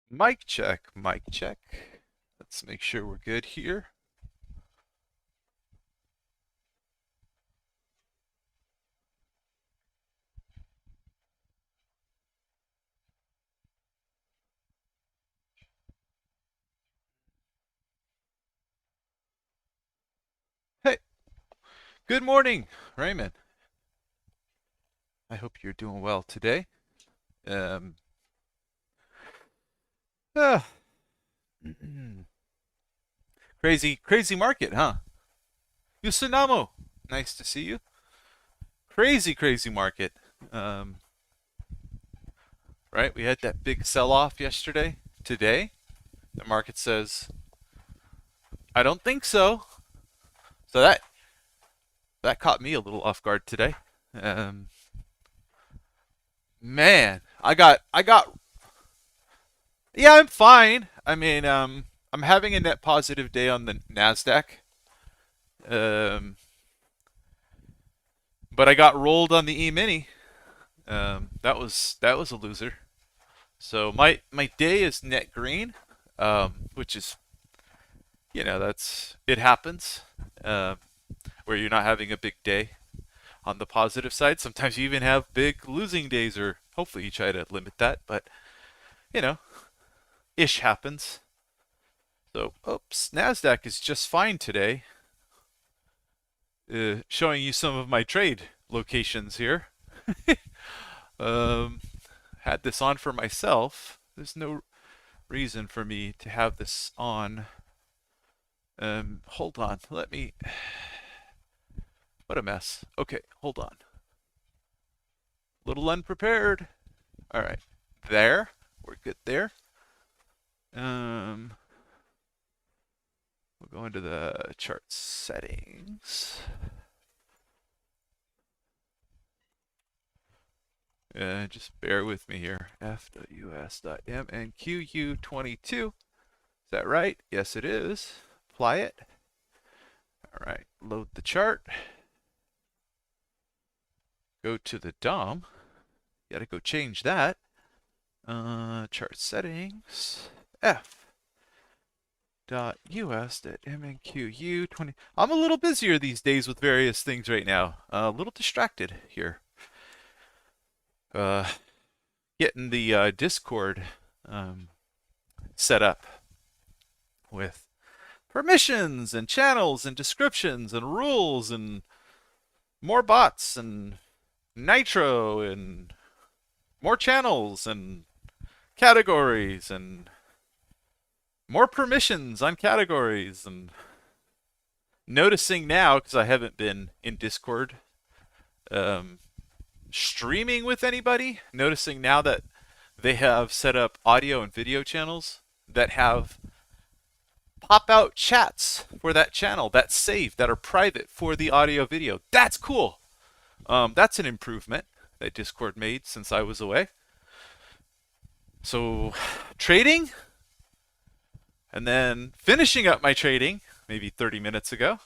Mic check, mic check. Let's make sure we're good here. Hey, good morning, Raymond. I hope you're doing well today. Um, ah, crazy market, huh? Yusunamo, nice to see you. Crazy market. Um, right, we had that big sell-off yesterday. Today, the market says, I don't think so. So that caught me a little off guard today. Um, man, I got yeah, I'm fine. I mean, I'm having a net positive day on the Nasdaq. Um, but I got rolled on the E-mini. That was a loser. So my day is net green, which is, that's it happens. Where you're not having a big day on the positive side. Sometimes you even have big losing days, or hopefully you try to limit that. But you know, ish happens. So, oops, Nasdaq is just fine today. Showing you some of my trade locations here. um, had this on for myself. There's no reason for me to have this on. Hold on. Let me. What a mess. Okay, hold on. Little unprepared. All right, there. We're good there. We'll go into the chart settings. Just bear with me here. FWS.MNQU22. Is that right? Yes, it is. Apply it. All right, load the chart. Go to the DOM. You gotta go change that. Chart settings. F.US.MNQU20. I'm a little busier these days with various things right now. A little distracted here. Getting the Discord set up with permissions and channels and descriptions and rules and more bots and nitro and more channels and categories and more permissions on categories, and noticing now, because I haven't been in Discord streaming with anybody, noticing now that they have set up audio and video channels that have pop out chats for that channel that's saved, that are private for the audio video. That's cool. That's an improvement that Discord made since I was away. So trading, and then finishing up my trading maybe 30 minutes ago,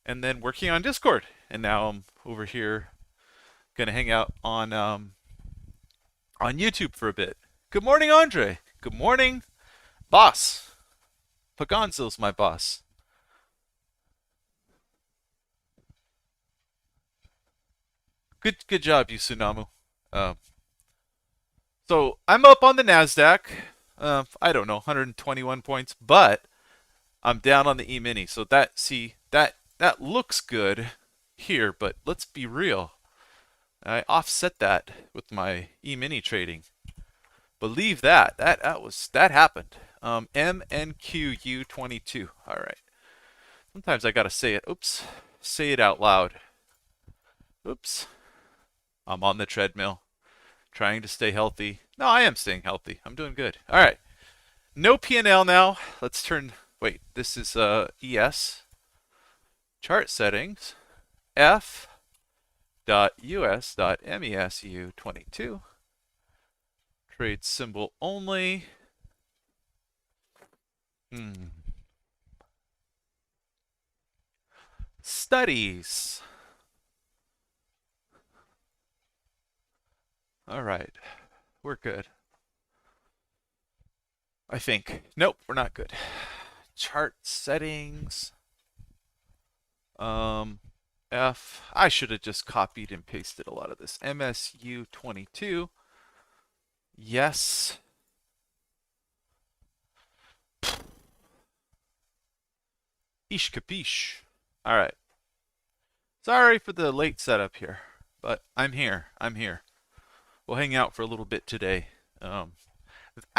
and then working on Discord. And now I'm over here gonna hang out on YouTube for a bit. Good morning, Andre. Good morning, boss. Pagonzo's my boss. Good job, Yusunamu. So I'm up on the Nasdaq. I don't know, 121 points, but I'm down on the E-mini. So that looks good here, but let's be real. I offset that with my E-mini trading. Believe that happened. MNQU22. All right. Sometimes I gotta say it. Oops. Say it out loud. Oops. I'm on the treadmill, trying to stay healthy. No, I am staying healthy. I'm doing good. All right. No P&L now. Let's turn. Wait, this is ES. chart settings, f.us.mesu22, trade symbol only. Studies. All right, we're good. I think. Nope, we're not good. Chart settings. F. I should have just copied and pasted a lot of this. MSU22. Yes. Ish capiche. All right. Sorry for the late setup here, but I'm here. I'm here. We'll hang out for a little bit today. I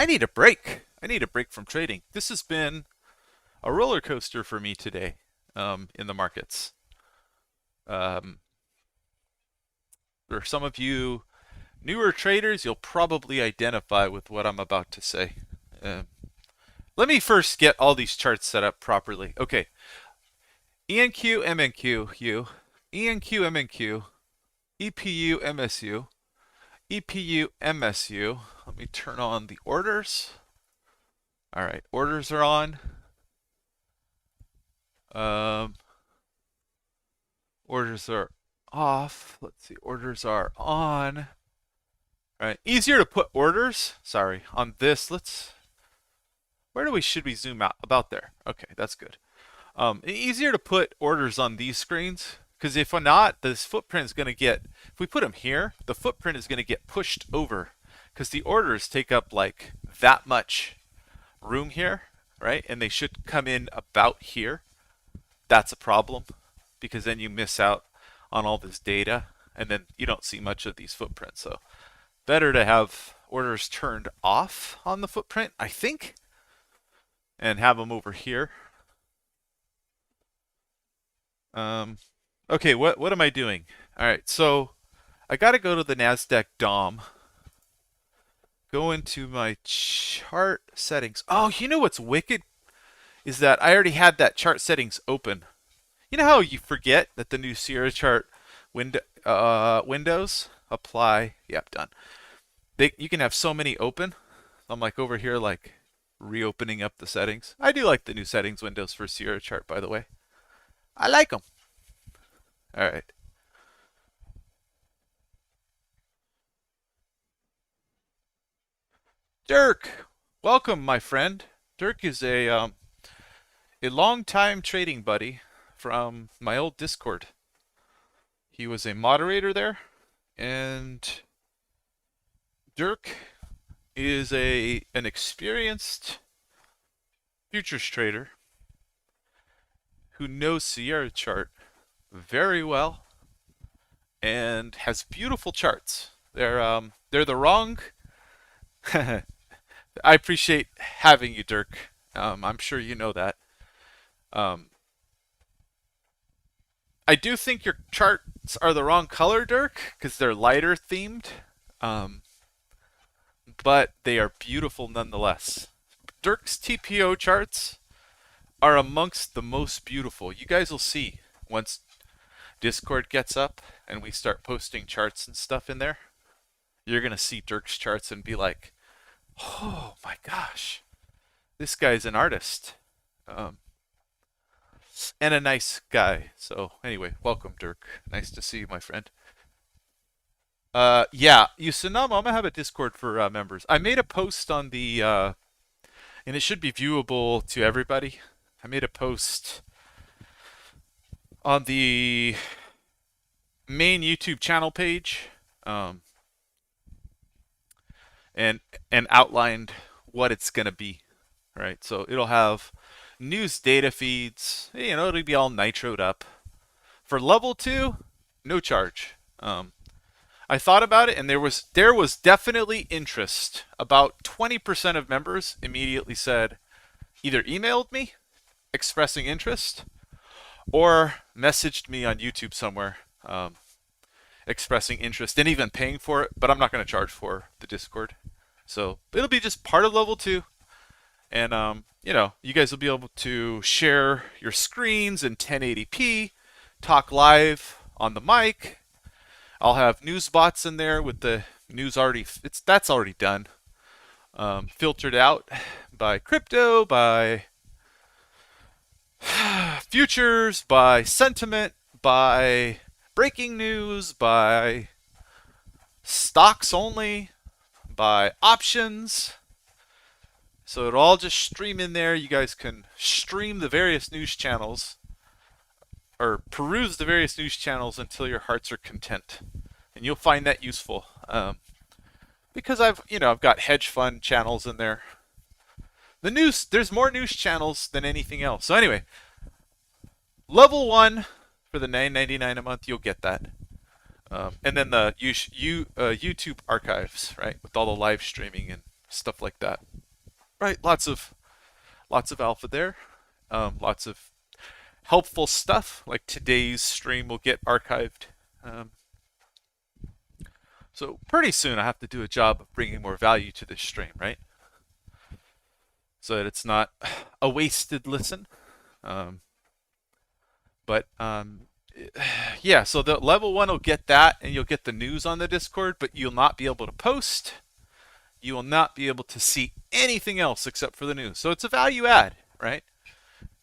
need a break. I need a break from trading. This has been a roller coaster for me today in the markets. For some of you newer traders, you'll probably identify with what I'm about to say. Let me first get all these charts set up properly. Okay. ENQ, MNQ, U, ENQ, MNQ, EPU, MSU, EPU, MSU. Let me turn on the orders. All right, orders are on. Orders are off. Let's see, orders are on. All right, easier to put orders. Sorry, on this. Should we zoom out? About there. Okay, that's good. Easier to put orders on these screens because if not, this footprint is going to get, if we put them here, the footprint is going to get pushed over because the orders take up like that much room here, right? And they should come in about here. That's a problem because then you miss out on all this data and then you don't see much of these footprints. So better to have orders turned off on the footprint, I think, and have them over here. Okay, what am I doing? All right, so I got to go to the NASDAQ DOM. Go into my chart settings. Oh, you know what's wicked? Is that I already had that chart settings open. You know how you forget that the new Sierra chart windows apply? Yep, done. You can have so many open. I'm like over here like reopening up the settings. I do like the new settings windows for Sierra chart, by the way. I like them. All right. Dirk, welcome, my friend. Dirk is a long-time trading buddy from my old Discord. He was a moderator there, and Dirk is an experienced futures trader who knows Sierra chart very well and has beautiful charts. They're the wrong. I appreciate having you, Dirk. I'm sure you know that. I do think your charts are the wrong color, Dirk, because they're lighter themed. But they are beautiful nonetheless. Dirk's TPO charts are amongst the most beautiful. You guys will see once Discord gets up and we start posting charts and stuff in there. You're going to see Dirk's charts and be like, oh my gosh, this guy's an artist. And a nice guy. So anyway, welcome, Dirk. Nice to see you, my friend. Yeah, Usanama, I'm gonna have a Discord for members. I made a post on the, and it should be viewable to everybody. I made a post on the main YouTube channel page, and outlined what it's gonna be, right? So it'll have news data feeds. You know, it'll be all nitroed up. For level 2, no charge. I thought about it, and there was definitely interest. About 20% of members immediately said, either emailed me expressing interest, or messaged me on YouTube somewhere expressing interest and even paying for it. But I'm not going to charge for the Discord, so it'll be just part of level 2. And you know, you guys will be able to share your screens in 1080p, talk live on the mic. I'll have news bots in there with the news already. That's already done, filtered out by crypto, by futures, by sentiment, by breaking news, by stocks only, by options. So it'll all just stream in there. You guys can stream the various news channels or peruse the various news channels until your hearts are content. And you'll find that useful. Because I've got hedge fund channels in there. The news, there's more news channels than anything else. So anyway, level 1 for the $9.99 a month, you'll get that. And then the YouTube archives, right, with all the live streaming and stuff like that. Right, lots of alpha there. Lots of helpful stuff, like today's stream will get archived. So pretty soon I have to do a job of bringing more value to this stream, right? So that it's not a wasted listen. Yeah, so the level 1 will get that, and you'll get the news on the Discord, but you'll not be able to post. You will not be able to see anything else except for the news. So it's a value add, right?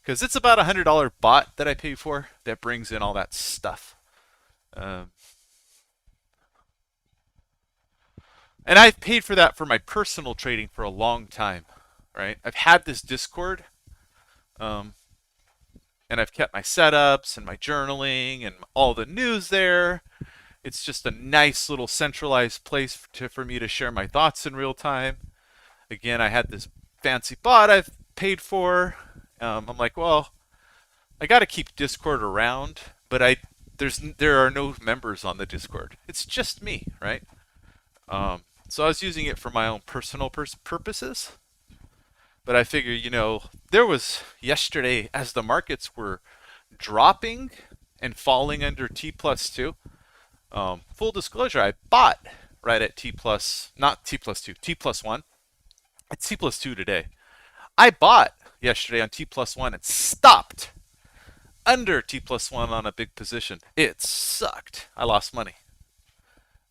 Because it's about a $100 bot that I pay for that brings in all that stuff. And I've paid for that for my personal trading for a long time, right? I've had this Discord, and I've kept my setups and my journaling and all the news there. It's just a nice little centralized place for me to share my thoughts in real time. Again, I had this fancy bot I've paid for. I'm like, well, I got to keep Discord around, but there are no members on the Discord. It's just me, right? So I was using it for my own personal purposes. But I figure, there was yesterday, as the markets were dropping and falling under T+2. Full disclosure, I bought right at not T+2, T+1. It's T+2 today. I bought yesterday on T+1 and stopped under T+1 on a big position. It sucked. I lost money.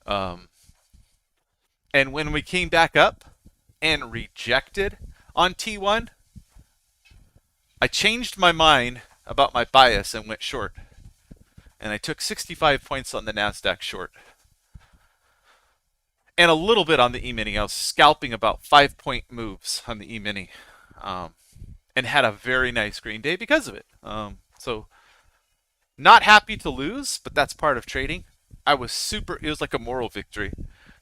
And when we came back up and rejected on T1, I changed my mind about my bias and went short. And I took 65 points on the NASDAQ short. And a little bit on the E-mini. I was scalping about 5-point moves on the E-mini. And had a very nice green day because of it. So not happy to lose, but that's part of trading. It was like a moral victory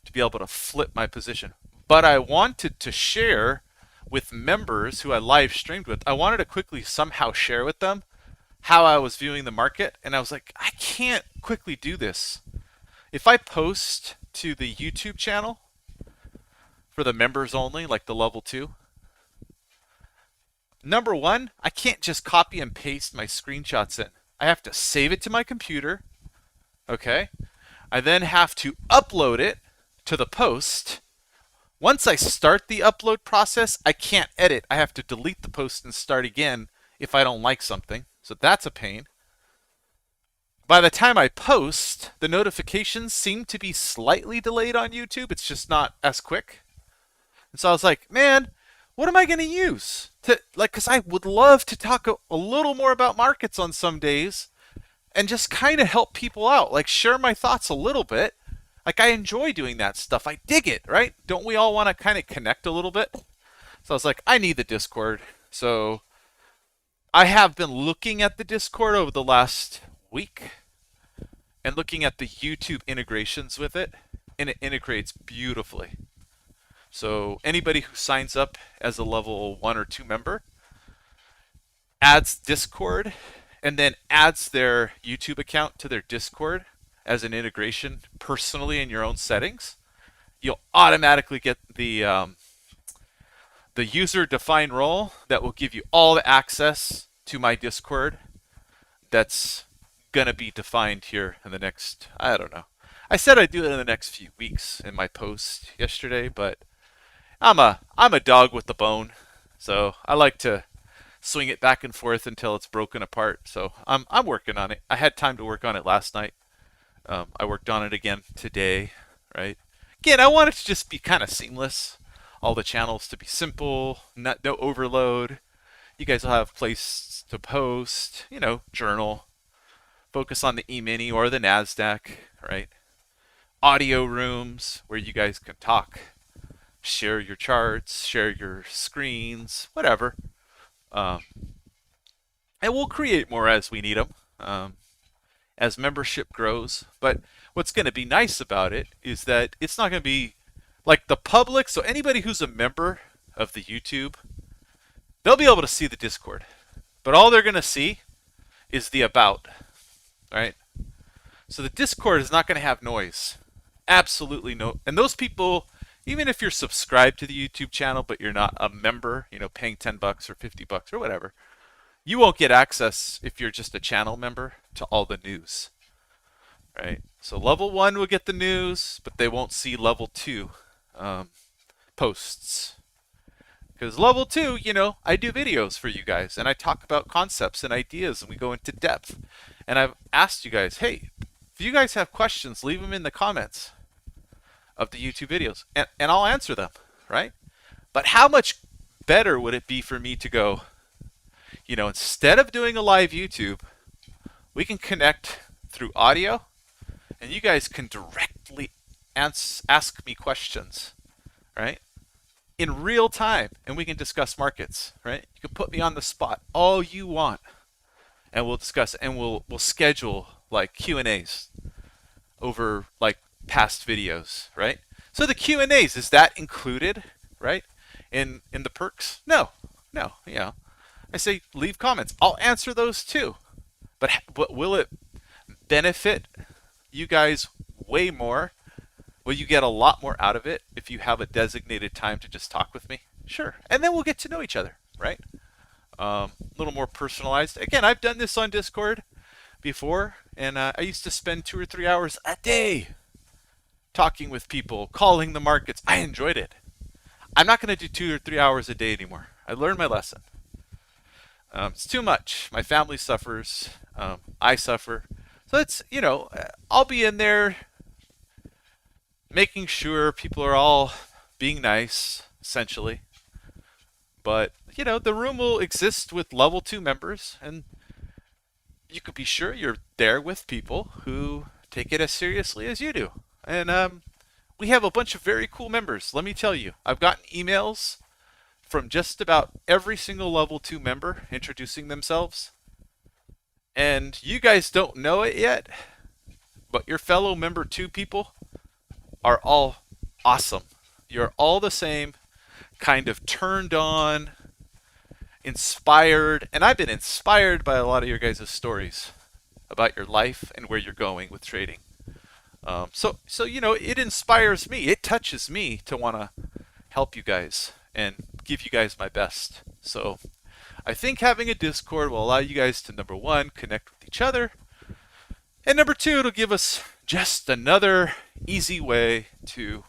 to be able to flip my position. But I wanted to share with members who I live streamed with. I wanted to quickly somehow share with them how I was viewing the market. And I was like, I can't quickly do this. If I post to the YouTube channel for the members only, like the level 2, number 1, I can't just copy and paste my screenshots in. I have to save it to my computer. Okay. I then have to upload it to the post. Once I start the upload process, I can't edit. I have to delete the post and start again if I don't like something. So that's a pain. By the time I post, the notifications seem to be slightly delayed on YouTube. It's just not as quick. And so I was like, man, what am I going to use? Because I would love to talk a little more about markets on some days and just kind of help people out, like share my thoughts a little bit. Like, I enjoy doing that stuff. I dig it, right? Don't we all want to kind of connect a little bit? So I was like, I need the Discord. So I have been looking at the Discord over the last week and looking at the YouTube integrations with it, and it integrates beautifully. So anybody who signs up as a level 1 or 2 member adds Discord and then adds their YouTube account to their Discord as an integration personally in your own settings, you'll automatically get the user-defined role that will give you all the access to my Discord. That's going to be defined here in the next, I don't know. I said I'd do it in the next few weeks in my post yesterday, but I'm a dog with the bone. So I like to swing it back and forth until it's broken apart. So I'm working on it. I had time to work on it last night. I worked on it again today, right? Again, I want it to just be kind of seamless. All the channels to be simple, no overload. You guys will have a place to post, journal, focus on the E-mini or the NASDAQ, right? Audio rooms where you guys can talk, share your charts, share your screens, whatever. And we'll create more as we need them, as membership grows. But what's going to be nice about it is that it's not going to be like the public. So anybody who's a member of the YouTube, they'll be able to see the Discord. But all they're going to see is the about, right? So the Discord is not going to have noise. Absolutely no. And those people, even if you're subscribed to the YouTube channel, but you're not a member, paying $10 or $50 or whatever, you won't get access if you're just a channel member to all the news, right? So level 1 will get the news, but they won't see level 2 posts. Because level 2, I do videos for you guys, and I talk about concepts and ideas, and we go into depth. And I've asked you guys, hey, if you guys have questions, leave them in the comments of the YouTube videos, and I'll answer them, right? But how much better would it be for me to go, instead of doing a live YouTube, we can connect through audio, and you guys can directly ask me questions, right? In real time, and we can discuss markets, right? You can put me on the spot all you want, and we'll discuss, and we'll schedule like Q&As over like past videos, right? So the Q&As, is that included, right? In the perks? No. I say leave comments. I'll answer those too. But will it benefit you guys way more? Will you get a lot more out of it if you have a designated time to just talk with me? Sure. And then we'll get to know each other, right? A little more personalized. Again, I've done this on Discord before, and I used to spend 2 or 3 hours a day talking with people, calling the markets. I enjoyed it. I'm not going to do 2 or 3 hours a day anymore. I learned my lesson. It's too much. My family suffers. I suffer. So it's, I'll be in there making sure people are all being nice, essentially. But, the room will exist with level 2 members, and you could be sure you're there with people who take it as seriously as you do. And we have a bunch of very cool members. Let me tell you, I've gotten emails from just about every single level 2 member introducing themselves. And you guys don't know it yet, but your fellow member 2 people are all awesome. You're all the same, kind of turned on, inspired, and I've been inspired by a lot of your guys' stories about your life and where you're going with trading. So it inspires me. It touches me to want to help you guys and give you guys my best. So I think having a Discord will allow you guys to, number 1, connect with each other, and number 2, it'll give us just another easy way to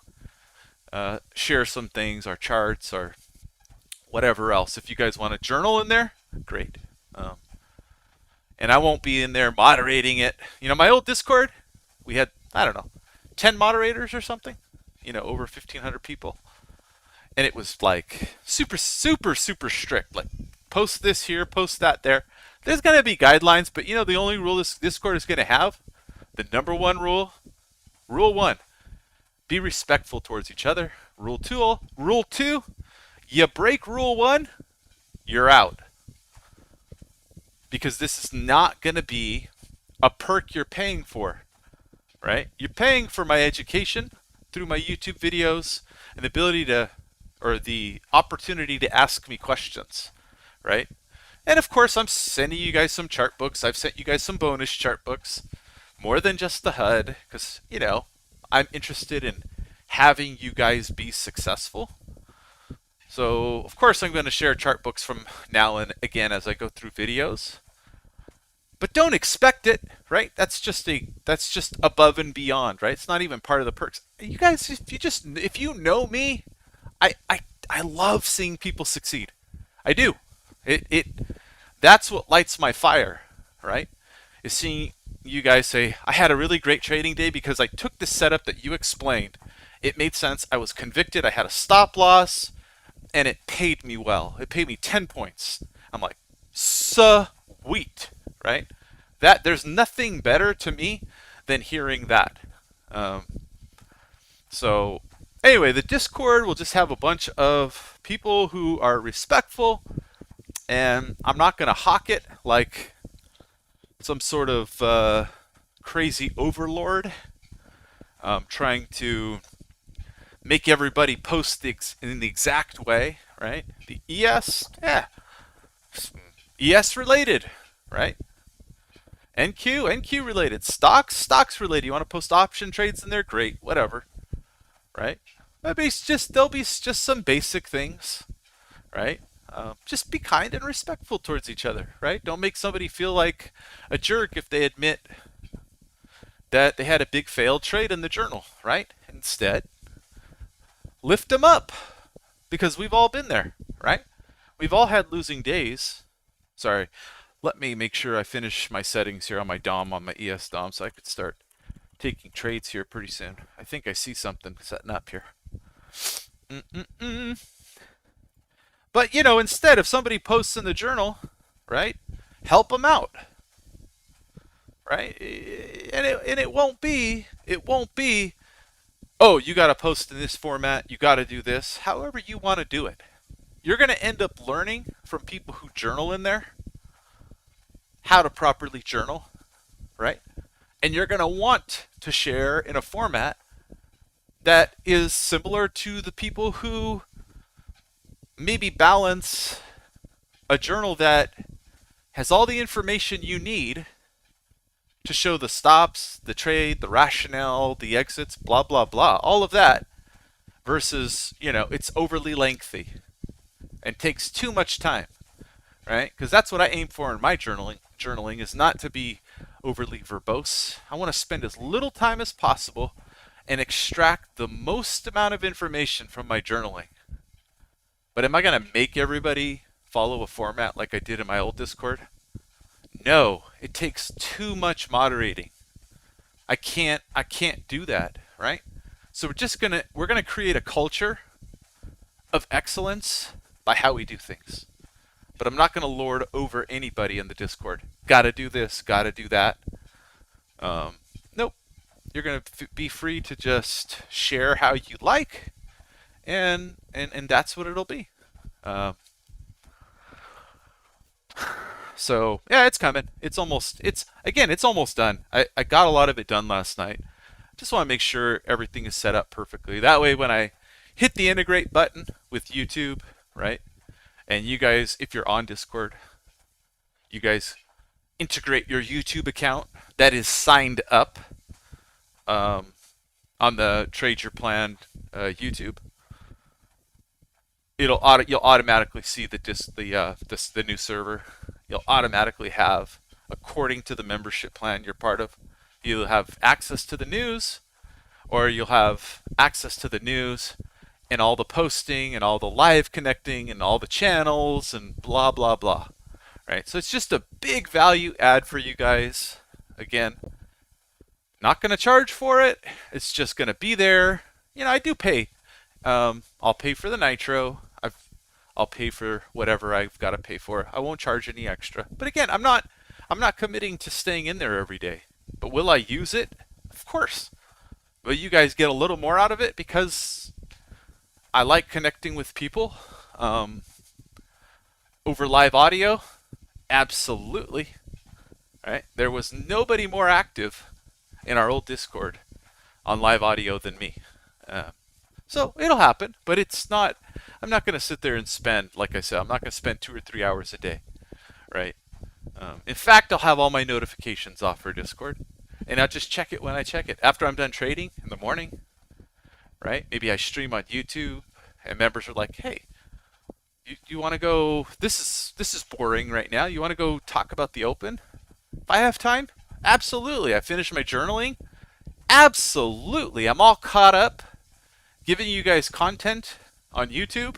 share some things, our charts, or whatever else. If you guys want a journal in there, great. And I won't be in there moderating it. My old Discord, we had, 10 moderators or something, over 1,500 people. And it was like super, super, super strict. Like, post this here, post that there. There's going to be guidelines, but the only rule this Discord is going to have, the number 1 rule, rule 1, be respectful towards each other. Rule 2, you break rule 1, you're out. Because this is not going to be a perk you're paying for, right? You're paying for my education through my YouTube videos and the ability to, or the opportunity to ask me questions, right? And of course, I'm sending you guys some chart books. I've sent you guys some bonus chart books, more than just the HUD, because, I'm interested in having you guys be successful. So, of course, I'm going to share chart books from now and again as I go through videos. But don't expect it, right? That's just above and beyond, right? It's not even part of the perks. You guys, if you know me, I love seeing people succeed. I do. It that's what lights my fire, right? Is seeing you guys say, I had a really great trading day because I took the setup that you explained. It made sense. I was convicted. I had a stop loss, and it paid me well. It paid me 10 points. I'm like, sweet, right? That there's nothing better to me than hearing that. Um, so anyway, the Discord will just have a bunch of people who are respectful, and I'm not going to hawk it like some sort of crazy overlord trying to make everybody post in the exact way, right? The ES, yeah, ES related, right? NQ related, stocks related. You want to post option trades in there? Great, whatever, right? Maybe there'll be just some basic things, right? Just be kind and respectful towards each other, right? Don't make somebody feel like a jerk if they admit that they had a big failed trade in the journal, right? Instead, lift them up because we've all been there, right? We've all had losing days. Sorry, let me make sure I finish my settings here on my DOM, on my ES DOM, so I could start taking trades here pretty soon. I think I see something setting up here. But, you know, instead, if somebody posts in the journal, right, help them out, right? And it won't be, oh, you got to post in this format, you got to do this, however you want to do it. You're going to end up learning from people who journal in there how to properly journal, right? And you're going to want to share in a format that is similar to the people who maybe balance a journal that has all the information you need to show the stops, the trade, the rationale, the exits, blah, blah, blah, all of that, versus, you know, it's overly lengthy and takes too much time, right? Because that's what I aim for in my journaling. Journaling is not to be overly verbose. I want to spend as little time as possible and extract the most amount of information from my journaling. But am I going to make everybody follow a format like I did in my old Discord? No, it takes too much moderating. I can't do that, right? So we're gonna create a culture of excellence by how we do things. But I'm not gonna lord over anybody in the Discord. Gotta do this, gotta do that. Nope. You're gonna be free to just share how you like, and that's what it'll be. So yeah, it's coming. It's almost done. I got a lot of it done last night. Just want to make sure everything is set up perfectly. That way when I hit the integrate button with YouTube, right? And you guys, if you're on Discord, you guys integrate your YouTube account that is signed up on the Trade Your Plan YouTube. You'll automatically see the new server. You'll automatically have, according to the membership plan you're part of, you'll have access to the news, or you'll have access to the news and all the posting and all the live connecting and all the channels and blah blah blah. Right? So it's just a big value add for you guys. Again, not going to charge for it. It's just going to be there. You know, I do pay. I'll pay for the nitro. I'll pay for whatever I've got to pay for. I won't charge any extra. But again, I'm not committing to staying in there every day. But will I use it? Of course. Will you guys get a little more out of it because I like connecting with people over live audio? Absolutely. Right? There was nobody more active in our old Discord on live audio than me. So it'll happen, but it's not. I'm not going to sit there and spend, like I said, I'm not going to spend 2 or 3 hours a day, right? In fact, I'll have all my notifications off for Discord, and I'll just check it when I check it. After I'm done trading in the morning, right? Maybe I stream on YouTube, and members are like, "Hey, you want to go? This is boring right now. You want to go talk about the open? If I have time, absolutely. I finished my journaling, absolutely. I'm all caught up, giving you guys content on YouTube.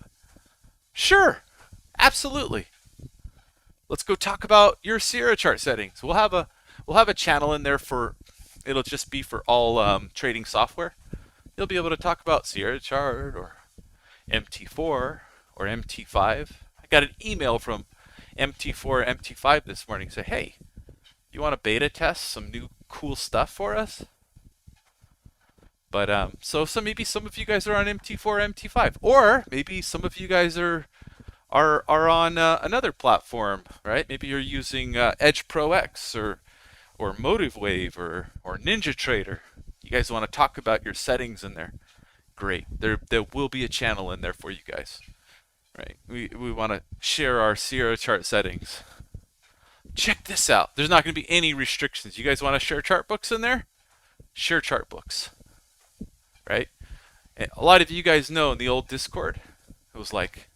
Sure, Absolutely. Let's go talk about your Sierra chart settings. We'll have a channel in there for it'll just be for all trading software. You'll be able to talk about Sierra chart or MT4 or MT5. I got an email from MT4 MT5 this morning say, "Hey, you want to beta test some new cool stuff for us?" But so maybe some of you guys are on MT4 MT5, or maybe some of you guys are on another platform, right? Maybe you're using Edge Pro X or MotiveWave or NinjaTrader. You guys want to talk about your settings in there? Great. There will be a channel in there for you guys. Right. We want to share our Sierra chart settings. Check this out. There's not going to be any restrictions. You guys want to share chart books in there? Share chart books. Right? And a lot of you guys know in the old Discord, it was like,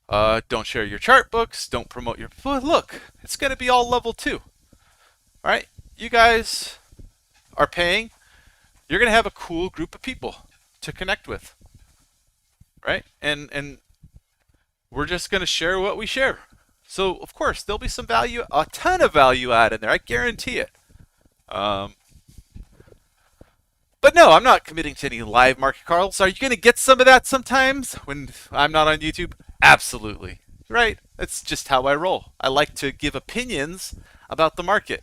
don't share your chart books, don't promote your. Well, look, it's going to be all level 2. All right? You guys are paying. You're going to have a cool group of people to connect with. Right? And we're just going to share what we share. So, of course, there'll be some value, a ton of value add in there. I guarantee it. But no, I'm not committing to any live market calls. Are you going to get some of that sometimes when I'm not on YouTube? Absolutely. Right? That's just how I roll. I like to give opinions about the market.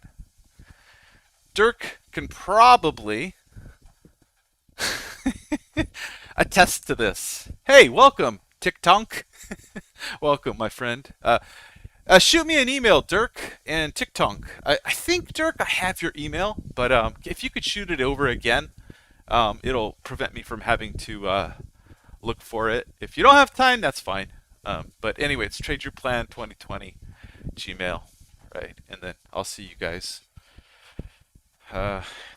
Dirk can probably attest to this. Hey, welcome, TikTok. Welcome, my friend. Shoot me an email, Dirk and TikTok. I think, Dirk, I have your email, but if you could shoot it over again, it'll prevent me from having to look for it. If you don't have time, that's fine. But anyway, it's tradeyourplan2020 Gmail, right? And then I'll see you guys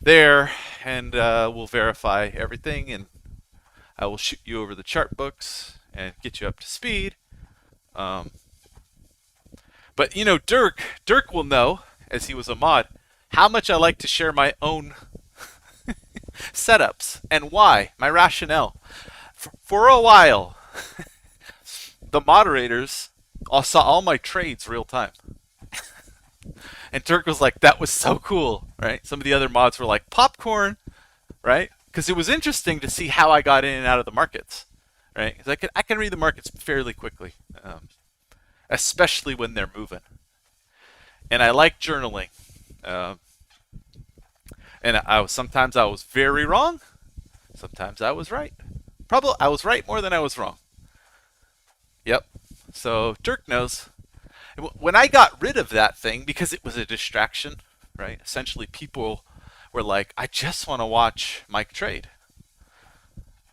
there, and we'll verify everything, and I will shoot you over the chart books and get you up to speed. But you know, Dirk will know, as he was a mod, how much I like to share my own setups and why, my rationale. For a while, the moderators all saw all my trades real time. And Dirk was like, that was so cool, right? Some of the other mods were like, popcorn, right? Because it was interesting to see how I got in and out of the markets, right? Because I can read the markets fairly quickly, especially when they're moving. And I like journaling. And sometimes I was very wrong. Sometimes I was right. Probably I was right more than I was wrong. Yep. So Dirk knows. When I got rid of that thing, because it was a distraction, right? Essentially, people were like, I just want to watch Mike trade.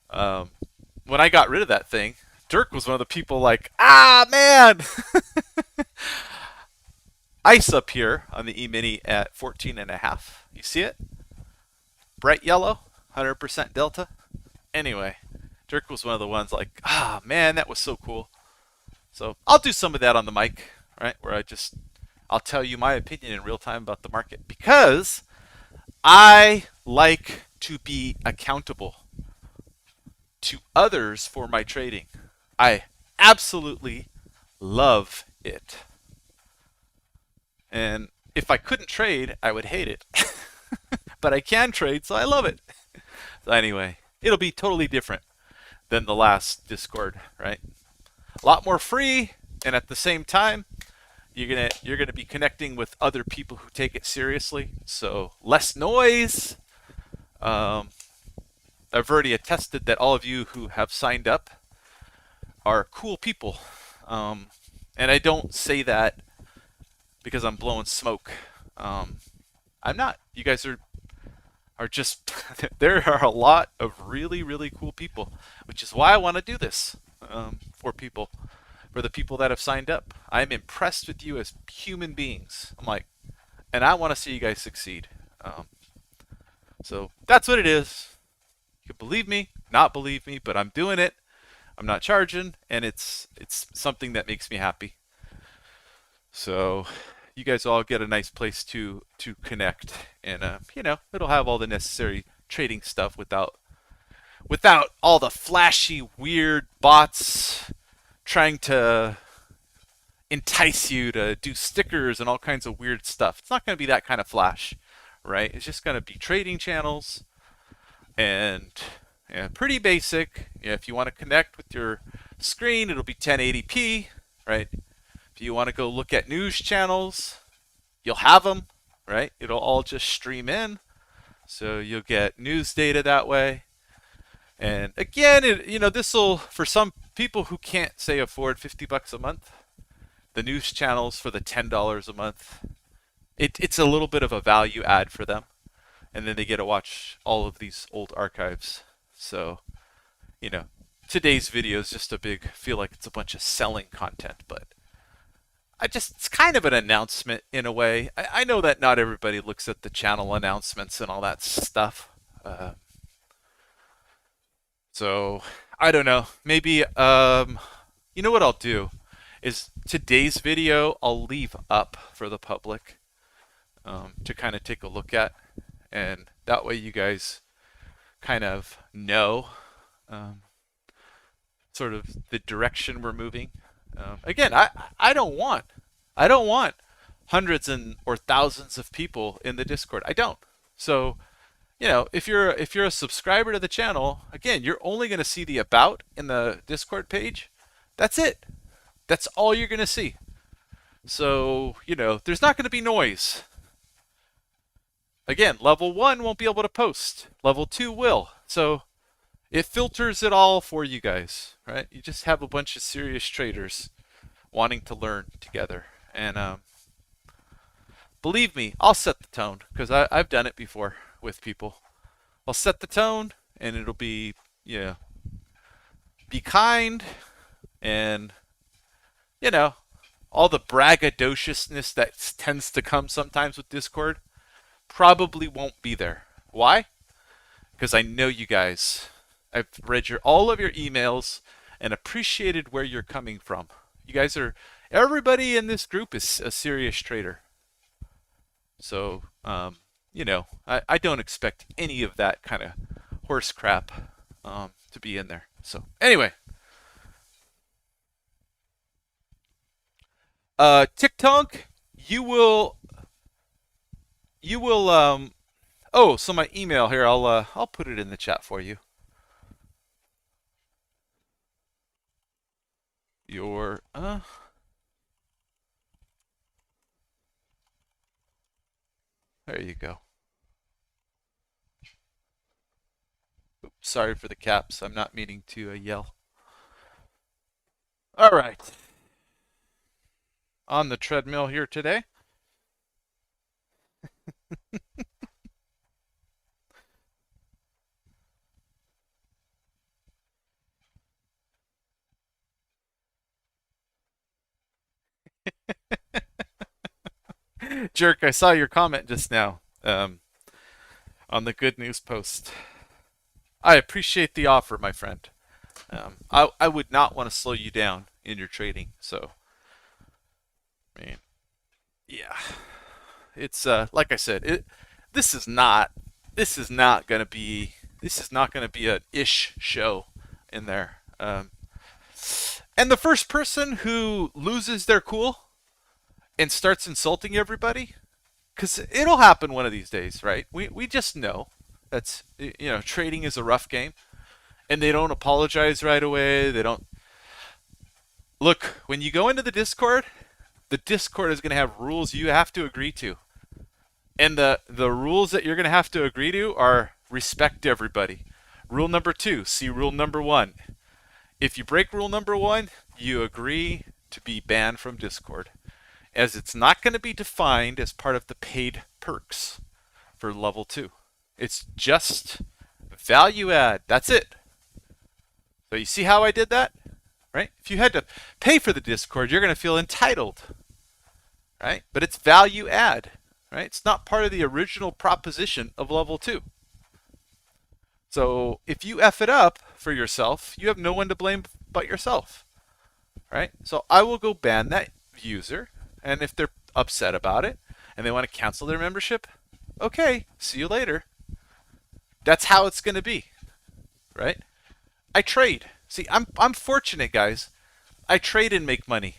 When I got rid of that thing, Dirk was one of the people like, man! Ice up here on the E-mini at 14.5. You see it? Bright yellow, 100% delta. Anyway, Dirk was one of the ones like, man, that was so cool. So I'll do some of that on the mic, right? Where I'll tell you my opinion in real time about the market, because I like to be accountable to others for my trading. I absolutely love it. And if I couldn't trade, I would hate it. But I can trade, so I love it. So anyway, it'll be totally different than the last Discord, right? A lot more free, and at the same time, you're gonna be connecting with other people who take it seriously. So less noise. I've already attested that all of you who have signed up are cool people, and I don't say that because I'm blowing smoke. I'm not. You guys are just there are a lot of really, really cool people, which is why I want to do this for people, for the people that have signed up. I'm impressed with you as human beings. I'm like, and I want to see you guys succeed. So that's what it is. You can believe me, not believe me, but I'm doing it. I'm not charging, and it's something that makes me happy. So you guys all get a nice place to connect, and it'll have all the necessary trading stuff without all the flashy weird bots trying to entice you to do stickers and all kinds of weird stuff. It's not going to be that kind of flash, right? It's just going to be trading channels and pretty basic. If you want to connect with your screen, it'll be 1080p, right? If you want to go look at news channels, you'll have them, right? It'll all just stream in. So you'll get news data that way. And again, this will, for some people who can't, say, afford $50 a month, the news channels for the $10 a month, it's a little bit of a value add for them. And then they get to watch all of these old archives. So, today's video is just feel like it's a bunch of selling content, but it's kind of an announcement in a way. I know that not everybody looks at the channel announcements and all that stuff. So I don't know. Maybe, you know what I'll do is today's video I'll leave up for the public to kind of take a look at. And that way you guys kind of know sort of the direction we're moving. Again, I don't want hundreds or thousands of people in the Discord. I don't. So, if you're a subscriber to the channel, again, you're only going to see the about in the Discord page. That's it. That's all you're going to see. So, there's not going to be noise. Again, level 1 won't be able to post. Level 2 will. So it filters it all for you guys, right? You just have a bunch of serious traders wanting to learn together. And believe me, I'll set the tone because I've done it before with people. I'll set the tone and it'll be, be kind and, all the braggadociousness that tends to come sometimes with Discord probably won't be there. Why? Because I know you guys. I've read all of your emails and appreciated where you're coming from. You guys everybody in this group is a serious trader. So, I don't expect any of that kind of horse crap to be in there. So, anyway. TikTok, you will so my email here, I'll put it in the chat for you. There you go. Oops, sorry for the caps. I'm not meaning to yell. All right. On the treadmill here today. Jerk, I saw your comment just now on the good news post. I appreciate the offer, my friend. I would not want to slow you down in your trading. So, man, yeah, it's like I said, this is not gonna be an ish show in there. And the first person who loses their cool and starts insulting everybody, because it'll happen one of these days, right? We just know that's, trading is a rough game, and they don't apologize right away. They don't look when you go into the Discord is going to have rules you have to agree to, and the rules that you're going to have to agree to are respect everybody. Rule number 2, see rule number 1. If you break rule number 1, you agree to be banned from Discord, as it's not going to be defined as part of the paid perks for level 2. It's just value add. That's it. So you see how I did that? Right? If you had to pay for the Discord, you're going to feel entitled. Right? But it's value add. Right? It's not part of the original proposition of level 2. So if you F it up for yourself, you have no one to blame but yourself. Right? So I will go ban that user. And if they're upset about it and they want to cancel their membership, okay, see you later. That's how it's going to be, right? I trade. See, I'm fortunate, guys. I trade and make money.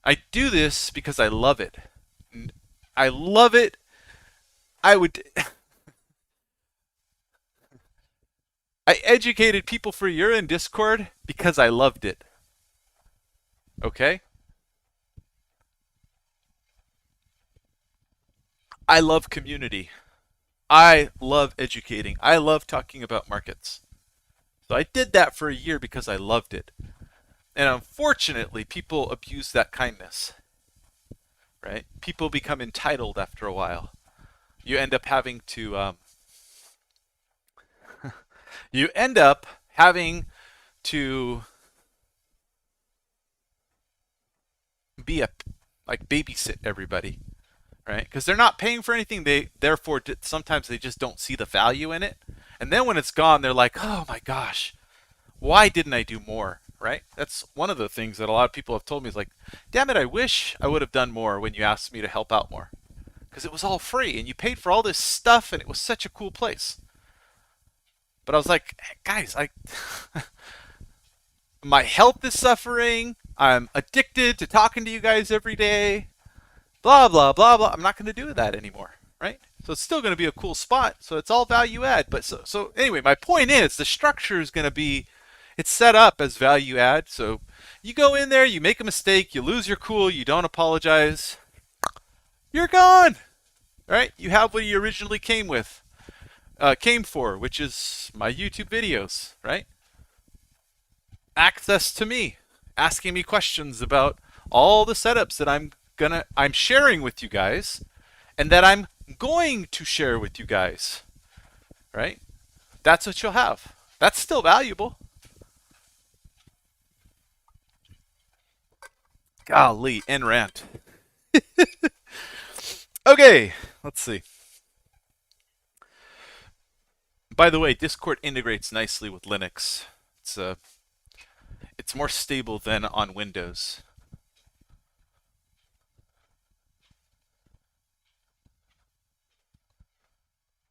I do this because I love it. I love it. I would. I educated people for a year in Discord because I loved it. Okay? I love community. I love educating. I love talking about markets. So I did that for a year because I loved it. And unfortunately, people abuse that kindness. Right? People become entitled after a while. You end up having to you end up having to be a like babysit everybody, right? Because they're not paying for anything. They therefore sometimes they just don't see the value in it. And then when it's gone, they're like, "Oh my gosh, why didn't I do more?" Right? That's one of the things that a lot of people have told me is like, "Damn it, I wish I would have done more when you asked me to help out more." Because it was all free and you paid for all this stuff and it was such a cool place. But I was like, hey, guys, my health is suffering. I'm addicted to talking to you guys every day. Blah, blah, blah, blah. I'm not going to do that anymore, right? So it's still going to be a cool spot. So it's all value add. But so anyway, my point is the structure is going to be, it's set up as value add. So you go in there, you make a mistake, you lose your cool, you don't apologize, you're gone, right? You have what you originally came for, which is my YouTube videos, right? Access to me, asking me questions about all the setups that I'm sharing with you guys, and that I'm going to share with you guys, right? That's what you'll have. That's still valuable. Golly, end rant. Okay, let's see. By the way, Discord integrates nicely with Linux. It's more stable than on Windows.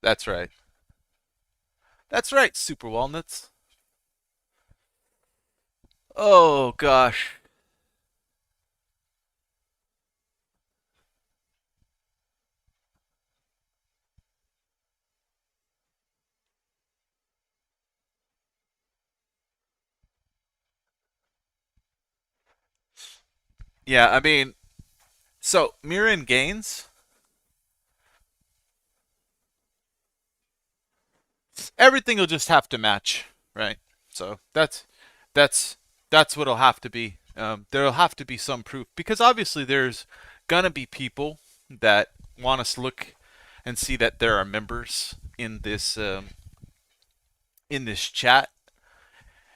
That's right. That's right, Super Walnuts. Oh gosh. Yeah, I mean, so Mirren gains, everything will just have to match, right? So that's that's what it'll have to be. There'll have to be some proof because obviously there's gonna be people that want us to look and see that there are members in this chat,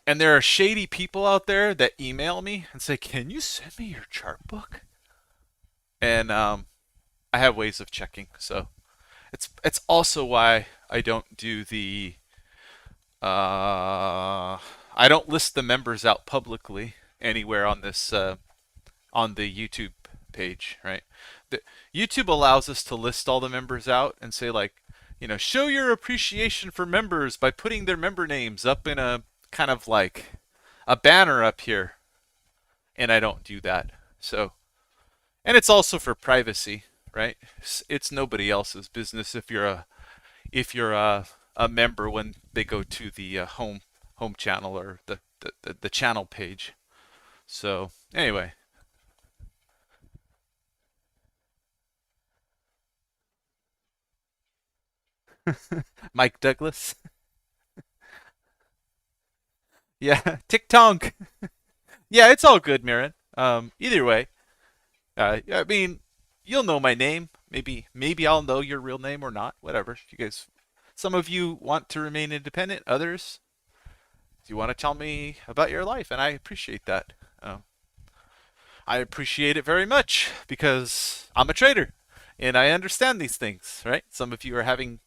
and there are shady people out there that email me and say, "Can you send me your chart book?" And I have ways of checking, so it's also why I don't do the I don't list the members out publicly anywhere on this on the YouTube page, right? The, YouTube allows us to list all the members out and say like, show your appreciation for members by putting their member names up in a kind of like a banner up here, and I don't do that. So, and it's also for privacy, right? It's nobody else's business if you're a member when they go to the home channel or the channel page. So anyway, Mike Douglas. Yeah, TikTok. Yeah, it's all good, Mirren. Either way, I mean, you'll know my name. Maybe I'll know your real name or not. Whatever. You guys, some of you want to remain independent. Others, you want to tell me about your life, and I appreciate that. I appreciate it very much because I'm a trader, and I understand these things. Right? Some of you are having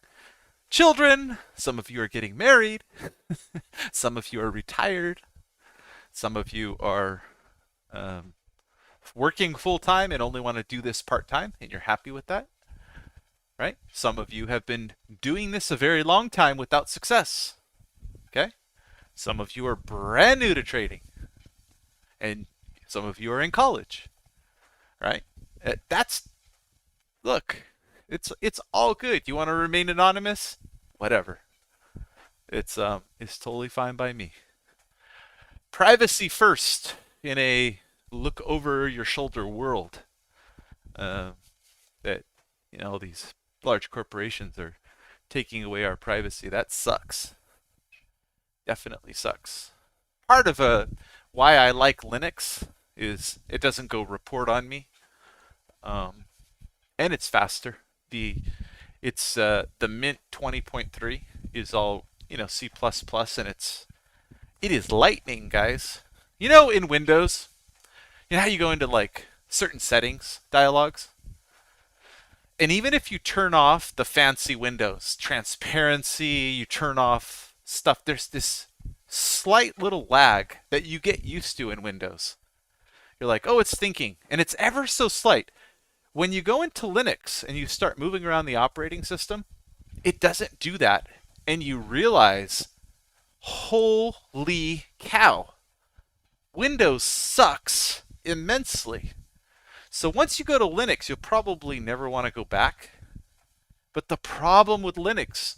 children. Some of you are getting married. Some of you are retired. Some of you are um, working full time and only want to do this part time, and you're happy with that, right? Some of you have been doing this a very long time without success. Okay? Some of you are brand new to trading, and some of you are in college, right? That's look, it's all good. You want to remain anonymous? Whatever. It's totally fine by me. Privacy first in a look over your shoulder world. Uh, that these large corporations are taking away our privacy. That sucks. Definitely sucks. Part of why I like Linux is it doesn't go report on me, um, and it's faster. The Mint 20.3 is all C++, and it is lightning, guys. In Windows, how you go into like certain settings dialogues, and even if you turn off the fancy Windows transparency, you turn off stuff, there's this slight little lag that you get used to in Windows. You're like, oh, it's thinking, and it's ever so slight. When you go into Linux and you start moving around the operating system, it doesn't do that, and you realize, holy cow, Windows sucks immensely. So once you go to Linux, you'll probably never want to go back. But the problem with Linux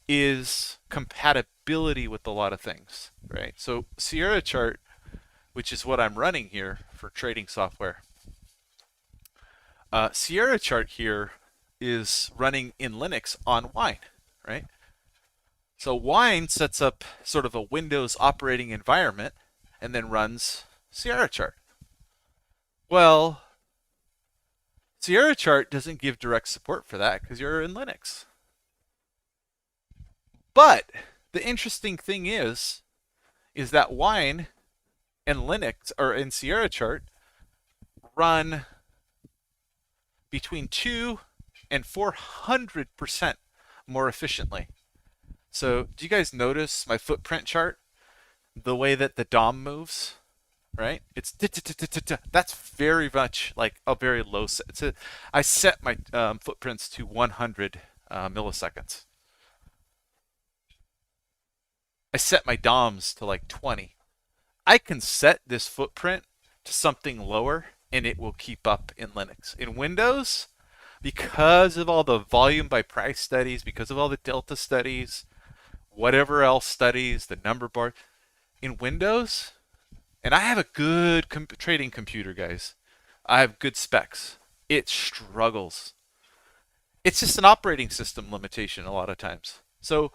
is compatibility with a lot of things, right? So Sierra Chart, which is what I'm running here for trading software, Sierra Chart here is running in Linux on Wine, right? So Wine sets up sort of a Windows operating environment and then runs Sierra Chart. Well, Sierra Chart doesn't give direct support for that because you're in Linux. But the interesting thing is that Wine and Linux, or in Sierra Chart, run between 2 and 400% more efficiently. So do you guys notice my footprint chart? The way that the DOM moves, right? It's that's very much like a very low set. I set my footprints to 100 milliseconds. I set my DOMs to like 20. I can set this footprint to something lower and it will keep up in Linux. In Windows, because of all the volume by price studies, because of all the delta studies, whatever else studies, the number bar, in Windows, and I have a good trading computer, guys. I have good specs. It struggles. It's just an operating system limitation a lot of times. So,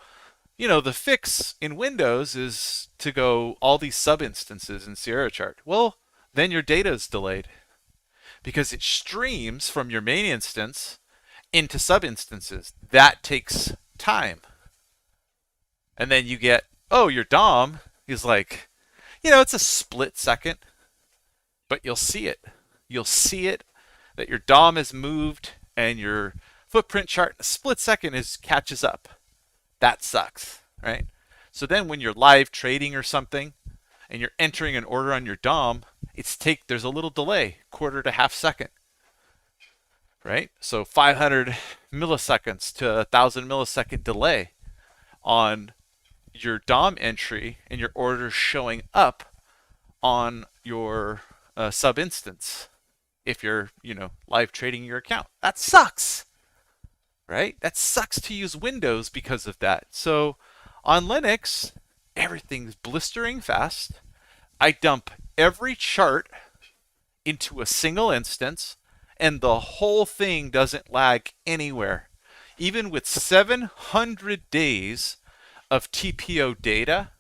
the fix in Windows is to go all these sub-instances in Sierra Chart. Well, then your data is delayed because it streams from your main instance into sub-instances. That takes time. And then you get, your DOM is like, it's a split second, but you'll see it. You'll see it that your DOM has moved and your footprint chart in a split second catches up. That sucks, right? So then when you're live trading or something and you're entering an order on your DOM, there's a little delay, quarter to half second, right? So 500 milliseconds to 1,000 millisecond delay on your DOM entry and your orders showing up on your sub instance if you're live trading your account. That sucks, right? That sucks to use Windows because of that. So on Linux, everything's blistering fast. I dump every chart into a single instance and the whole thing doesn't lag anywhere. Even with 700 days of TPO data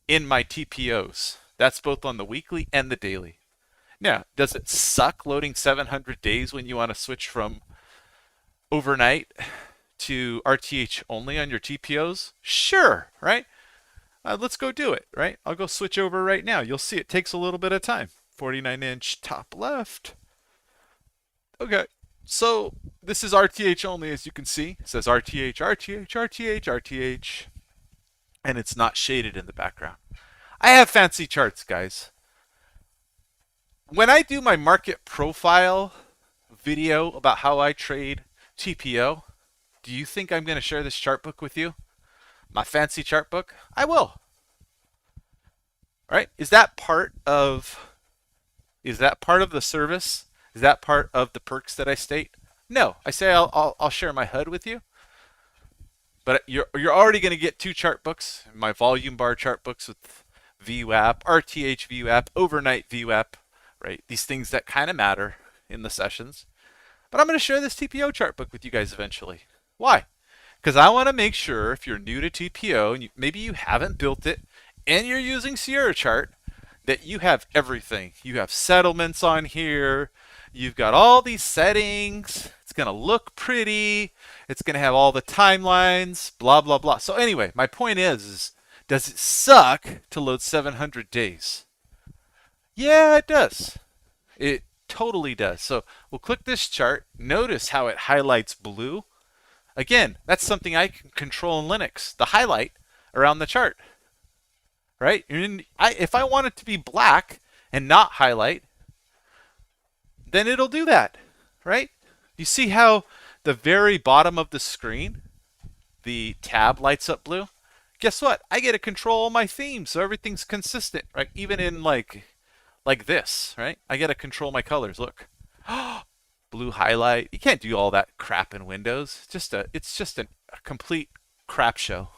in my TPOs. That's both on the weekly and the daily. Now, does it suck loading 700 days when you want to switch from overnight to RTH only on your TPOs? Sure, right? Let's go do it, right? I'll go switch over right now. You'll see it takes a little bit of time. 49-inch top left. Okay, so this is RTH only, as you can see. It says RTH, RTH, RTH, RTH, and it's not shaded in the background. I have fancy charts, guys. When I do my market profile video about how I trade TPO, do you think I'm going to share this chart book with you? my fancy chart book? I will. All right? Is that part of the service? Is that part of the perks that I state? No. I say I'll share my HUD with you, but you're already going to get two chart books, my volume bar chart books with VWAP, RTH VWAP, overnight VWAP, right? These things that kind of matter in the sessions. But I'm going to share this TPO chart book with you guys eventually. Why? Because I want to make sure if you're new to TPO and maybe you haven't built it and you're using Sierra Chart, that you have everything. You have settlements on here. You've got all these settings. It's going to look pretty. It's going to have all the timelines, blah, blah, blah. So anyway, my point is does it suck to load 700 days? Yeah, it does. It totally does. So we'll click this chart. Notice how it highlights blue. Again, that's something I can control in Linux, the highlight around the chart. Right? If I want it to be black and not highlight, then it'll do that. Right? You see how the very bottom of the screen, the tab lights up blue? Guess what? I get to control all my themes, so everything's consistent, right? Even in like this, right? I get to control my colors. Look. Blue highlight. You can't do all that crap in Windows. It's just a complete crap show.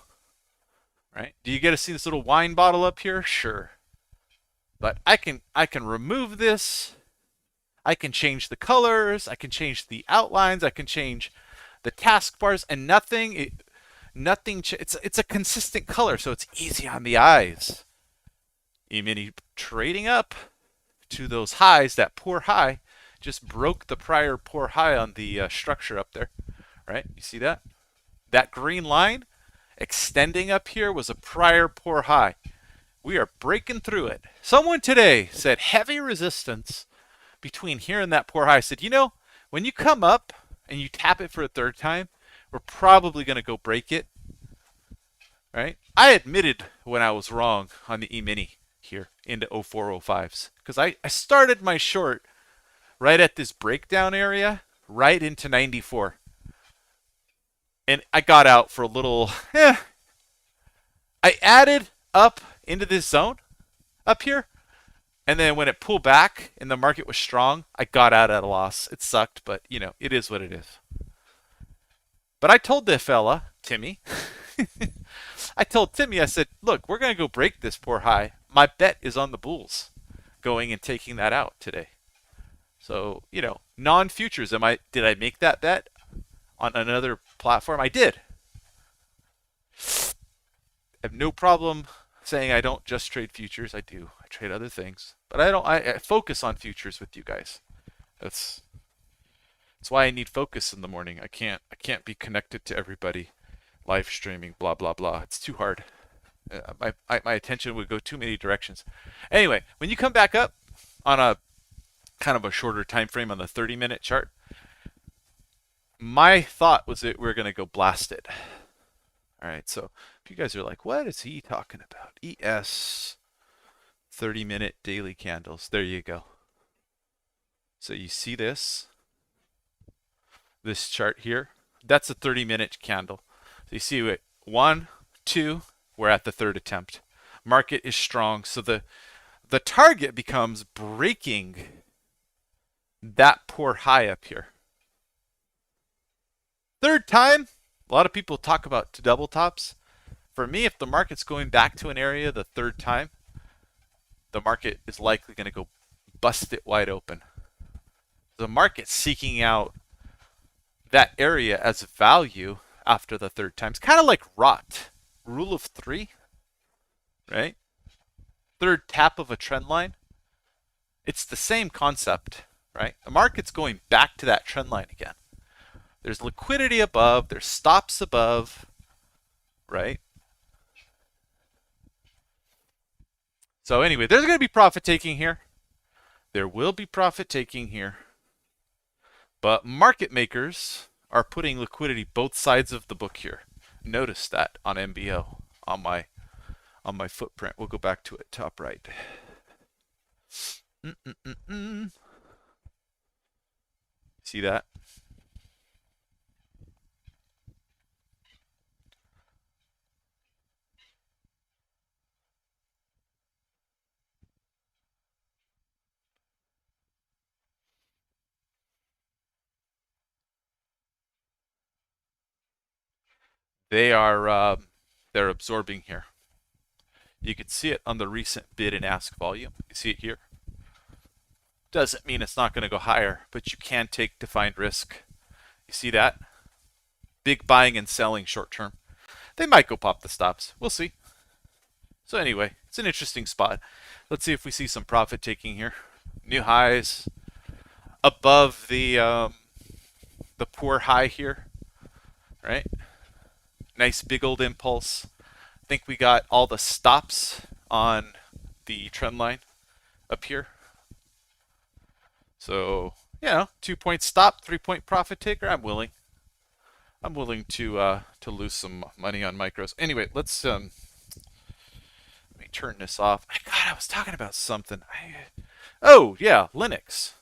Right? Do you get to see this little wine bottle up here? Sure. But I can remove this. I can change the colors, I can change the outlines, I can change the taskbars, and it's a consistent color, so it's easy on the eyes. E-mini trading up to those highs, that poor high just broke the prior poor high on the structure up there, right? You see that? That green line extending up here was a prior poor high. We are breaking through it. Someone today said heavy resistance between here and that poor high. I said, you know, when you come up and you tap it for a third time, we're probably going to go break it, right? I admitted when I was wrong on the E-mini here into 0405s because I started my short right at this breakdown area, right into 94. And I got out for a little, I added up into this zone up here. And then when it pulled back and the market was strong, I got out at a loss. It sucked, but you know, it is what it is. But I told the fella, Timmy, I told Timmy, I said, look, we're going to go break this poor high. My bet is on the bulls going and taking that out today. So, you know, non-futures, did I make that bet on another platform? I did. I have no problem saying I don't just trade futures. I do. I trade other things, but I focus on futures with you guys. That's why I need focus in the morning. I can't be connected to everybody live streaming, blah blah blah. It's too hard. My attention would go too many directions. Anyway, when you come back up on a kind of a shorter time frame on the 30-minute chart, my thought was that we're going to go blast it. All right, so if you guys are like, what is he talking about? ES 30-minute daily candles. There you go. So you see this chart here? That's a 30-minute candle. So you see it, 1, 2, we're at the third attempt. Market is strong, so the target becomes breaking that poor high up here. Third time, a lot of people talk about double tops. For me, if the market's going back to an area the third time, the market is likely going to go bust it wide open. The market's seeking out that area as value after the third time. It's kind of like ROT, rule of 3, right? Third tap of a trend line. It's the same concept, right? The market's going back to that trend line again. There's liquidity above, there's stops above, right? So anyway, there's going to be profit taking here. There will be profit taking here. But market makers are putting liquidity both sides of the book here. Notice that on MBO, on my footprint. We'll go back to it, top right. See that? They are they're absorbing here. You can see it on the recent bid and ask volume. You see it here. Doesn't mean it's not going to go higher, but you can take defined risk. You see that? Big buying and selling short term. They might go pop the stops. We'll see. So anyway, it's an interesting spot. Let's see if we see some profit taking here. New highs above the poor high here, right? Nice big old impulse. I think we got all the stops on the trend line up here. So, 2-point stop, 3-point profit taker. I'm willing. I'm willing to lose some money on micros. Anyway, let's let me turn this off. God, I was talking about something. Oh yeah, Linux.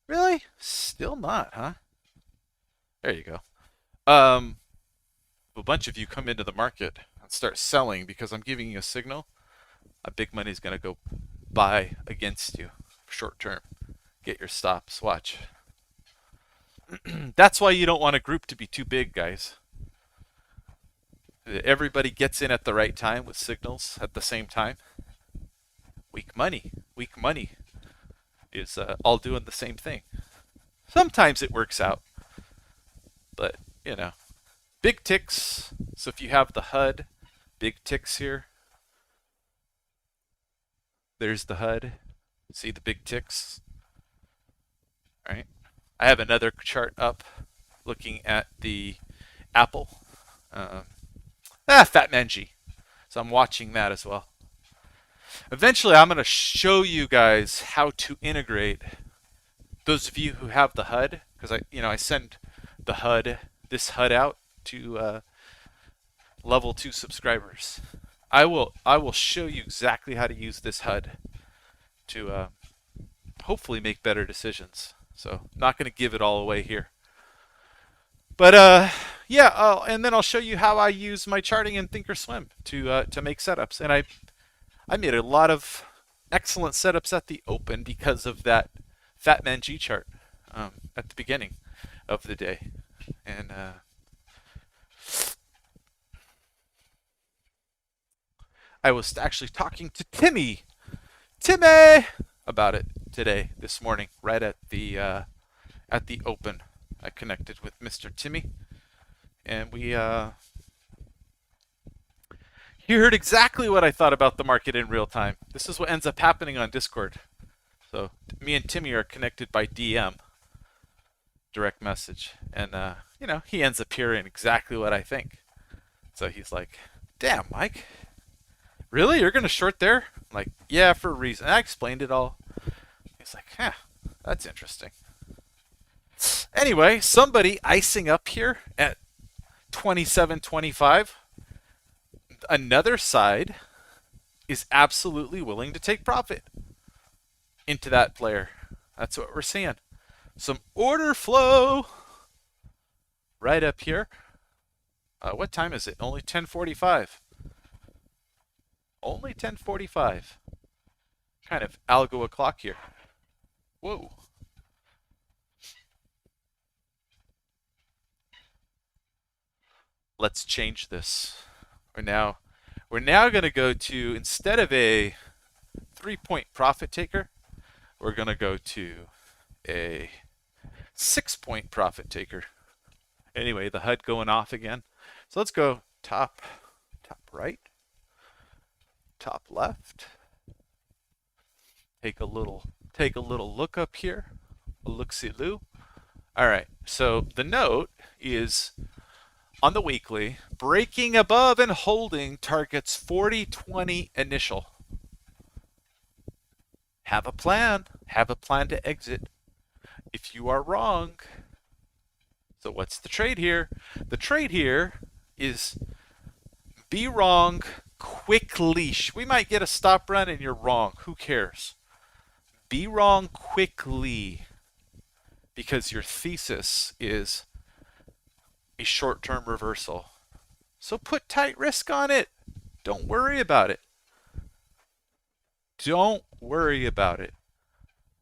Really? Still not, huh? There you go. A bunch of you come into the market and start selling because I'm giving you a signal. A big money's gonna go buy against you short term. Get your stops. Watch. That's why you don't want a group to be too big, guys. Everybody gets in at the right time with signals at the same time. Weak money is all doing the same thing. Sometimes it works out, but big ticks. So if you have the HUD, big ticks here. There's the HUD. See the big ticks? All right. I have another chart up looking at the Apple. Fat Man G. So I'm watching that as well. Eventually, I'm going to show you guys how to integrate those of you who have the HUD, because I send the HUD, this HUD out to level 2 subscribers. I will show you exactly how to use this HUD to hopefully make better decisions. So I'm not going to give it all away here. But and then I'll show you how I use my charting in Thinkorswim to make setups. And I made a lot of excellent setups at the open because of that Fat Man G chart at the beginning of the day. And I was actually talking to Timmy about it this morning, right at the open. I connected with Mr. Timmy, and he heard exactly what I thought about the market in real time. This is what ends up happening on Discord. So me and Timmy are connected by DM, direct message, and he ends up hearing exactly what I think. So he's like, "Damn, Mike, really? You're gonna short there?" I'm like, "Yeah, for a reason." I explained it all. He's like, that's interesting. Anyway, somebody icing up here at 27.25. Another side is absolutely willing to take profit into that player. That's what we're seeing. Some order flow right up here. What time is it? Only 10:45. Only 10:45. Kind of algo o'clock here. Whoa. Let's change this. We're now going to go to, instead of a 3-point profit taker, we're going to go to a 6-point profit taker. Anyway, the HUD going off again. So let's go top right, top left. Take a little look up here. A look-see-loo. All right. So the note is, on the weekly, breaking above and holding targets 40-20 initial. Have a plan. Have a plan to exit if you are wrong. So what's the trade here? The trade here is be wrong quickly. We might get a stop run and you're wrong. Who cares? Be wrong quickly, because your thesis is a short-term reversal. So put tight risk on it. Don't worry about it. Don't worry about it.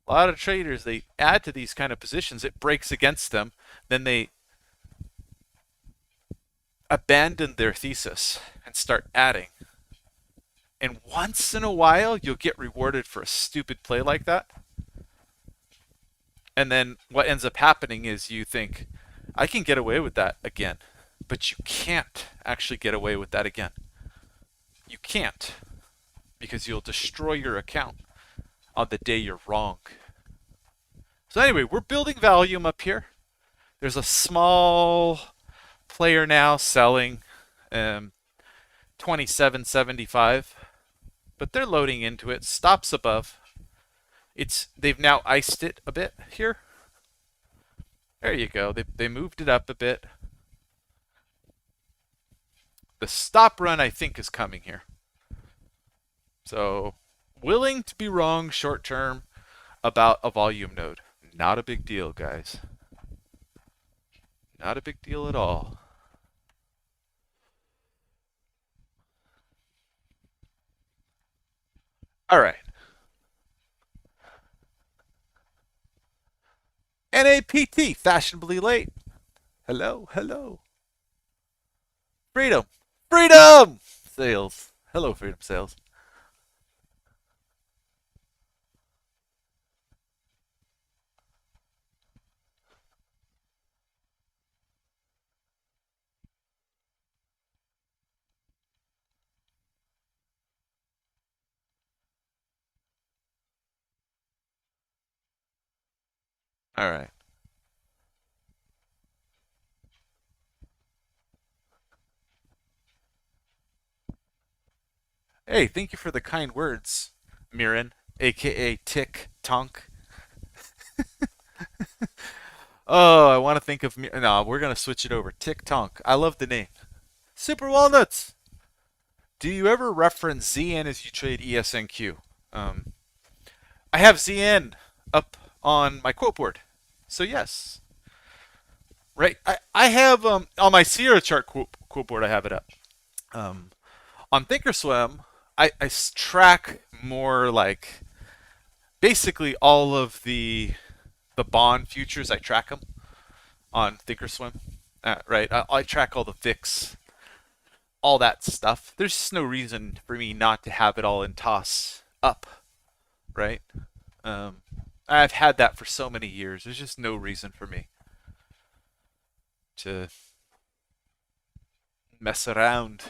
A lot of traders, they add to these kind of positions. It breaks against them. Then they abandon their thesis and start adding. And once in a while, you'll get rewarded for a stupid play like that. And then what ends up happening is you think, I can get away with that again. But you can't actually get away with that again. You can't, because you'll destroy your account on the day you're wrong. So anyway, we're building volume up here. There's a small player now selling 27.75, but they're loading into it. Stops above. They've now iced it a bit here. There you go. They moved it up a bit. The stop run, I think, is coming here. So, willing to be wrong short term about a volume node. Not a big deal, guys. Not a big deal at all. All right. NAPT, fashionably late. Hello, hello. Freedom. Freedom! Sales. Hello, Freedom Sales. All right. Hey, thank you for the kind words, Mirren, aka Tick Tonk. Oh, I want to think of no. We're gonna switch it over. Tick Tonk. I love the name. Super Walnuts. Do you ever reference ZN as you trade ESNQ? Um, I have ZN up on my quote board, so yes. Right. I have on my Sierra chart quote board. I have it up. Um, on Thinkorswim, I track more like basically all of the bond futures. I track them on Thinkorswim. Right. I track all the VIX, all that stuff. There's just no reason for me not to have it all in toss up. Right. Um, I've had that for so many years. There's just no reason for me to mess around,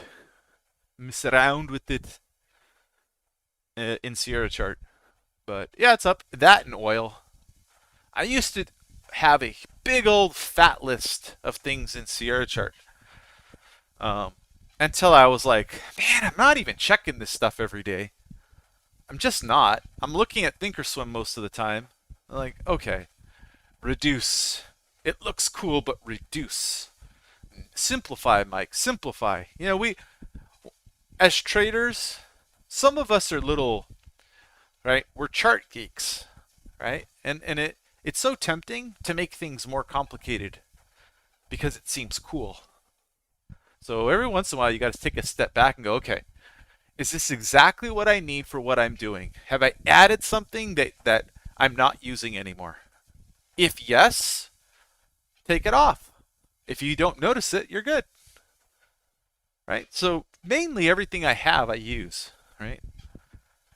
with it in Sierra chart. But yeah, it's up. That and oil. I used to have a big old fat list of things in Sierra chart um, until I was like, man, I'm not even checking this stuff every day. I'm just not. I'm looking at Thinkorswim most of the time. I'm like, okay, reduce. It looks cool, but reduce. Simplify, Mike. Simplify. You know, as traders, some of us are little, right? We're chart geeks, right? And it's so tempting to make things more complicated because it seems cool. So every once in a while, you got to take a step back and go, okay, is this exactly what I need for what I'm doing? Have I added something that I'm not using anymore? If yes, take it off. If you don't notice it, you're good. Right? So mainly everything I have I use, right?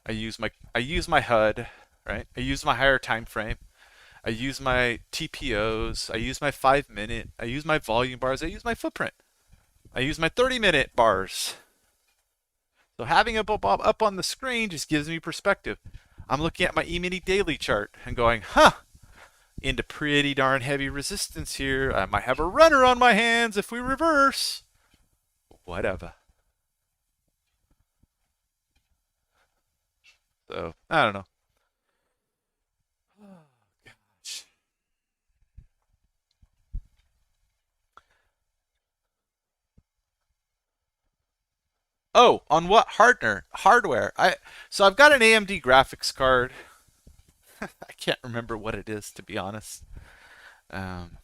I use my HUD, right? I use my higher time frame. I use my TPOs. I use my 5-minute. I use my volume bars. I use my footprint. I use my 30-minute bars. So having it up on the screen just gives me perspective. I'm looking at my E-mini daily chart and going, huh, into pretty darn heavy resistance here. I might have a runner on my hands if we reverse. Whatever. So, I don't know. Oh, gosh. Oh, on what hardware? So I've got an AMD graphics card. I can't remember what it is, to be honest. Um,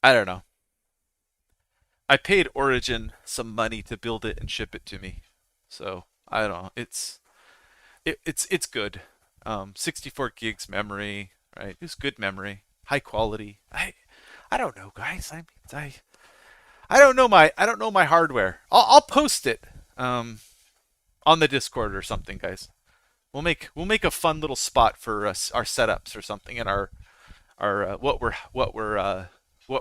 I don't know. I paid Origin some money to build it and ship it to me. So I don't know. It's good. 64 gigs memory, right? It's good memory, high quality. I don't know, guys. I don't know my hardware. I'll post it on the Discord or something, guys. We'll make a fun little spot for us, our setups or something, and our what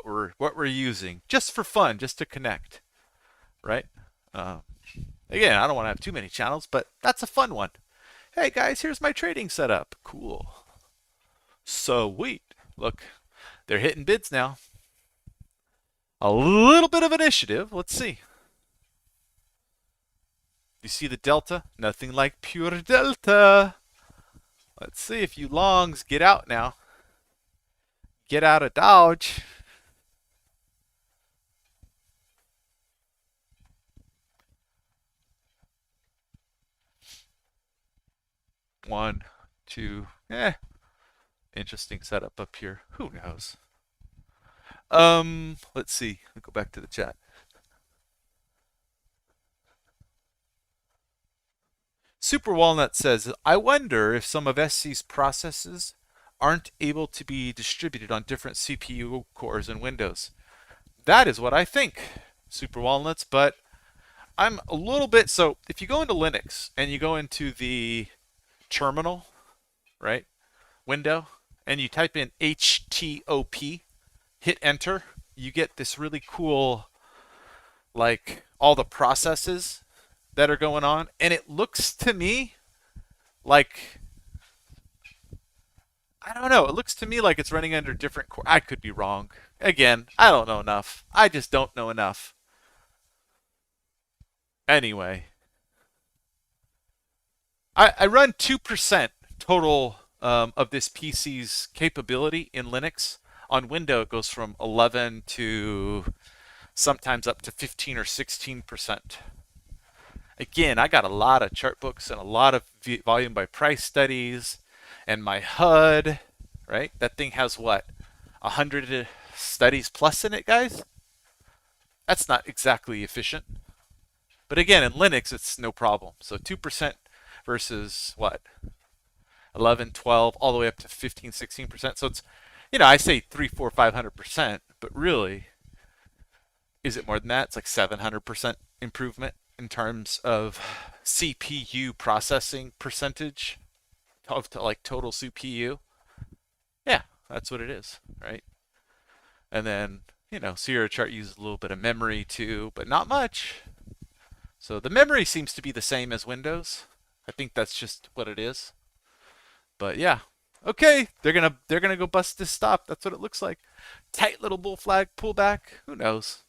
we're using just for fun, just to connect, right? Uh, Again, I don't want to have too many channels, but that's a fun one. Hey guys, here's my trading setup. Cool. Sweet. Look, they're hitting bids now. A little bit of initiative. Let's see. You see the delta? Nothing like pure delta. Let's see if you longs get out now. Get out of Dodge. One, two, interesting setup up here. Who knows? Let's see. I'll go back to the chat. Super Walnut says, I wonder if some of SC's processes aren't able to be distributed on different CPU cores in Windows. That is what I think, Super Walnuts, but I'm a little bit, so if you go into Linux and you go into the terminal, right, window, and you type in HTOP, hit enter, you get this really cool, like, all the processes that are going on, and it looks to me like, I don't know, it looks to me like it's running under different core. I could be wrong. Again, I don't know enough. I just don't know enough. Anyway, I run 2% total of this PC's capability in Linux. On Windows, it goes from 11 to sometimes up to 15 or 16%. Again, I got a lot of chart books and a lot of volume by price studies, and my HUD, right? That thing has what, 100 studies plus in it, guys? That's not exactly efficient. But again, in Linux, it's no problem. So 2% versus what? 11, 12, all the way up to 15, 16%. So it's, I say 3, 4, 500%, but really, is it more than that? It's like 700% improvement in terms of CPU processing percentage of like total CPU. Yeah, that's what it is, right? And then, Sierra chart uses a little bit of memory too, but not much. So the memory seems to be the same as Windows. I think that's just what it is. But yeah, okay, they're gonna go bust this stop. That's what it looks like. Tight little bull flag pullback. Who knows?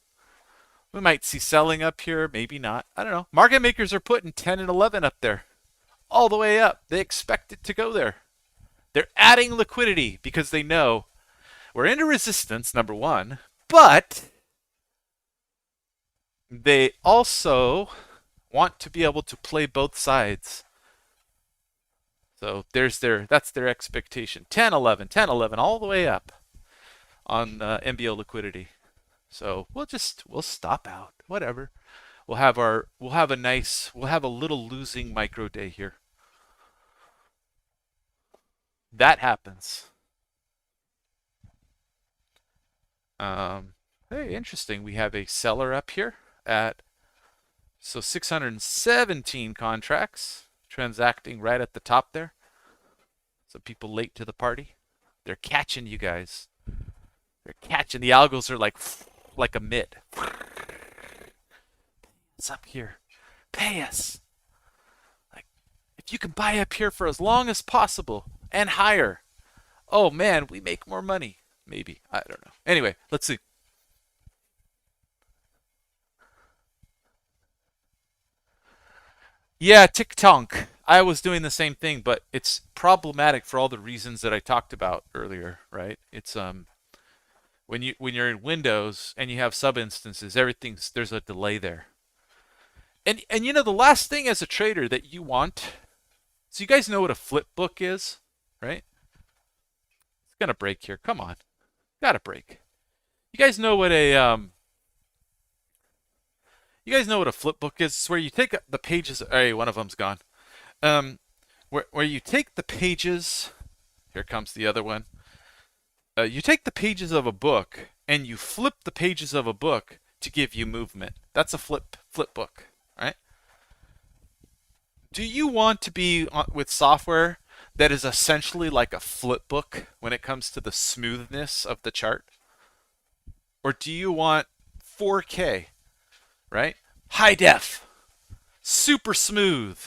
We might see selling up here, maybe not. I don't know. Market makers are putting 10 and 11 up there, all the way up. They expect it to go there. They're adding liquidity because they know we're into resistance, number one, but they also want to be able to play both sides. So that's their expectation. 10, 11, 10, 11, all the way up on MBO liquidity. So we'll stop out, whatever. We'll have a little losing micro day here. That happens. Hey, interesting. We have a seller up here at 617 contracts transacting right at the top there. Some people late to the party. They're catching you guys. They're catching. The algos are like a mitt. It's up here. Pay us. Like, if you can buy up here for as long as possible and higher, oh man, we make more money. Maybe. I don't know. Anyway, let's see. Yeah, TikTok. I was doing the same thing, but it's problematic for all the reasons that I talked about earlier, right? It's when you're in Windows and you have sub instances, there's a delay there. And the last thing as a trader that you want, so you guys know what a flip book is, right? It's gonna break here. Come on. Gotta break. You guys know what a flip book is? It's where you take the pages. Hey, one of them's gone. Where you take the pages. Here comes the other one. You take the pages of a book and you flip the pages of a book to give you movement. That's a flip book, right? Do you want to be with software that is essentially like a flip book when it comes to the smoothness of the chart? Or do you want 4K, right? High def, super smooth,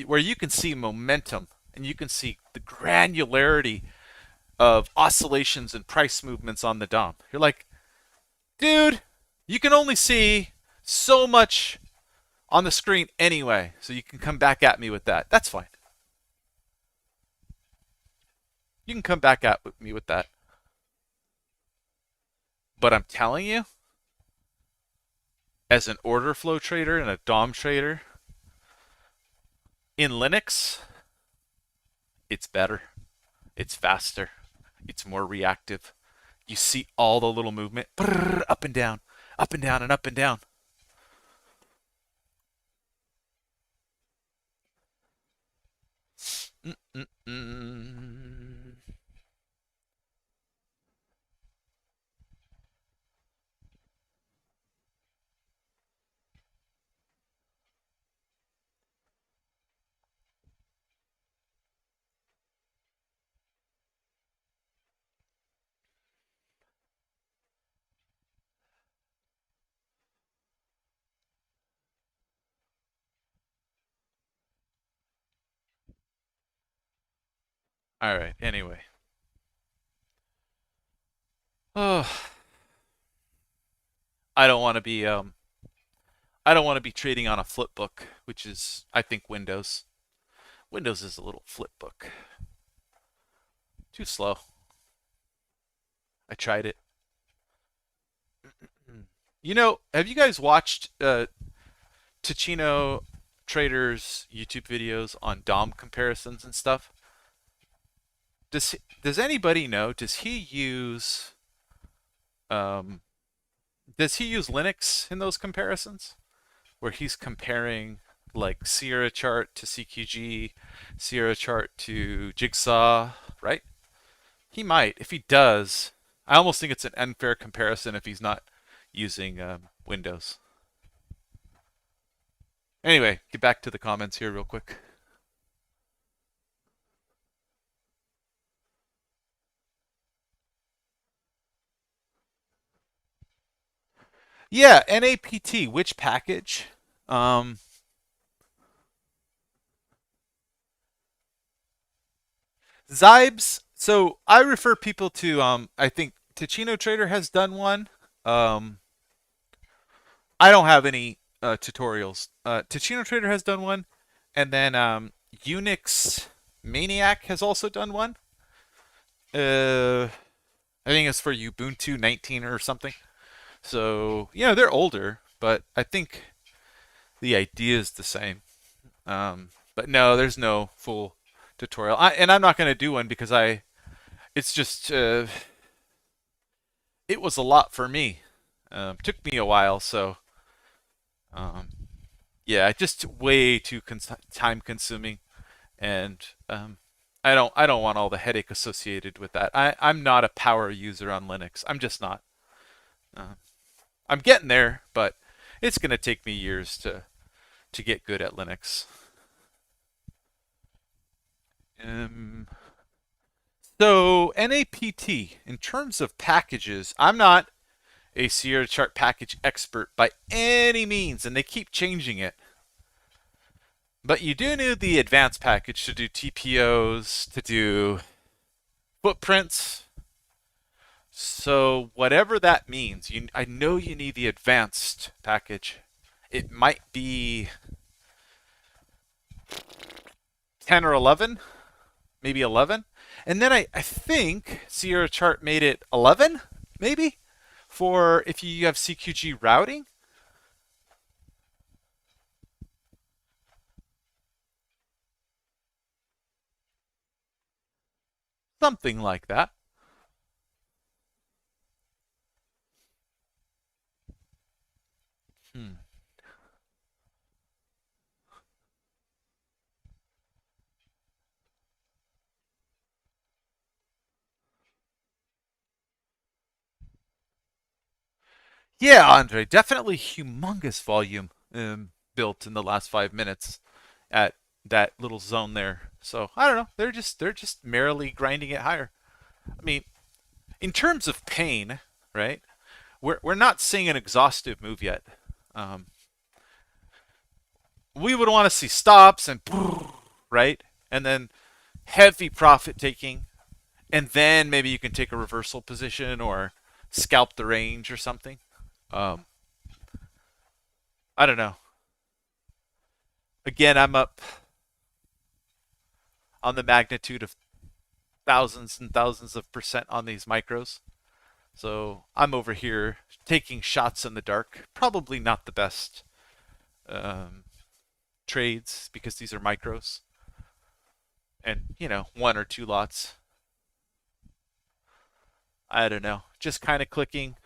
where you can see momentum and you can see the granularity of oscillations and price movements on the DOM. You're like, dude, you can only see so much on the screen anyway, so you can come back at me with that. That's fine. You can come back at me with that. But I'm telling you, as an order flow trader and a DOM trader in Linux, it's better. It's faster. It's more reactive. You see all the little movement, up and down, up and down, and up and down. All right. Anyway. Oh, I don't want to be I don't want to be trading on a flip book, which is I think Windows. Windows is a little flip book. Too slow. I tried it. You know, have you guys watched Ticino Trader's YouTube videos on DOM comparisons and stuff? Does anybody know? Um, does he use Linux in those comparisons? Where he's comparing like Sierra chart to CQG, Sierra chart to Jigsaw, right? He might. If he does, I almost think it's an unfair comparison if he's not using Windows. Anyway, get back to the comments here real quick. Yeah, NAPT, which package? Um, Zybes. So I refer people to I think Ticino Trader has done one. Um, I don't have any tutorials. Ticino Trader has done one, and then Unix Maniac has also done one. I think it's for Ubuntu 19 or something. So they're older, but I think the idea is the same. But no, there's no full tutorial, and I'm not going to do one because it's just it was a lot for me. Took me a while, so um, yeah, just way too time consuming, and I don't want all the headache associated with that. I'm not a power user on Linux. I'm just not. Uh, I'm getting there, but it's going to take me years to get good at Linux. Um, so NAPT, in terms of packages, I'm not a Sierra chart package expert by any means, and they keep changing it. But you do need the advanced package to do TPOs, to do footprints. So whatever that means, I know you need the advanced package. It might be 10 or 11, maybe 11. And then I think Sierra Chart made it 11, maybe, for if you have CQG routing. Something like that. Hmm. Yeah, Andre, definitely humongous volume built in the last 5 minutes at that little zone there. So I don't know. They're just merrily grinding it higher. I mean, in terms of pain, right? We're not seeing an exhaustive move yet. Um, we would want to see stops and right, and then heavy profit taking, and then maybe you can take a reversal position or scalp the range or something. Um, I don't know. Again, I'm up on the magnitude of thousands and thousands of percent on these micros. So I'm over here taking shots in the dark. Probably not the best um, trades because these are micros. And, one or two lots. I don't know. Just kind of clicking.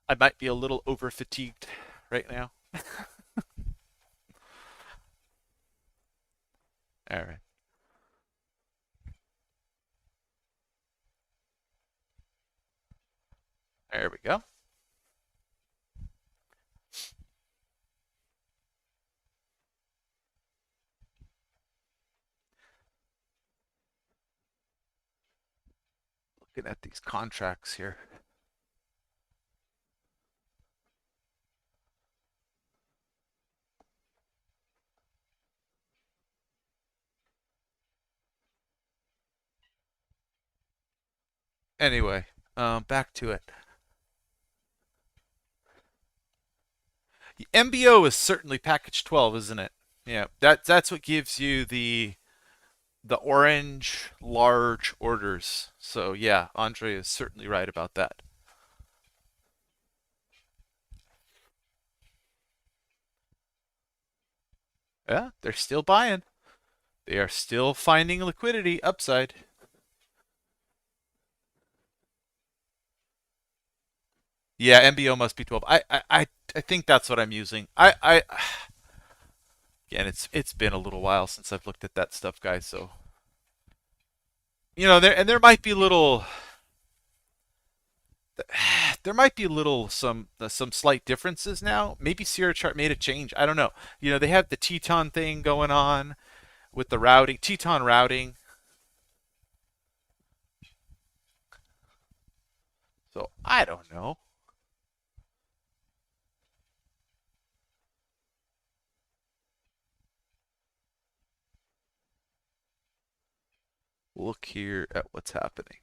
I might be a little over fatigued right now. All right. There we go. Looking at these contracts here. Anyway, back to it. The MBO is certainly package 12, isn't it? Yeah, that's what gives you the orange large orders. So yeah, Andre is certainly right about that. Yeah, they're still buying. They are still finding liquidity upside. Yeah, MBO must be 12. I think that's what I'm using. I again, it's been a little while since I've looked at that stuff, guys. So there might be little there might be little some slight differences now. Maybe Sierra Chart made a change. I don't know. They have the Teton thing going on with the routing, Teton routing. So I don't know. Look here at what's happening.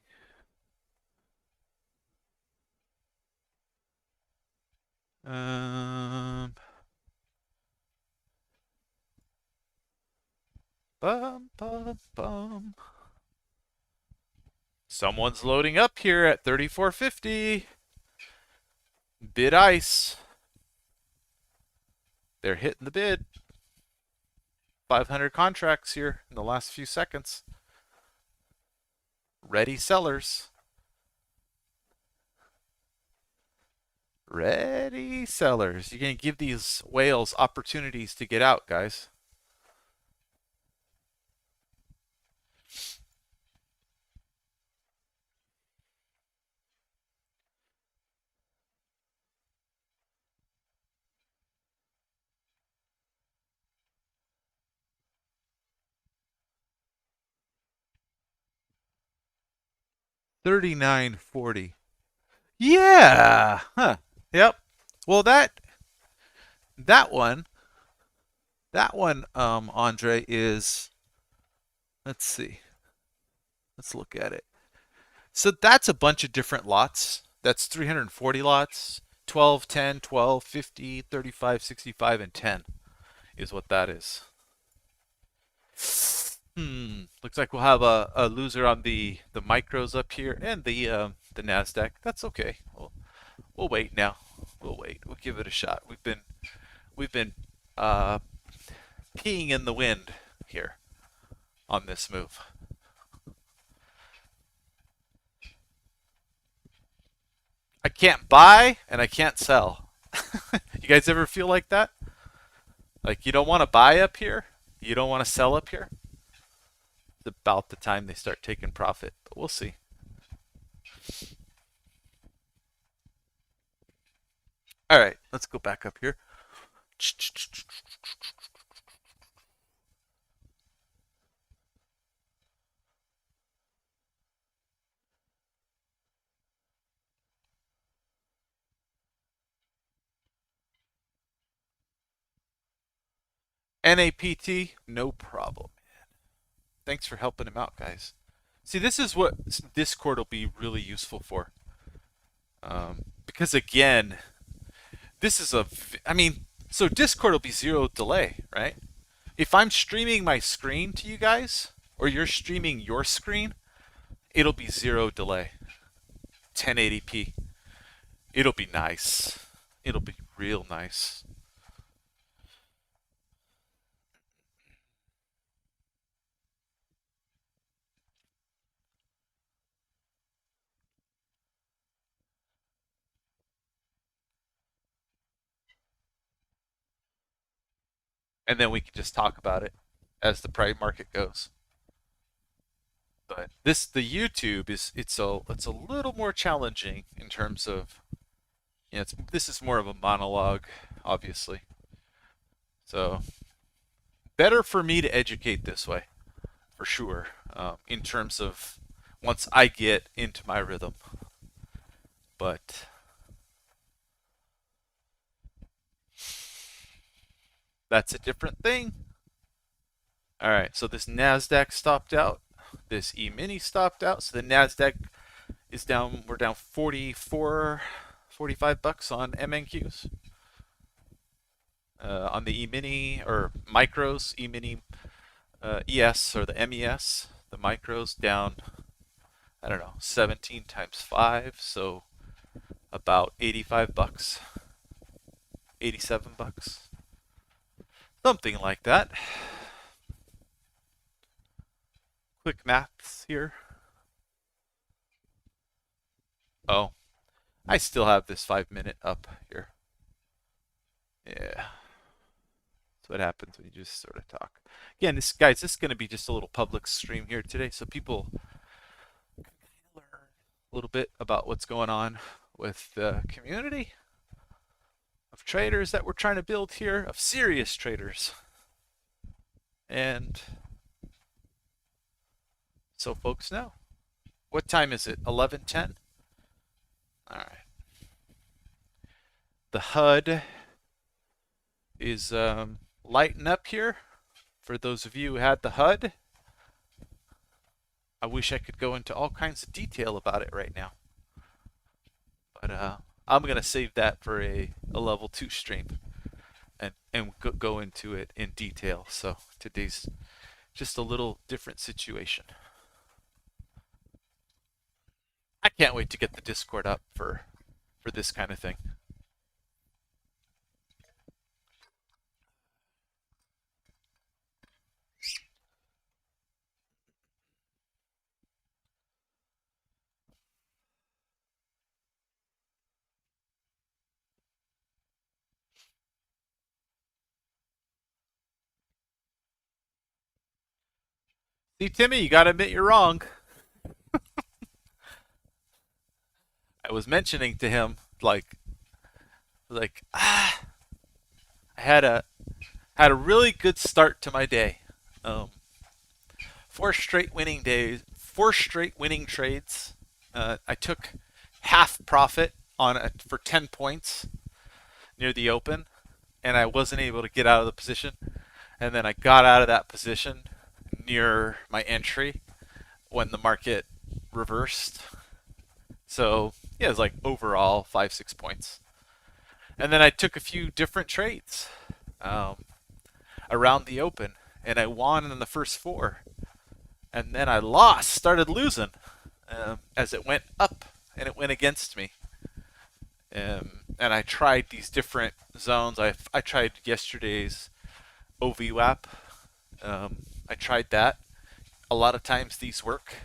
Um, bum bum bum. Someone's loading up here at 34.50. Bid ice. They're hitting the bid. 500 contracts here in the last few seconds. Ready sellers. Ready sellers. You're going to give these whales opportunities to get out, guys. $39.40. Yeah. Huh. Yep. Well, that one, Andre is. Let's see. Let's look at it. So that's a bunch of different lots. That's 340 lots. 12, 10, 12, 50, 35, 65, and 10 is what that is. Looks like we'll have a loser on the micros up here and the Nasdaq. That's okay. We'll wait now. We'll wait. We'll give it a shot. We've been uh, peeing in the wind here on this move. I can't buy and I can't sell. You guys ever feel like that? Like you don't want to buy up here, you don't want to sell up here. It's about the time they start taking profit, but we'll see. All right, let's go back up here. NAPT, no problem. Thanks for helping him out, guys. See, this is what Discord will be really useful for. Because again, this is I mean, so Discord will be zero delay, right? If I'm streaming my screen to you guys, or you're streaming your screen, it'll be zero delay. 1080p. It'll be nice. It'll be real nice. And then we can just talk about it as the price market goes. But the YouTube it's a little more challenging in terms of this is more of a monologue, obviously. So better for me to educate this way, for sure. In terms of once I get into my rhythm, but that's a different thing. All right, so this Nasdaq stopped out. This E-mini stopped out. So the Nasdaq is down. We're down 44, 45 bucks on MNQs. On the E-mini or micros, E-mini ES or the MES, the micros down, I don't know, 17 times 5, so about 85 bucks, 87 bucks, something like that. Quick maths here. Oh, I still have this 5-minute up here. Yeah. That's what happens when you just sort of talk. Again, this is going to be just a little public stream here today, so people learn a little bit about what's going on with the community of traders that we're trying to build here, of serious traders. And so folks know. What time is it? 11:10? All right. The HUD is lighting up here. For those of you who had the HUD, I wish I could go into all kinds of detail about it right now. But I'm going to save that for a level 2 stream and go into it in detail. So today's just a little different situation. I can't wait to get the Discord up for this kind of thing. See, Timmy, you got to admit you're wrong. I was mentioning to him I had a really good start to my day. 4 straight winning days, 4 straight winning trades. I took half profit on it for 10 points near the open, and I wasn't able to get out of the position. And then I got out of that position near my entry when the market reversed. So yeah, it was like overall 5-6 points. And then I took a few different trades around the open, and I won in the first 4. And then I started losing as it went up, and it went against me. And I tried these different zones. I tried yesterday's VWAP. I tried that. A lot of times these work.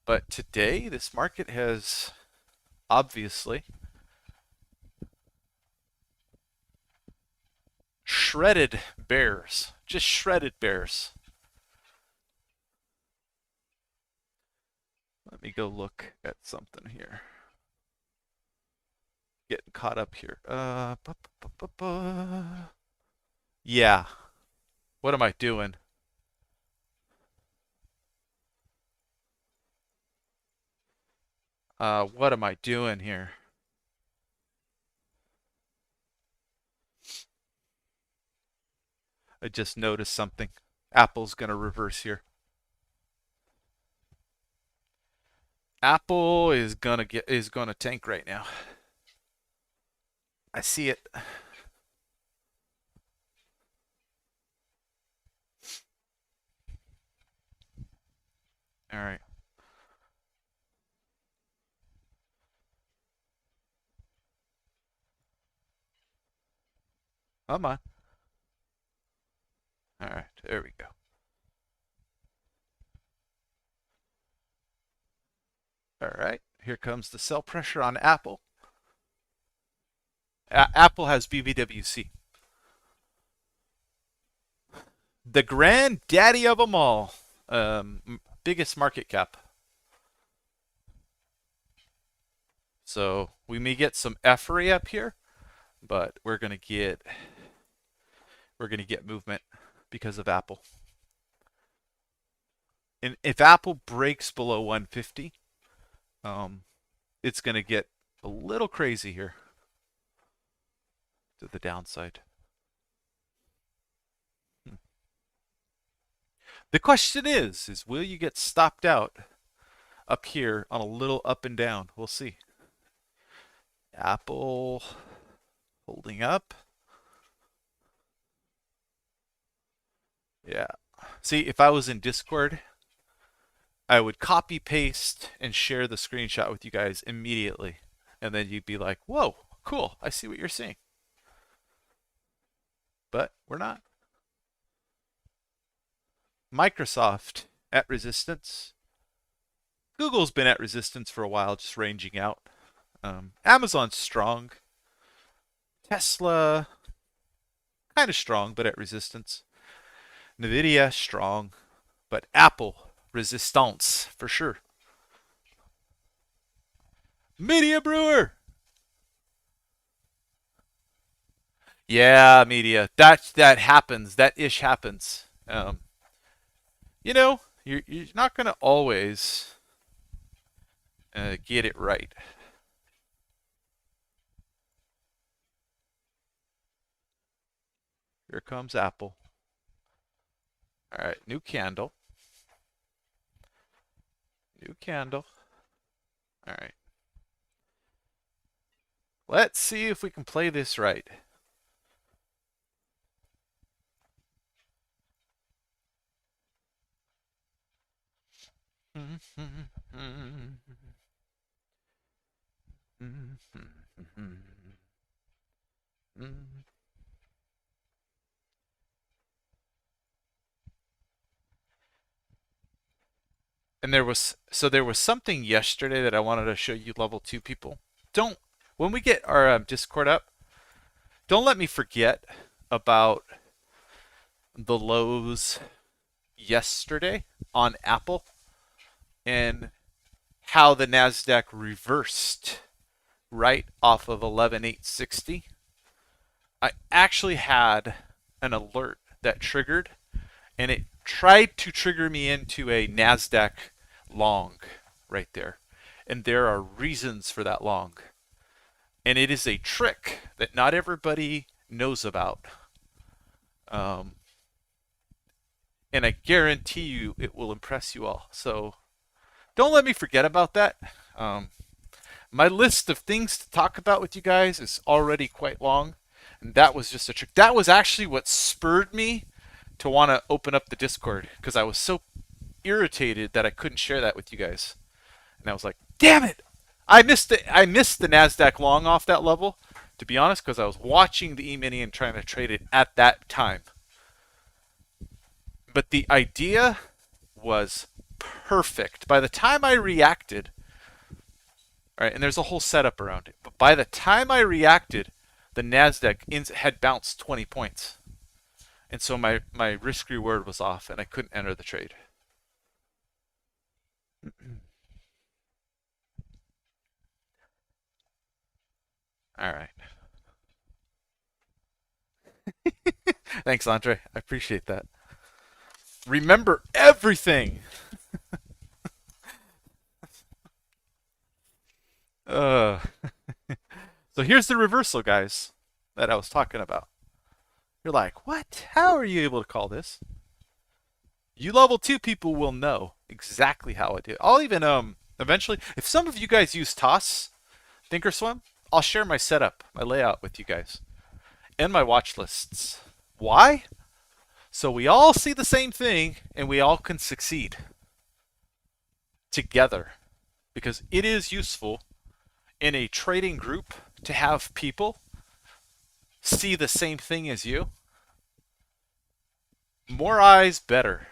But today, this market has obviously shredded bears. Just shredded bears. Let me go look at something here. getting caught up here. Yeah. What am I doing? What am I doing here? I just noticed something. Apple's gonna reverse here. Apple is gonna tank right now. I see it. All right. Come on. All right. There we go. All right. Here comes the sell pressure on Apple. Apple has BBWC. The granddaddy of them all. Biggest market cap. So we may get some effery up here, but we're gonna get movement because of Apple. And if Apple breaks below 150, it's gonna get a little crazy here to the downside. The question is will you get stopped out up here on a little up and down? We'll see. Apple holding up. Yeah. See, if I was in Discord, I would copy paste and share the screenshot with you guys immediately. And then you'd be like, whoa, cool. I see what you're seeing. But we're not. Microsoft at resistance. Google's been at resistance for a while, just ranging out. Amazon's strong. Tesla, kind of strong, but at resistance. Nvidia, strong. But Apple, resistance, for sure. Media Brewer! Yeah, media. That happens. That ish happens. You know, you're not going to always get it right. Here comes Apple. All right, new candle. New candle. All right. Let's see if we can play this right. And there was something yesterday that I wanted to show you level 2 people. Don't when we get our Discord up, don't let me forget about the lows yesterday on Apple and how the Nasdaq reversed right off of 11,860. I actually had an alert that triggered, and it tried to trigger me into a Nasdaq long right there. And there are reasons for that long. And it is a trick that not everybody knows about. And I guarantee you it will impress you all. So don't let me forget about that. My list of things to talk about with you guys is already quite long. And that was just a trick. That was actually what spurred me to want to open up the Discord, because I was so irritated that I couldn't share that with you guys. And I was like, damn it! I missed the Nasdaq long off that level, to be honest, because I was watching the E-mini and trying to trade it at that time. But the idea was perfect. By the time I reacted, all right, and there's a whole setup around it, but by the time I reacted, the Nasdaq had bounced 20 points. And so my risk reward was off and I couldn't enter the trade. All right. Thanks, Andre. I appreciate that. Remember everything. Uh, so here's the reversal, guys, that I was talking about. You're like, what? How are you able to call this? You level 2 people will know exactly how I do it. I'll even eventually, if some of you guys use Toss, Thinkorswim, I'll share my setup, my layout with you guys, and my watch lists. Why? So we all see the same thing and we all can succeed together. Because it is useful in a trading group to have people see the same thing as you. More eyes, better.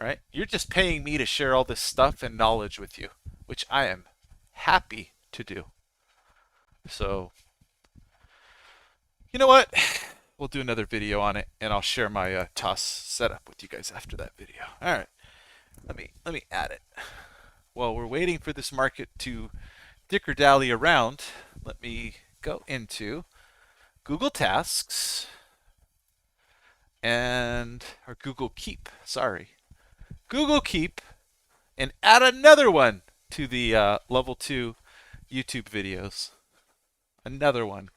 Right? You're just paying me to share all this stuff and knowledge with you, which I am happy to do. So, you know what? We'll do another video on it, and I'll share my toss setup with you guys after that video. All right, let me add it. While we're waiting for this market to dicker-dally around, let me go into Google Tasks and or Google Keep. Sorry, Google Keep, and add another one to the level 2 YouTube videos. Another one.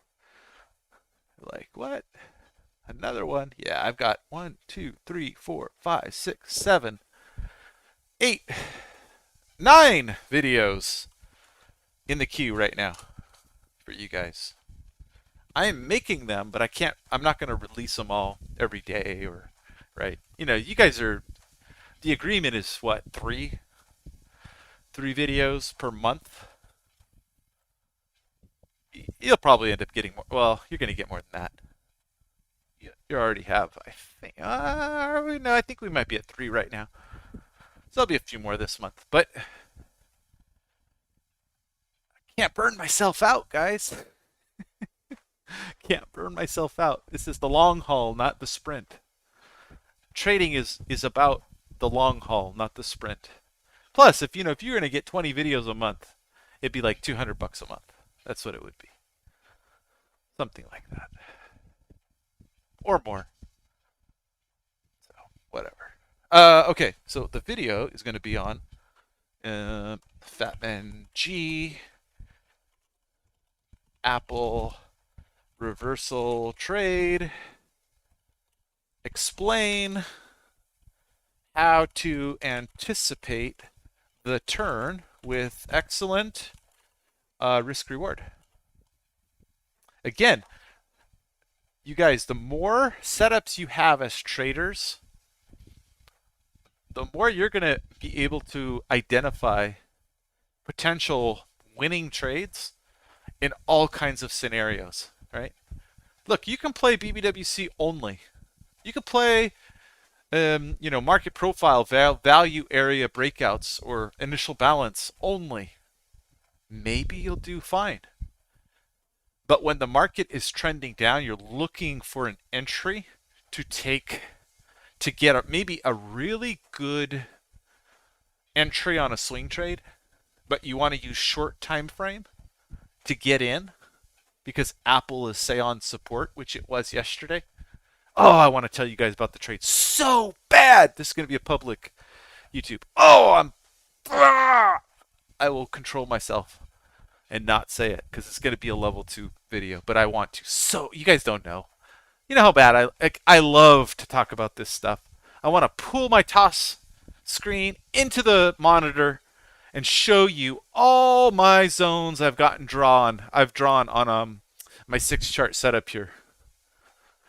Like, what? Another one? Yeah, I've got 1, 2, 3, 4, 5, 6, 7, 8, 9 videos in the queue right now for you guys. I am making them, but I'm not going to release them all every day or, right? You know, you guys are, the agreement is what, 3 videos per month? You'll probably end up getting more. Well, you're going to get more than that. You already have, I think. No, I think we might be at 3 right now. So there'll be a few more this month. But I can't burn myself out, guys. Can't burn myself out. This is the long haul, not the sprint. Trading is about the long haul, not the sprint. Plus, if you're going to get 20 videos a month, it'd be like $200 a month. That's what it would be. Something like that. Or more. So, whatever. Okay, so the video is going to be on Fatman G, Apple, reversal trade, explain how to anticipate the turn with excellent risk reward. Again, you guys, the more setups you have as traders, the more you're going to be able to identify potential winning trades in all kinds of scenarios, right? Look, you can play BBWC only. You can play, market profile, value area breakouts, or initial balance only. Maybe you'll do fine. But when the market is trending down, you're looking for an entry to get maybe a really good entry on a swing trade, but you want to use short time frame to get in because Apple is, say, on support, which it was yesterday. Oh, I want to tell you guys about the trade so bad. This is going to be a public YouTube. Oh, I will control myself and not say it because it's going to be a level 2 video, but I want to. So you guys don't know. You know how bad I love to talk about this stuff. I want to pull my toss screen into the monitor and show you all my zones I've drawn on my 6 chart setup here.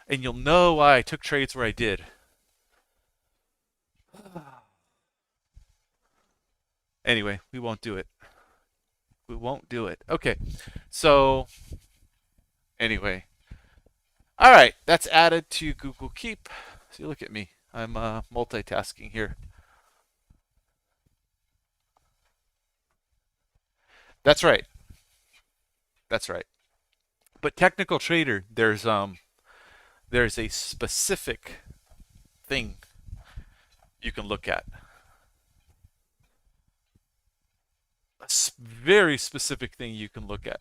And you'll know why I took trades where I did. Anyway, we won't do it. We won't do it. Okay, so anyway. All right, that's added to Google Keep. See, look at me. I'm multitasking here. That's right. That's right. But technical trader, there's a specific thing you can look at. A very specific thing you can look at.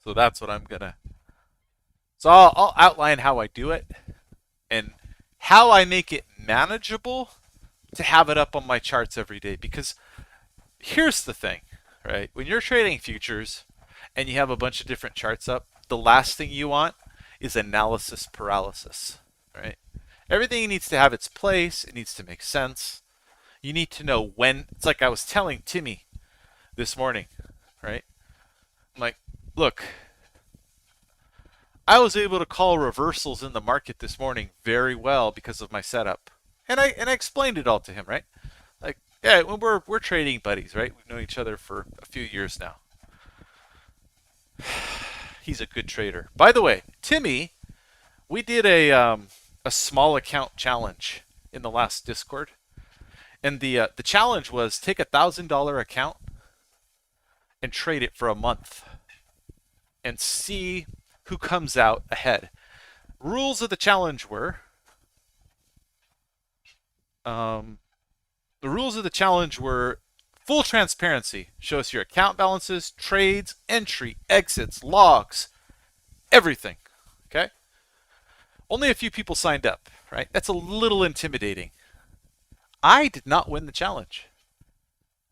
So that's what I'm gonna. So I'll outline how I do it and how I make it manageable to have it up on my charts every day. Because here's the thing, right? When you're trading futures and you have a bunch of different charts up, the last thing you want is analysis paralysis, right? Everything needs to have its place. It needs to make sense. You need to know when. It's like I was telling Timmy this morning, right? I'm like, look, I was able to call reversals in the market this morning very well because of my setup. And I explained it all to him, right? Like, yeah, when we're trading buddies, right? We've known each other for a few years now. He's a good trader. By the way, Timmy, we did a small account challenge in the last Discord, and the challenge was take $1,000 account and trade it for a month and see who comes out ahead. Rules of the challenge were the rules of the challenge were full transparency. Show us your account balances, trades, entry, exits, logs, everything. Okay? Only a few people signed up, right? That's a little intimidating. I did not win the challenge.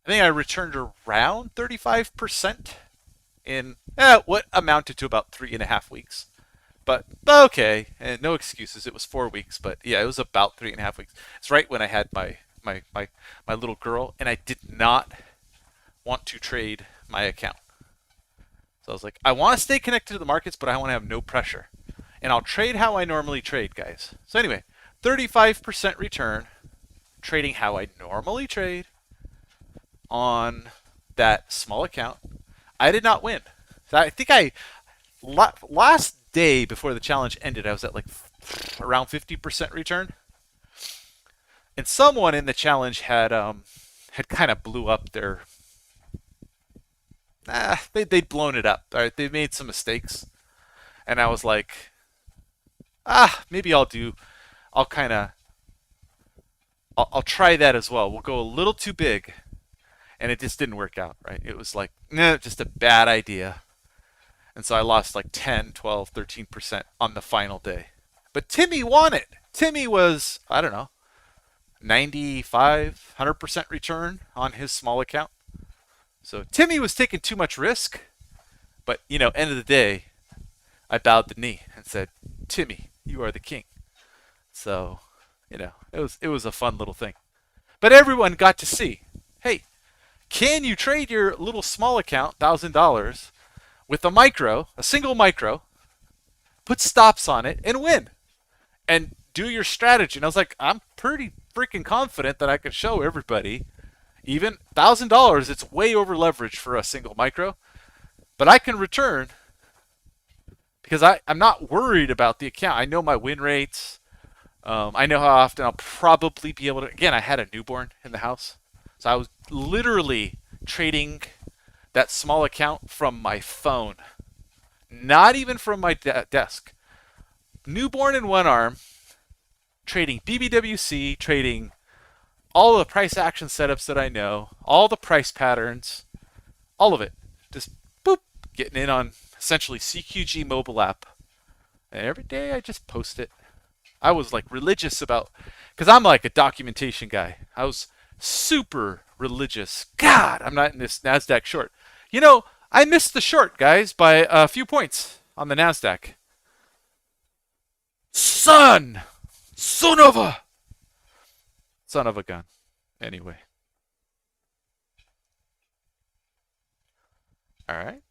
I think I returned around 35% in what amounted to about 3.5 weeks. But okay, and no excuses. It was 4 weeks, but yeah, it was about 3.5 weeks. It's right when I had my little girl, and I did not want to trade my account. So I was like, I want to stay connected to the markets, but I want to have no pressure. And I'll trade how I normally trade, guys. So anyway, 35% return, trading how I normally trade on that small account. I did not win. So I think last day before the challenge ended, I was at like around 50% return. And someone in the challenge had kind of blew up their they'd blown it up. All right, they made some mistakes. And I was like, maybe I'll kind of I'll try that as well. We'll go a little too big. And it just didn't work out, right? It was like, just a bad idea. And so I lost like 10, 12, 13% on the final day. But Timmy won it. Timmy was, I don't know, 95, 100% return on his small account. So Timmy was taking too much risk. But, end of the day, I bowed the knee and said, Timmy, you are the king. So, it was a fun little thing. But everyone got to see, hey, can you trade your little small account, $1,000, with a single micro, put stops on it, and win? And do your strategy. And I was like, I'm pretty freaking confident that I can show everybody, even $1,000, it's way over leveraged for a single micro, but I can return because I'm not worried about the account. I know my win rates. I know how often I'll probably be able to. Again, I had a newborn in the house. So I was literally trading that small account from my phone, not even from my desk. Newborn in one arm, trading BBWC, trading all the price action setups that I know, all the price patterns, all of it. Just boop, getting in on essentially CQG mobile app. And every day I just post it. I was like religious about, because I'm like a documentation guy. I was super religious. God, I'm not in this NASDAQ short. I missed the short, guys, by a few points on the NASDAQ. Son of a gun. Anyway. All right.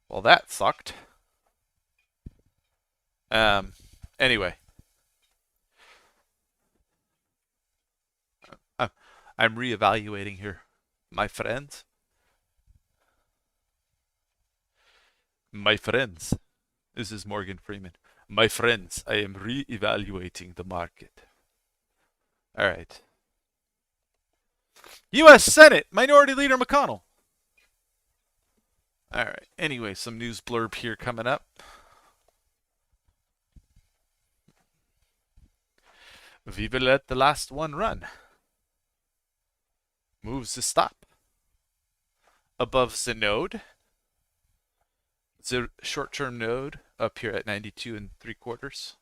Well, that sucked. Anyway. I'm reevaluating here, my friends. My friends. This is Morgan Freeman. My friends, I am reevaluating the market. All right. U.S. Senate Minority Leader McConnell. All right. Anyway, some news blurb here coming up. We will let the last one run. moves the stop above the node, the short-term node up here at 92 and 3/4.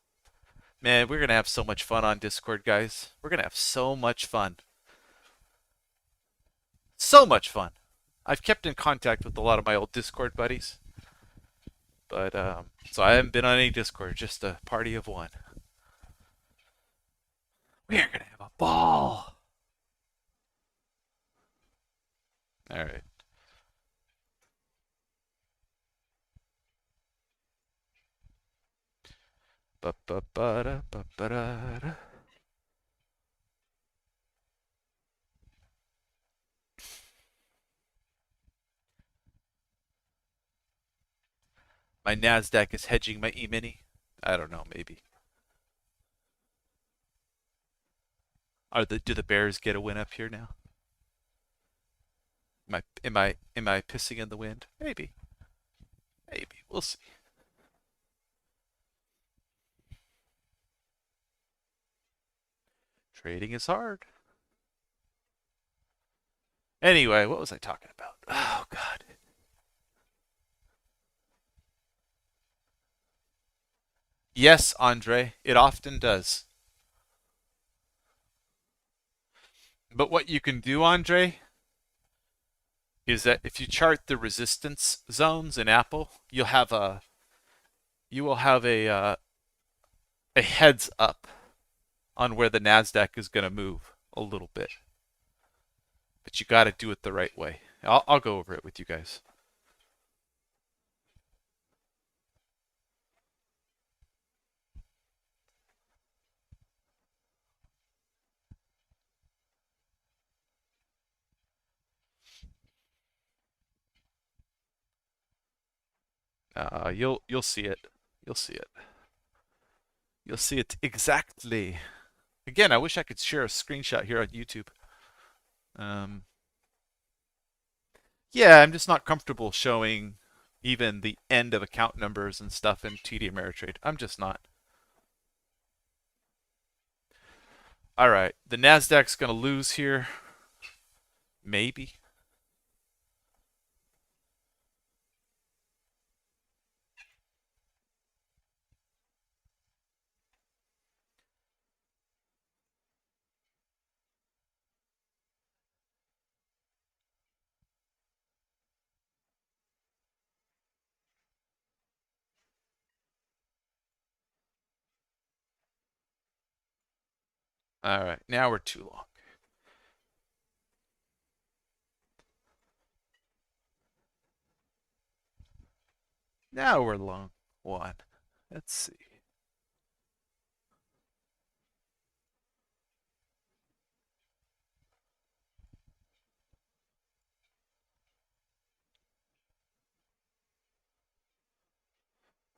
Man, we're gonna have so much fun on Discord, guys. We're gonna have so much fun. So much fun. I've kept in contact with a lot of my old Discord buddies, but so I haven't been on any Discord, just a party of one. We're gonna have a ball. All right. Ba-ba-ba-da-ba-ba-da-da. My Nasdaq is hedging my E-mini. I don't know, maybe. Do the Bears get a win up here now? Am I pissing in the wind? Maybe. Maybe. We'll see. Trading is hard. Anyway, what was I talking about? Oh god. Yes, Andre, it often does. But what you can do, Andre, is that if you chart the resistance zones in Apple, you will have a heads up on where the Nasdaq is going to move a little bit. But you got to do it the right way. I'll go over it with you guys. You'll see it. You'll see it. You'll see it exactly. Again, I wish I could share a screenshot here on YouTube. Yeah, I'm just not comfortable showing even the end of account numbers and stuff in TD Ameritrade. I'm just not. All right, the Nasdaq's going to lose here. Maybe. All right, now we're too long. Now we're long one. Let's see.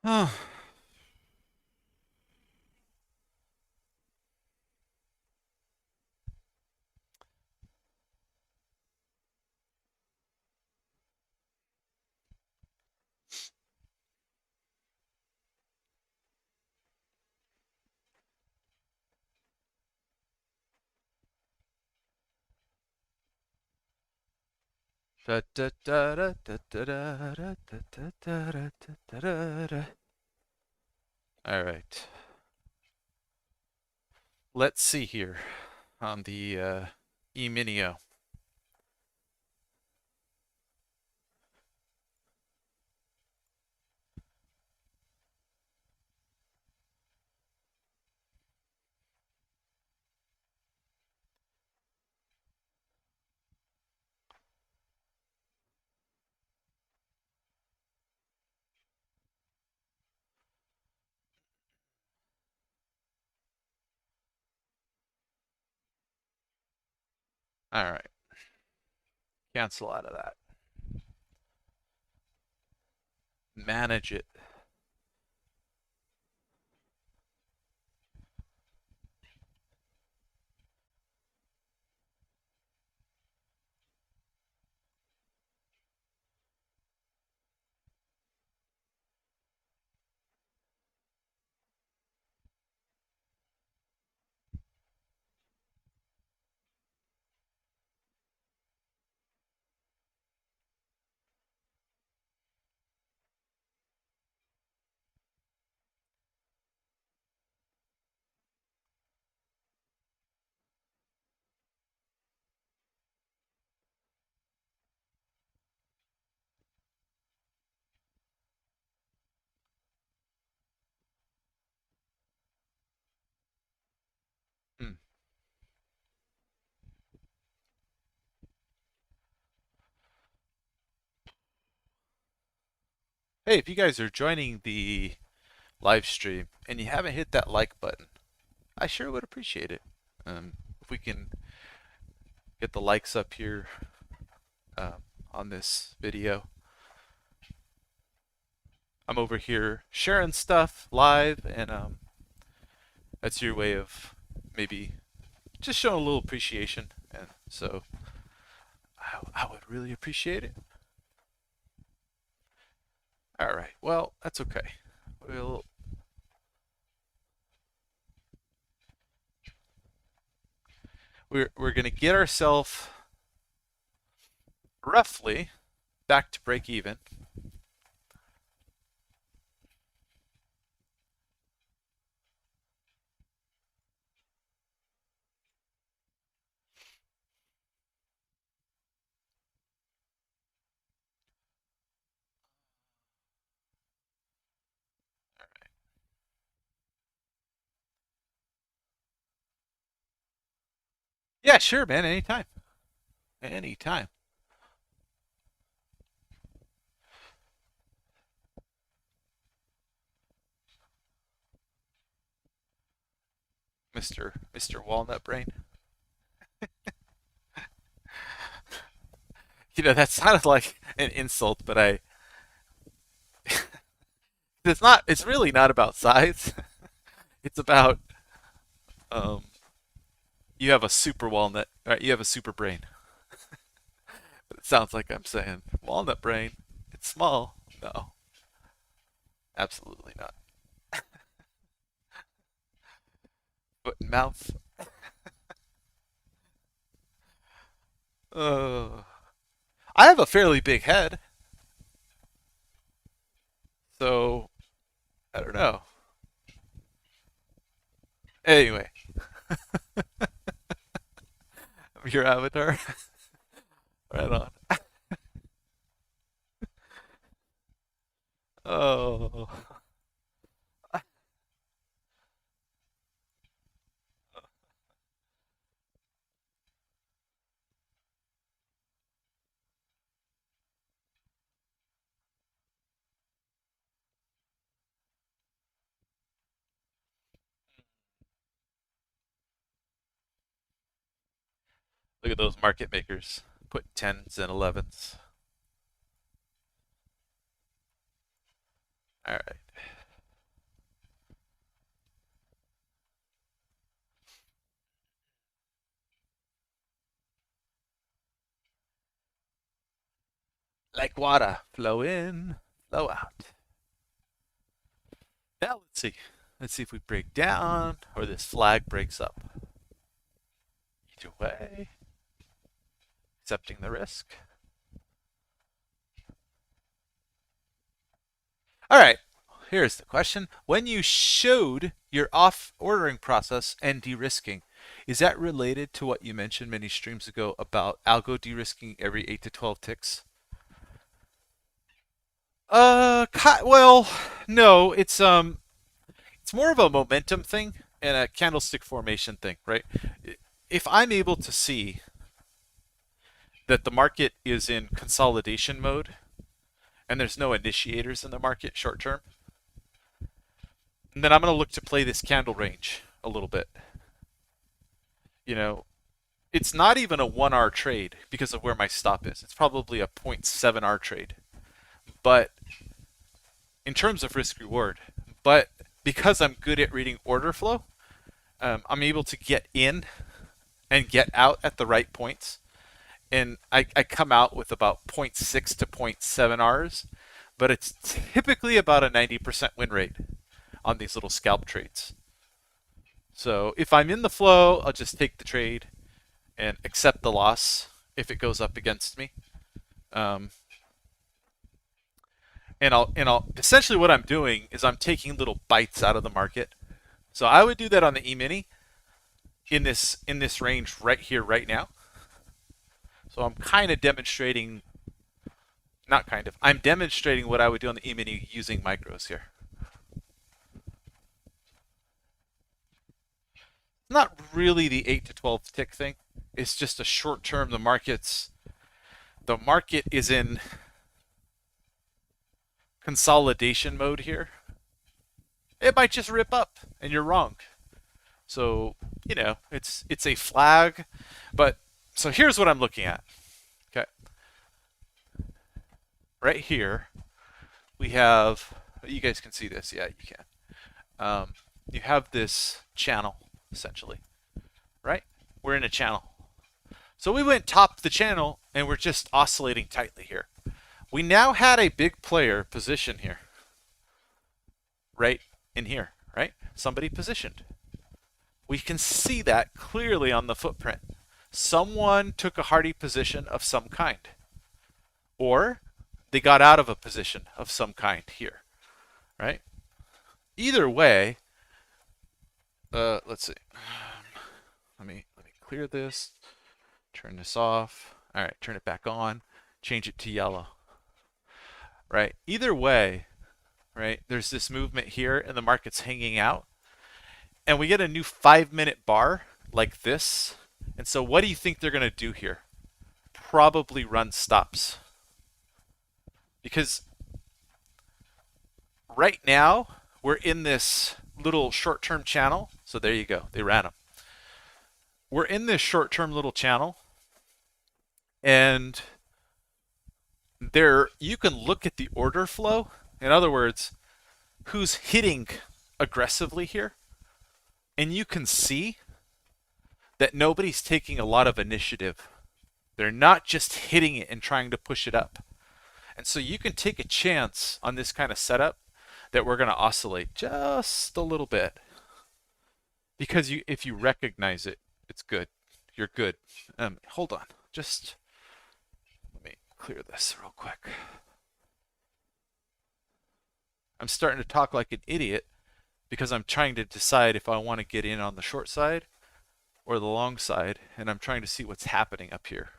Oh. All right. Let's see here on the E-minio. All right. Cancel out of that. Manage it. Hey, if you guys are joining the live stream and you haven't hit that like button, I sure would appreciate it. If we can get the likes up here on this video. I'm over here sharing stuff live, and that's your way of maybe just showing a little appreciation. And so I would really appreciate it. All right. Well, that's okay. We'll we're gonna get ourselves roughly back to break even. Yeah, sure, man. Anytime. Anytime. Mr. Walnut Brain. That sounded like an insult, but it's really not about size. It's about um you have a super walnut, right? You have a super brain. But it sounds like I'm saying walnut brain. It's small. No, absolutely not. But mouth. Uh, I have a fairly big head, so I don't know. Anyway, your avatar. Right on. Oh, look at those market makers. Put tens and elevens. All right. Like water, flow in, flow out. Now let's see. Let's see if we break down or this flag breaks up. Either way, accepting the risk. All right, here's the question. When you showed your off ordering process and de-risking, is that related to what you mentioned many streams ago about algo de-risking every 8 to 12 ticks? Well, no, it's more of a momentum thing and a candlestick formation thing, right? If I'm able to see that the market is in consolidation mode and there's no initiators in the market short term, then I'm going to look to play this candle range a little bit. It's not even a 1R trade because of where my stop is. It's probably a 0.7R trade. But in terms of risk reward, but because I'm good at reading order flow, I'm able to get in and get out at the right points. And I come out with about 0.6 to 0.7 Rs, but it's typically about a 90% win rate on these little scalp trades. So if I'm in the flow, I'll just take the trade and accept the loss if it goes up against me. And I'll essentially what I'm doing is I'm taking little bites out of the market. So I would do that on the E-mini in this range right here, right now. So I'm kind of demonstrating, not kind of, I'm demonstrating what I would do on the E-mini using micros here. Not really the 8 to 12 tick thing. It's just a short term. The market is in consolidation mode here, it might just rip up and you're wrong. So, it's a flag, but so here's what I'm looking at. Okay. Right here, we have, you guys can see this. Yeah, you can. You have this channel, essentially, right? We're in a channel. So we went top the channel and we're just oscillating tightly here. We now had a big player position here, right in here, right? Somebody positioned. We can see that clearly on the footprint. Someone took a hardy position of some kind, or they got out of a position of some kind here, right? Either way, let's see. Let me clear this. Turn this off. All right, turn it back on. Change it to yellow. Right. Either way, right? There's this movement here, and the market's hanging out, and we get a new 5-minute bar like this. And so, what do you think they're going to do here? Probably run stops, because right now we're in this little short-term channel. So there you go. They ran them. We're in this short-term little channel, and there you can look at the order flow. In other words, who's hitting aggressively here, and you can see that nobody's taking a lot of initiative. They're not just hitting it and trying to push it up. And so you can take a chance on this kind of setup that we're going to oscillate just a little bit, because if you recognize it, it's good. You're good. Hold on. Just let me clear this real quick. I'm starting to talk like an idiot because I'm trying to decide if I want to get in on the short side or the long side, and I'm trying to see what's happening up here.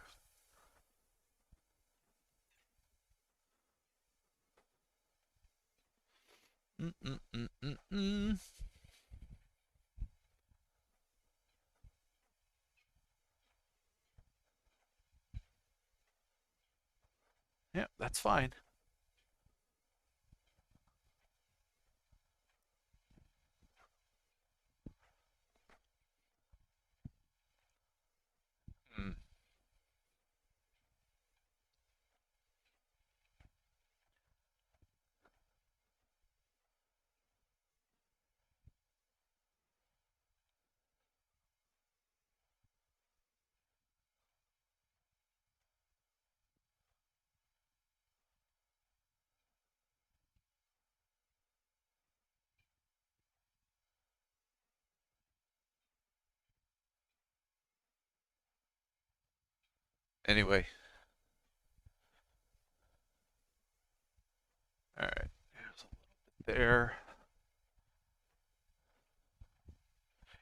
Yeah, that's fine. Anyway. All right. There's a little bit there.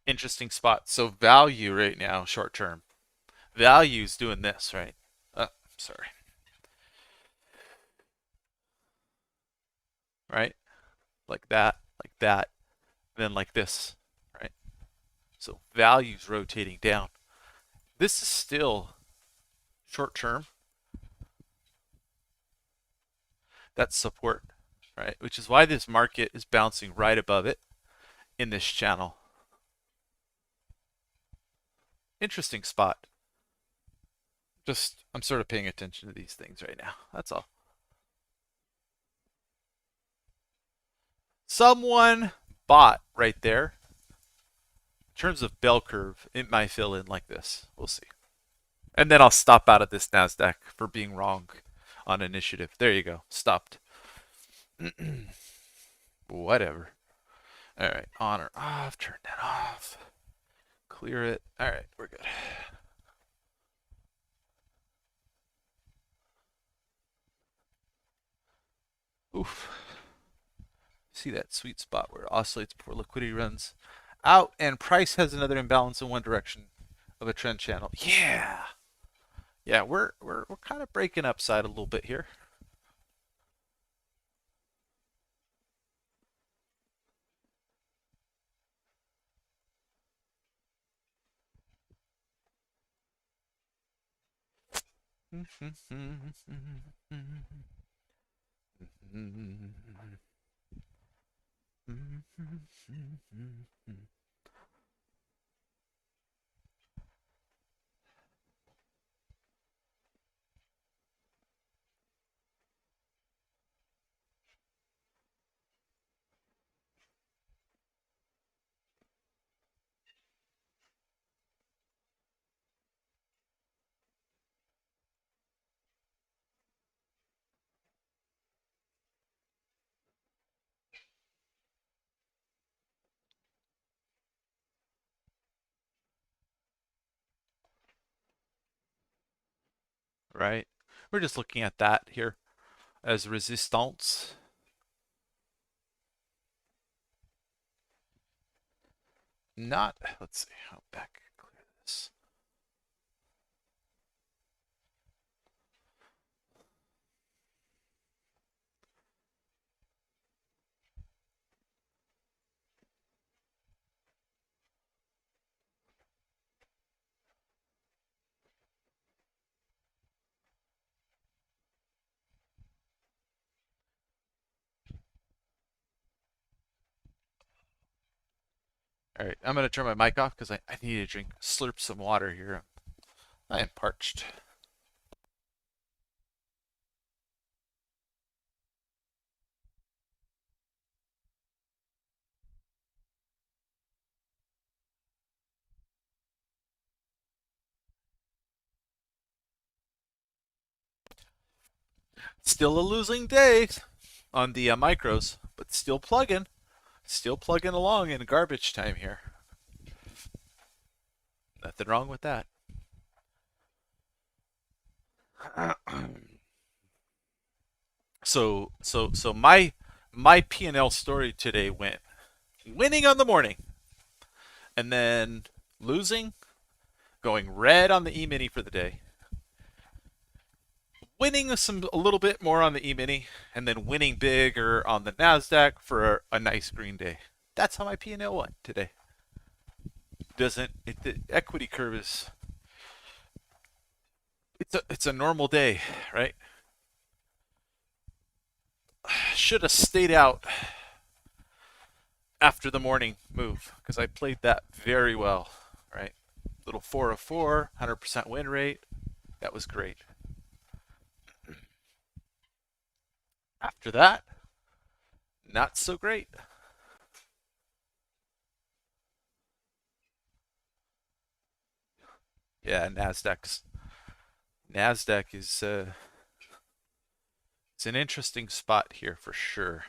Interesting spot. So value right now, short term. Value's doing this, right? Sorry. Right? Like that, then like this, right? So value's rotating down. This is still short term. That's support, right? Which is why this market is bouncing right above it in this channel. Interesting spot. I'm sort of paying attention to these things right now. That's all. Someone bought right there. In terms of bell curve, it might fill in like this. We'll see. And then I'll stop out of this NASDAQ for being wrong on initiative. There you go. Stopped. Whatever. All right. On or off. Turn that off. Clear it. All right. We're good. Oof. See that sweet spot where it oscillates before liquidity runs out and price has another imbalance in one direction of a trend channel. Yeah. Yeah, we're kind of breaking upside a little bit here. Right? We're just looking at that here as resistance. Not, let's see, how back clear this. All right, I'm going to turn my mic off because I need to slurp some water here. I am parched. Still a losing day on the micros, but still plugging. Still plugging along in garbage time here. Nothing wrong with that. So my P&L story today went winning on the morning, and then losing, going red on the E-mini for the day, winning a little bit more on the E-mini, and then winning bigger on the Nasdaq for a nice green day. That's how my P&L went today. The equity curve is it's a normal day, right? Should have stayed out after the morning move because I played that very well, right? Little 404, 100% win rate. That was great. After that, not so great. Yeah, Nasdaq is it's an interesting spot here for sure.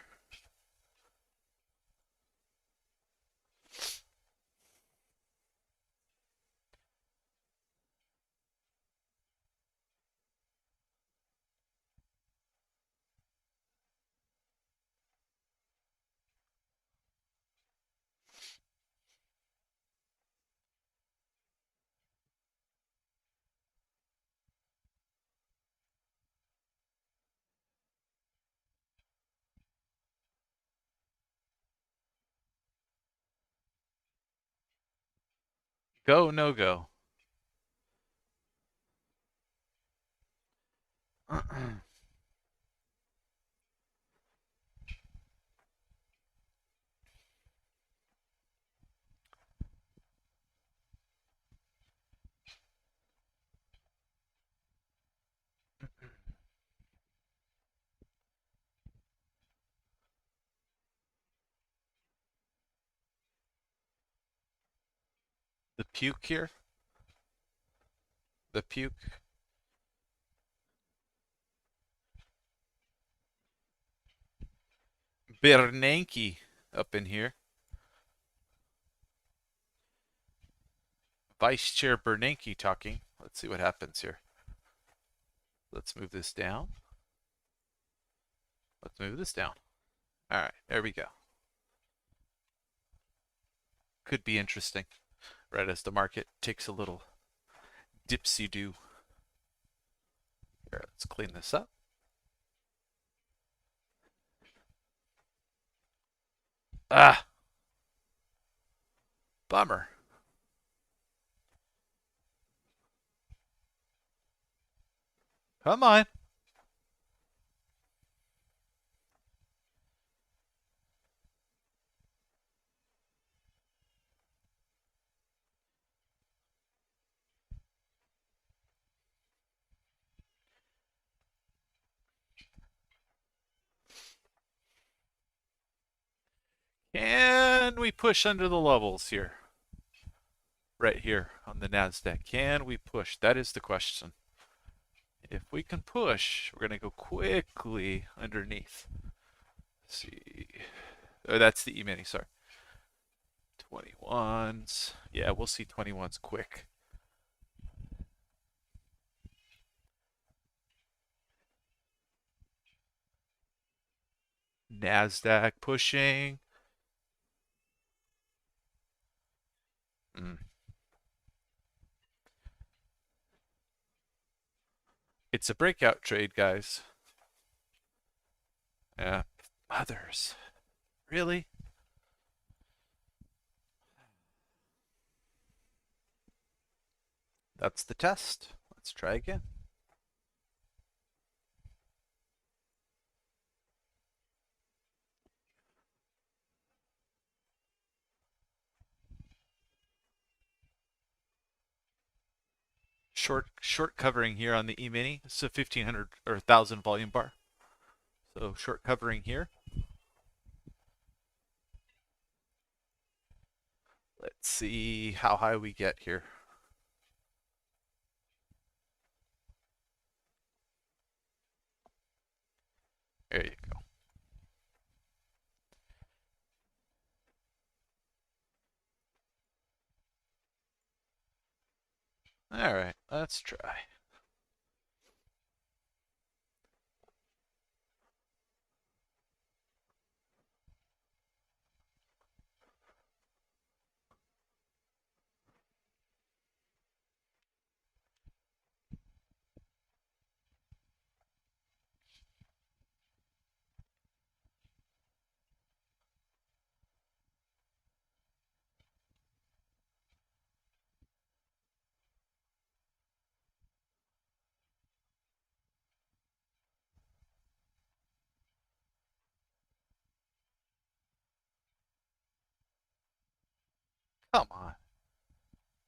Go no go. The puke here. The puke. Bernanke up in here. Vice Chair Bernanke talking. Let's see what happens here. Let's move this down. Let's move this down. All right, there we go. Could be interesting, right as the market takes a little dipsy-do. Here, let's clean this up. Ah, bummer. Come on. Can we push under the levels here? Right here on the NASDAQ. Can we push? That is the question. If we can push, we're going to go quickly underneath. Let's see. Oh, that's the E-mini, sorry. 21s. Yeah, we'll see 21s quick. NASDAQ pushing. Mm. It's a breakout trade, guys. Yeah. Mothers. Really? That's the test. Let's try again. Short covering here on the E-mini. It's a 1500 or 1000 volume bar. So short covering here. Let's see how high we get here. There you go. All right, let's try. Come on.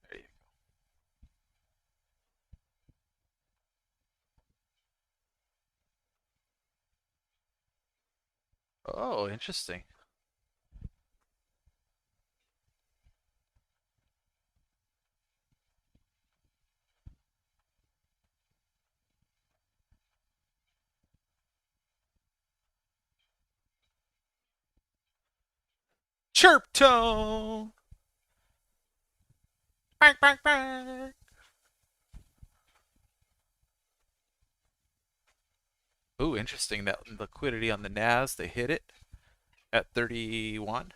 There you go. Oh, interesting. Chirp tone. Bang, bang, bang. Ooh, interesting. That liquidity on the NAS, they hit it at 31.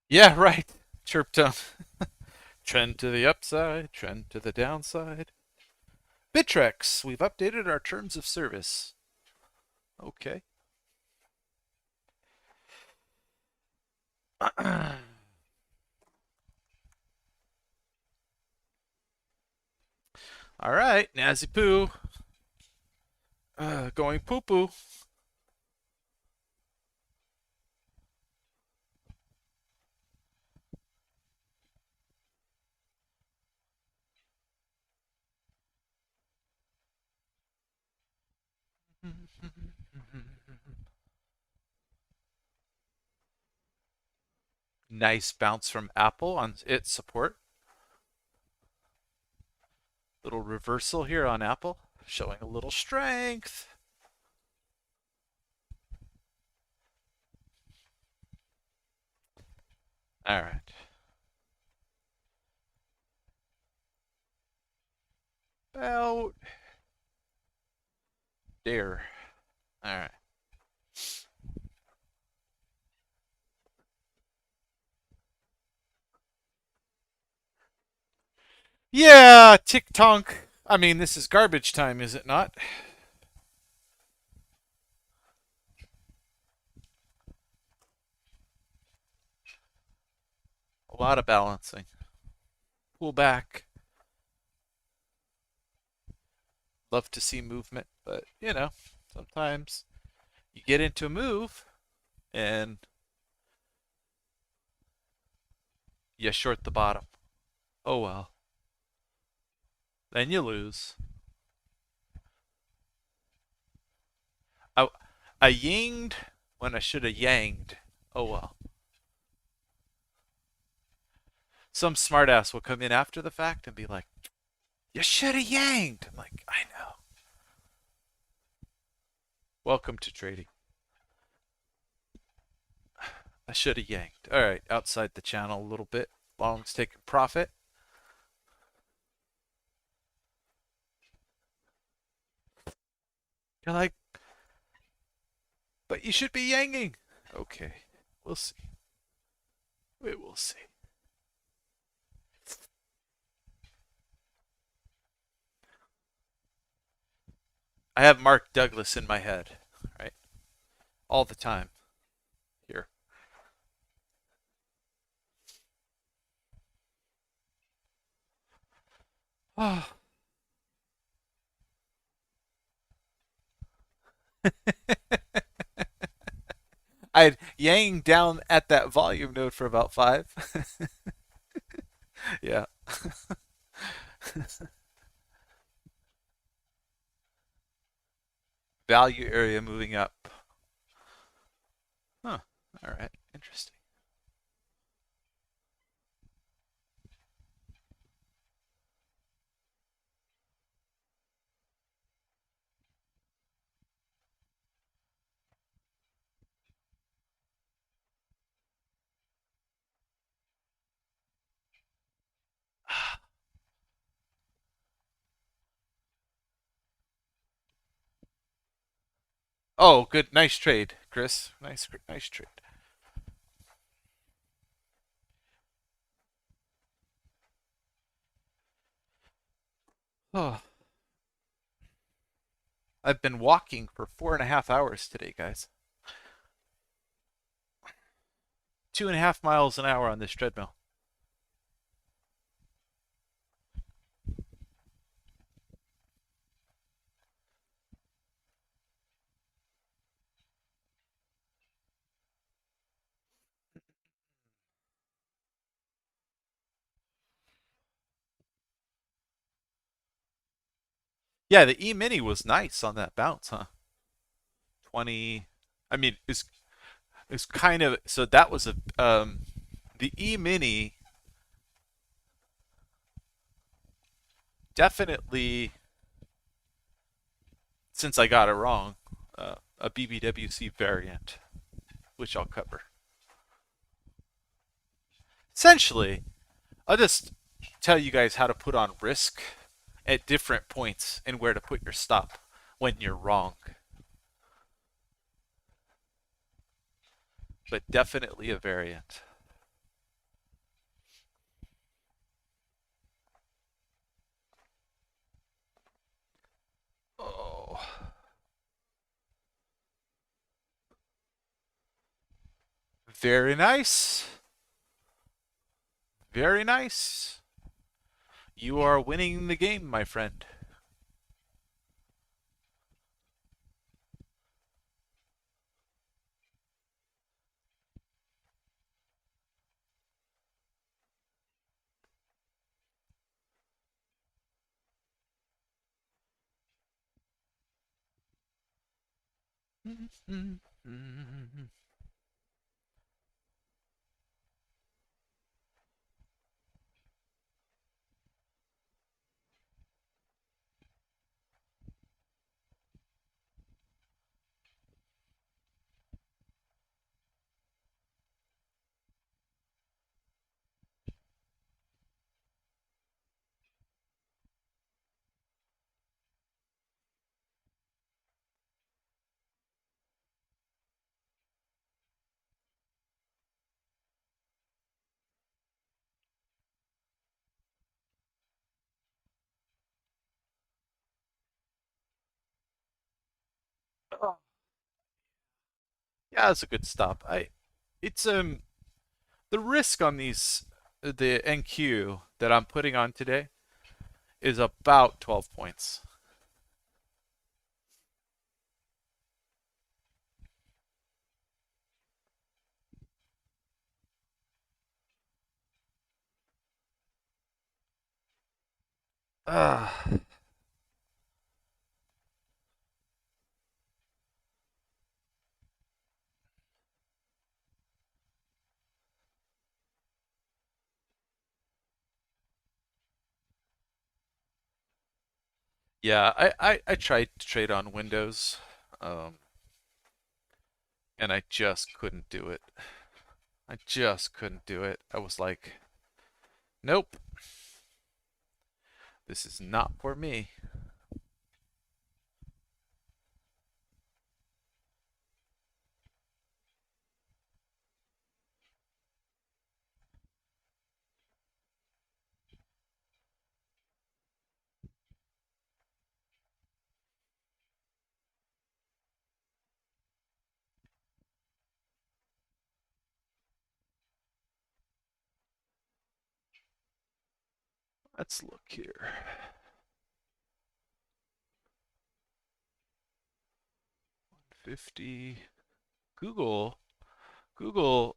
Yeah, right. Chirp tone. Trend to the upside, trend to the downside. Bittrex, we've updated our terms of service. Okay. All right, Nazi Poo. Going poo poo. Nice bounce from Apple on its support. Little reversal here on Apple, showing a little strength. All right. About there. All right. Yeah, tick tonk. I mean, this is garbage time, is it not? A lot of balancing. pull back. Love to see movement, but sometimes you get into a move and you short the bottom. Oh well. Then you lose. I, I yinged when I should have yanged. Oh well. Some smartass will come in after the fact and be like, "You should have yanged." I'm like, I know. Welcome to trading. I should have yanked. All right, outside the channel a little bit. Long's taking profit. You're like, but you should be yanging. Okay, we'll see. We will see. I have Mark Douglas in my head, right? All the time. Here. Oh. I'd yang down at that volume node for about 5. Yeah. Value area moving up. Huh. All right. Interesting. Oh, good. Nice trade, Chris. Nice trade. Oh, I've been walking for 4.5 hours today, guys. 2.5 miles an hour on this treadmill. Yeah, the E Mini was nice on that bounce, huh? 20. I mean, it's kind of so that was a the E Mini definitely, since I got it wrong, a BBWC variant, which I'll cover. Essentially, I'll just tell you guys how to put on risk at different points and where to put your stop when you're wrong. But definitely a variant. Oh. Very nice. Very nice. You are winning the game, my friend. Yeah, that's a good stop. It's the risk on these the NQ that I'm putting on today is about 12 points. Ah, yeah, I tried to trade on Windows, um, and I just couldn't do it. I just couldn't do it. I was like, nope, this is not for me. Let's look here. 50. Google. Google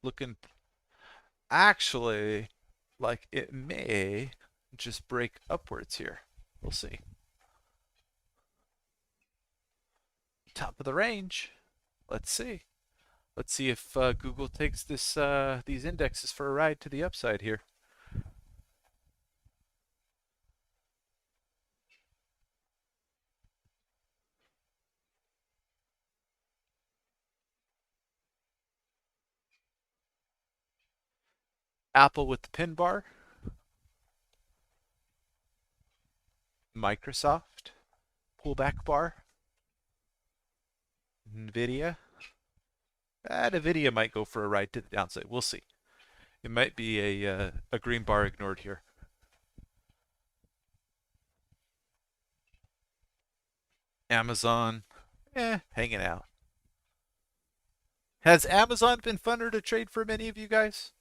looking actually like it may just break upwards here. We'll see. Top of the range. Let's see. Let's see if Google takes these indexes for a ride to the upside here. Apple with the pin bar. Microsoft. Pullback bar. Nvidia. Nvidia might go for a ride to the downside. We'll see. It might be a green bar ignored here. Amazon, hanging out. Has Amazon been funner to trade for many of you guys?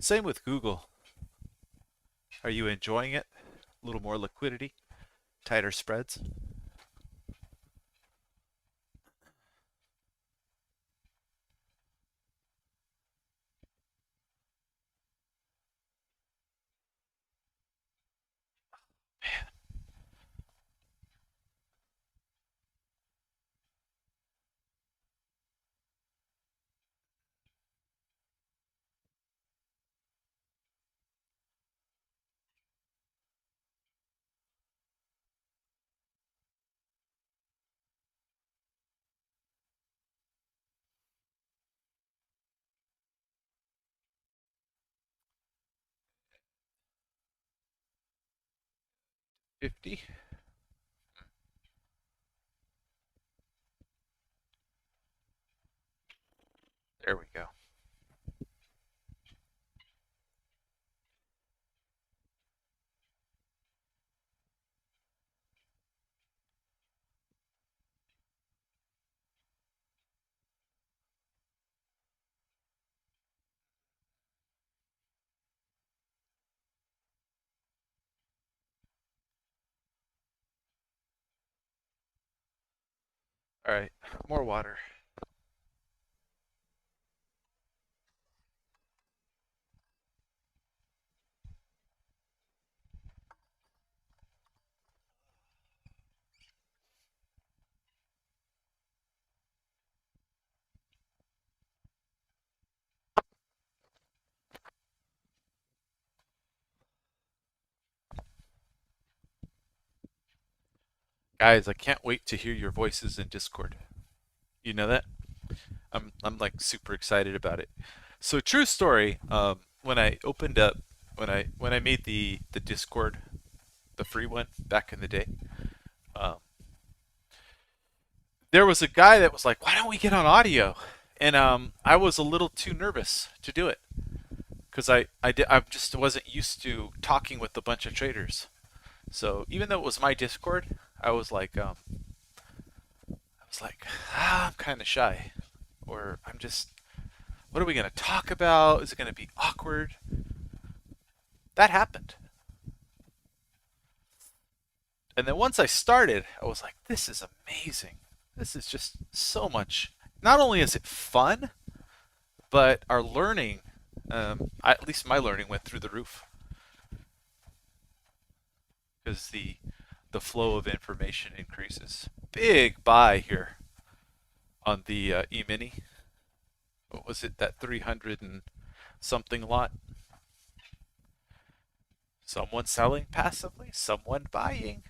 Same with Google. Are you enjoying it? A little more liquidity, tighter spreads. Man. 50. There we go. All right, more water. Guys, I can't wait to hear your voices in Discord. You know that? I'm like super excited about it. So true story. When I opened up, when I made the Discord, the free one back in the day, um, there was a guy that was like, "Why don't we get on audio?" And I was a little too nervous to do it because I just wasn't used to talking with a bunch of traders. So even though it was my Discord, I was like, I'm kind of shy, or I'm just What are we going to talk about? Is it going to be awkward? That happened. And then once I started, I was like, this is amazing. This is just so much. Not only is it fun, but our learning, at least my learning, went through the roof because the flow of information increases. Big buy here on the E-mini. What was it? That 300 and something lot. Someone selling passively, someone buying.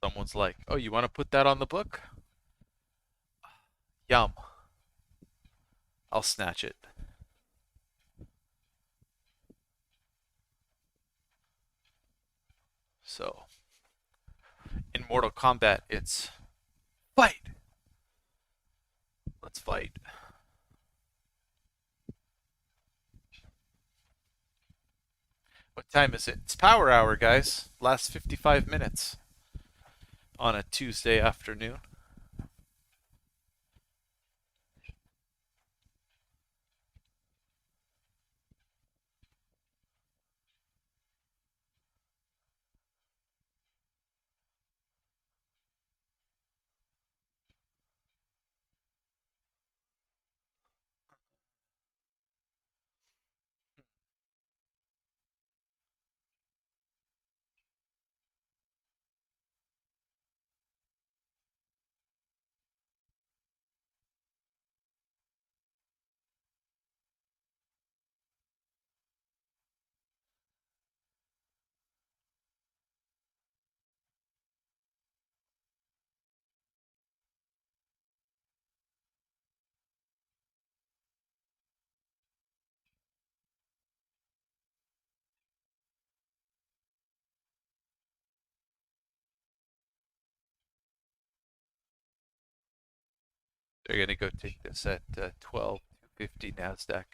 Someone's like, oh, you want to put that on the book? Yum. I'll snatch it. So, in Mortal Kombat, it's fight. Let's fight. What time is it? It's power hour, guys. Last 55 minutes on a Tuesday afternoon. They're going to go take this at 12.50 NASDAQ.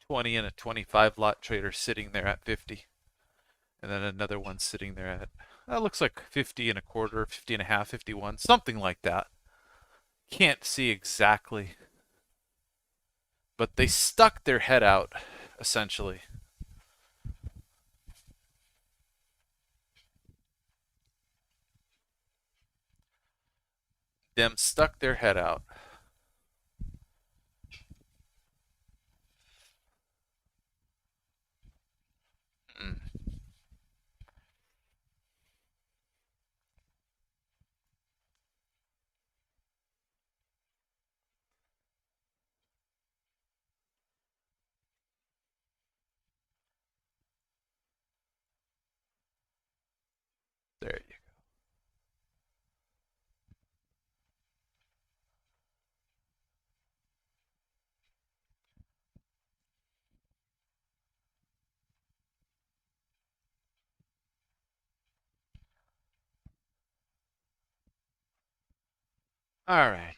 20 and a 25 lot trader sitting there at 50. And then another one sitting there at, that looks like 50 and a quarter, 50 and a half, 51, something like that. Can't see exactly. But they stuck their head out, essentially. Them stuck their head out. Mm. There you go. All right.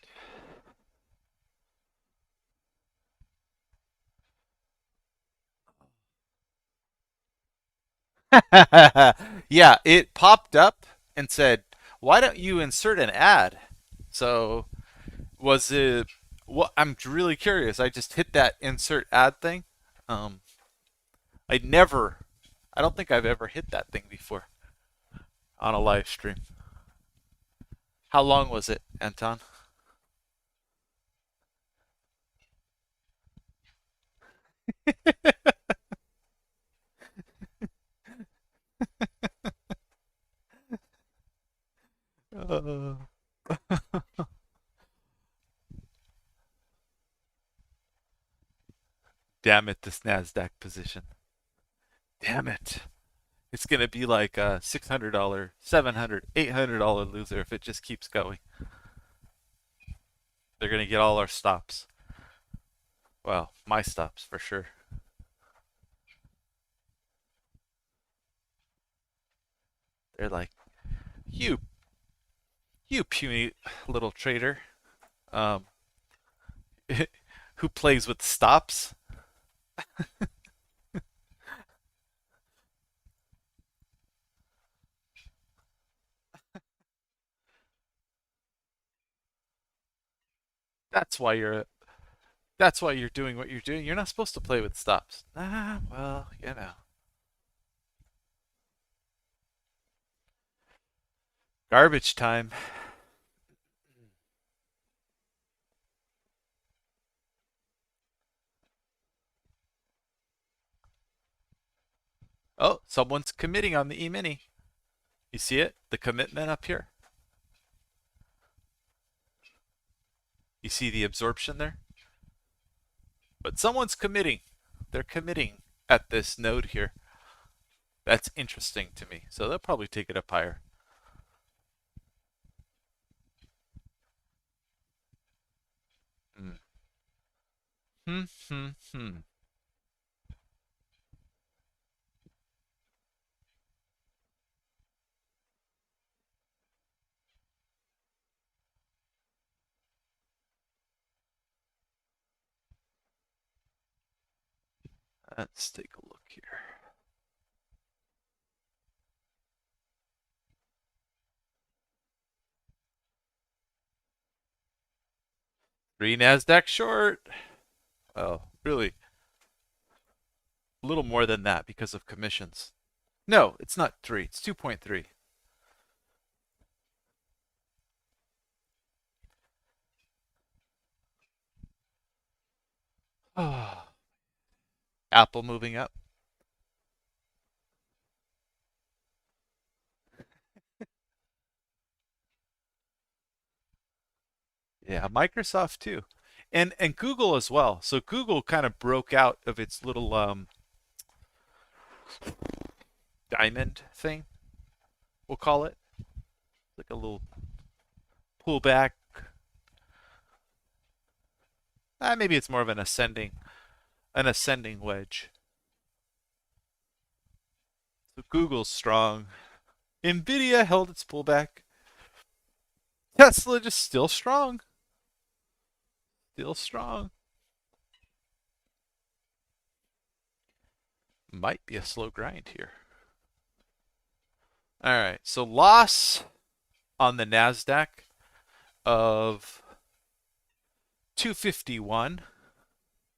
Yeah, it popped up and said, "Why don't you insert an ad?" So was it? What I'm really curious. I just hit that insert ad thing. Um, I never, I don't think I've ever hit that thing before on a live stream. How long was it, Anton? Uh, damn it, this Nasdaq position. Damn it. It's gonna be like a $600, $700, $800 loser if it just keeps going. They're gonna get all our stops. Well, my stops for sure. They're like, you, you puny little trader, um, who plays with stops. That's why you're that's why you're doing what you're doing. You're not supposed to play with stops. Ah, well, you know. Garbage time. Oh, someone's committing on the E-mini. You see it? The commitment up here. You see the absorption there? But someone's committing. They're committing at this node here. That's interesting to me. So they'll probably take it up higher. Hmm. Hmm, hmm, hmm. Let's take a look here. Three NASDAQ short. Well, really, a little more than that because of commissions. No, it's not 3. It's 2.3. Oh, Apple moving up. Yeah, Microsoft too. And Google as well. So Google kind of broke out of its little diamond thing, we'll call it. Like a little pullback. Maybe it's more of an ascending wedge. So Google's strong. Nvidia held its pullback. Tesla just still strong. Still strong. Might be a slow grind here. All right, so loss on the NASDAQ of 251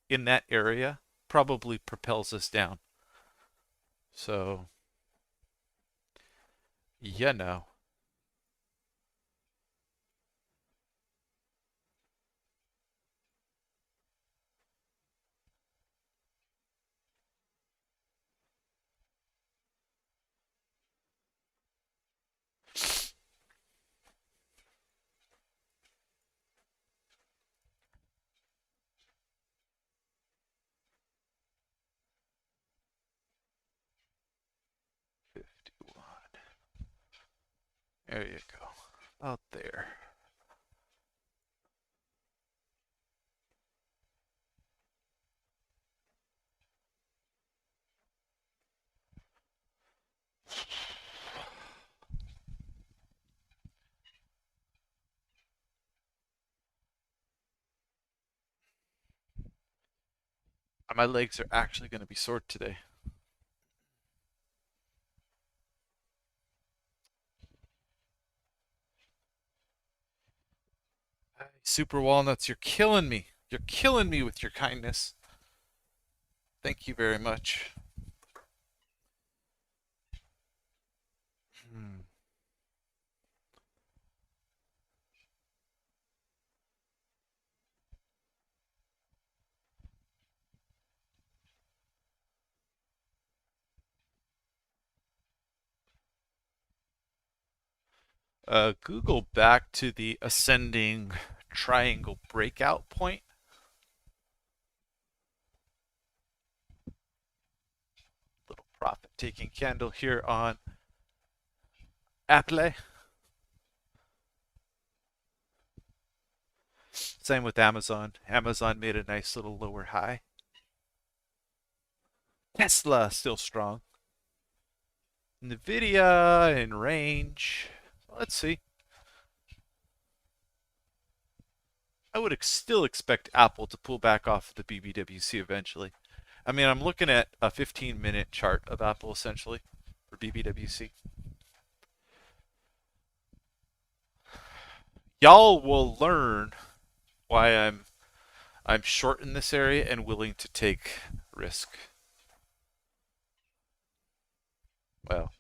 in that area probably propels us down. So, you know. There you go. Out there. My legs are actually going to be sore today. Super Walnuts, you're killing me. You're killing me with your kindness. Thank you very much. Hmm. Google back to the ascending triangle breakout point. Little profit taking candle here on Apple. Same with Amazon. Amazon made a nice little lower high. Tesla still strong. Nvidia in range. Let's see. I would still expect Apple to pull back off the BBWC eventually. I mean, I'm looking at a 15-minute chart of Apple essentially for BBWC. Y'all will learn why I'm short in this area and willing to take risk. Well,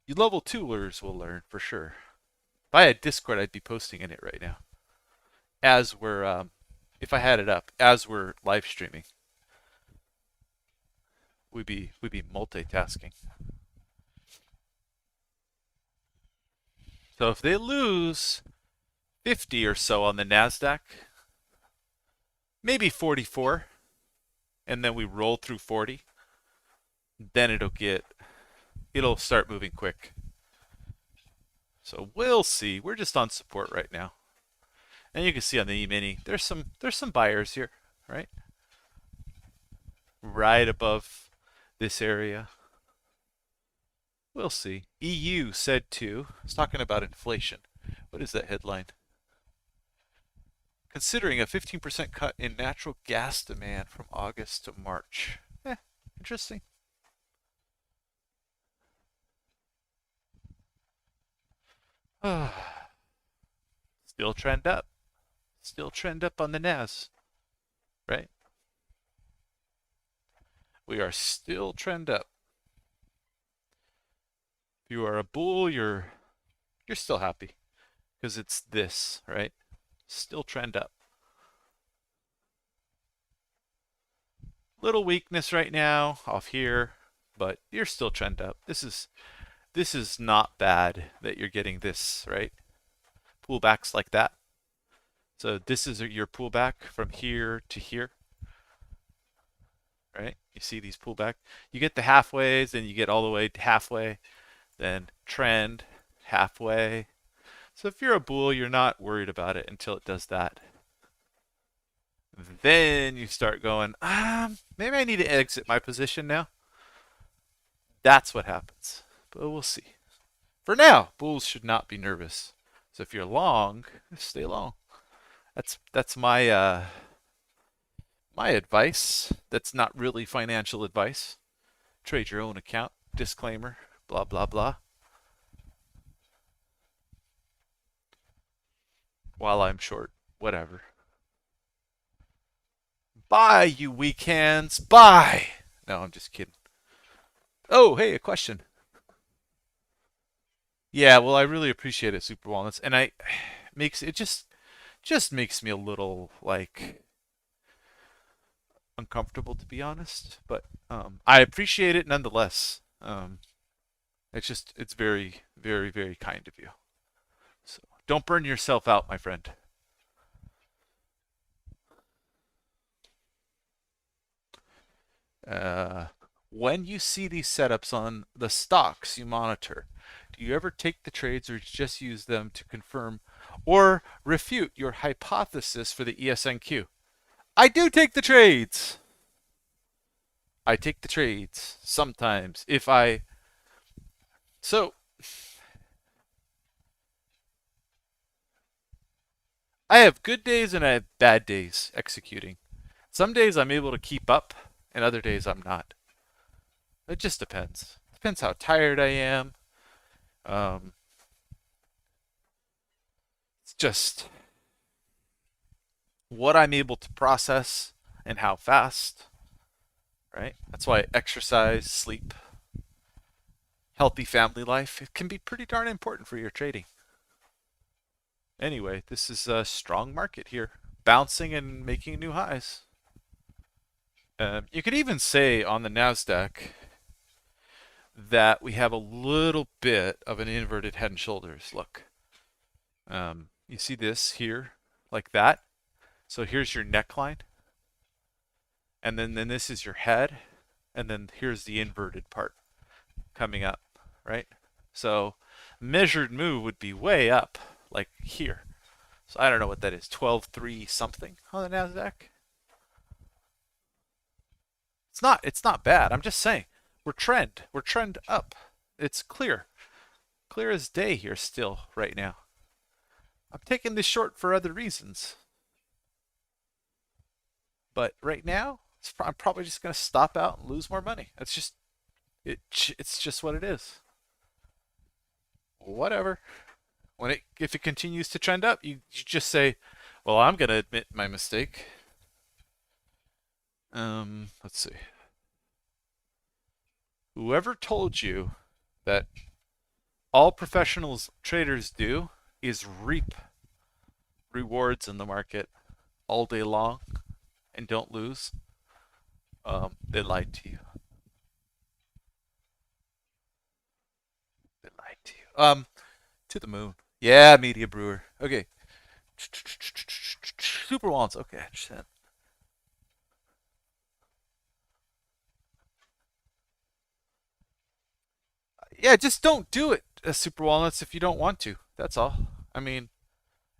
you level twolers will learn for sure. If I had Discord, I'd be posting in it right now. As we're, if I had it up, as we're live streaming, we'd be multitasking. So if they lose 50 or so on the Nasdaq, maybe 44, and then we roll through 40, then it'll start moving quick. So we'll see. We're just on support right now. And you can see on the E-mini, there's some buyers here, right? Right above this area. We'll see. EU said to. It's talking about inflation. What is that headline? Considering a 15% cut in natural gas demand from August to March. Interesting. Still trend up. Still trend up on the NAS. Right? We are still trend up. If you are a bull, you're still happy. Because it's this, right? Still trend up. Little weakness right now off here, but you're still trend up. This is not bad that you're getting this, right? Pullbacks like that. So this is your pullback from here to here, right? You see these pullback. You get the halfways, then you get all the way to halfway, then trend halfway. So if you're a bull, you're not worried about it until it does that. Then you start going, maybe I need to exit my position now. That's what happens. But we'll see. For now, bulls should not be nervous. So if you're long, stay long. That's my my advice. That's not really financial advice. Trade your own account. Disclaimer. Blah blah blah. While I'm short, whatever. Buy, you weak hands. Buy. No, I'm just kidding. Oh, hey, a question. Yeah, well, I really appreciate it, Super Walnuts, and I makes it just makes me a little like uncomfortable to be honest, but I appreciate it nonetheless. It's very very very kind of you. So don't burn yourself out, my friend. When you see these setups on the stocks you monitor, do you ever take the trades or just use them to confirm or refute your hypothesis for the ESNQ? I do take the trades. I take the trades sometimes if I. So I have good days and I have bad days executing. Some days I'm able to keep up, and other days I'm not. It just depends. Depends how tired I am. It's just what I'm able to process and how fast, right? That's why exercise, sleep, healthy family life, it can be pretty darn important for your trading. Anyway, this is a strong market here, bouncing and making new highs. You could even say on the NASDAQ that we have a little bit of an inverted head and shoulders. Look, you see this here, like that. So here's your neckline, and then this is your head, and then here's the inverted part coming up, right? So measured move would be way up, like here. So I don't know what that is, 12.3 something on the NASDAQ. It's not bad. I'm just saying we're trend up. It's clear as day here still right now. I'm taking this short for other reasons, but right now I'm probably just going to stop out and lose more money. It's just what it is. Whatever. If it continues to trend up, you just say, Well, I'm gonna admit my mistake. Let's see. Whoever told you that all professionals traders do is reap rewards in the market all day long and don't lose, they lied to you. They lied to you. To the moon. Yeah, media brewer. Okay. Super wants. Okay. Yeah, just don't do it, Super Walnuts, if you don't want to. That's all. I mean,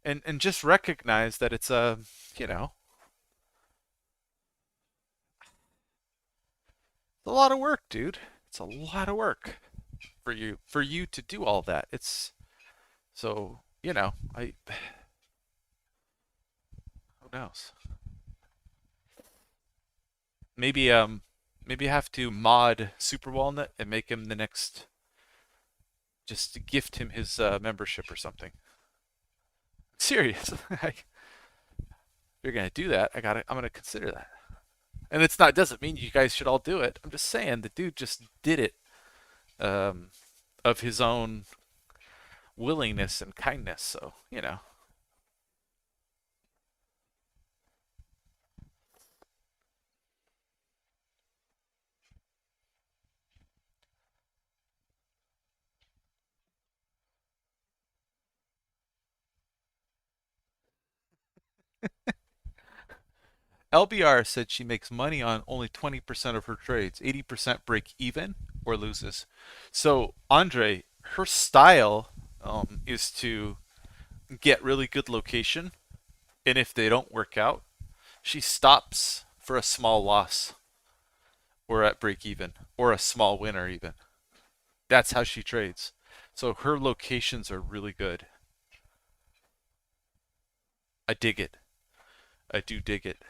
and just recognize that it's you know, it's a lot of work, dude. It's a lot of work for you to do all that. It's so I who knows? Maybe maybe have to mod Super Walnut and make him the next, just to gift him his membership or something. Serious. If you're gonna do that, I'm gonna consider that. And it's not doesn't mean you guys should all do it. I'm just saying the dude just did it um, of his own willingness and kindness. So LBR said she makes money on only 20% of her trades. 80% break even or loses. So Andre, her style is to get really good location, and if they don't work out, she stops for a small loss or at break even or a small winner even. That's how she trades. So her locations are really good. I dig it. I do dig it.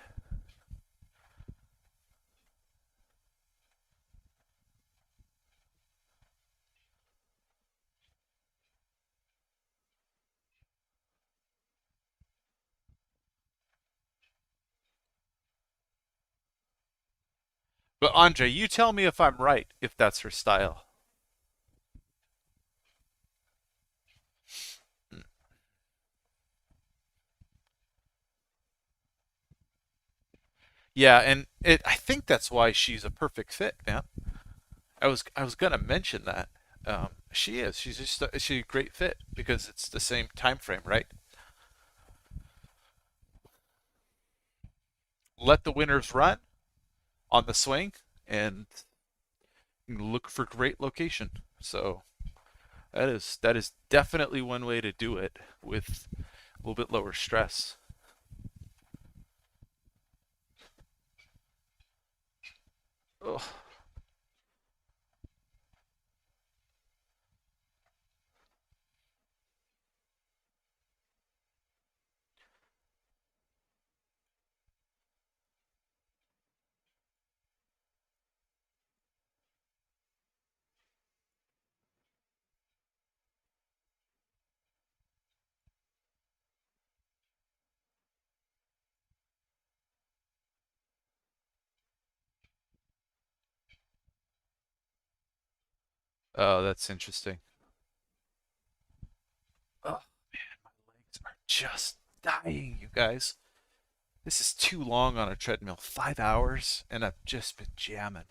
But Andre, you tell me if I'm right, if that's her style. Yeah, and I think that's why she's a perfect fit, man. I was gonna mention that. She is. She's a great fit because it's the same time frame, right? Let the winners run on the swing and look for great location. So that is definitely one way to do it with a little bit lower stress. Oh, oh, that's interesting. Oh man, my legs are just dying, you guys. This is too long on a treadmill. 5 hours, and I've just been jamming.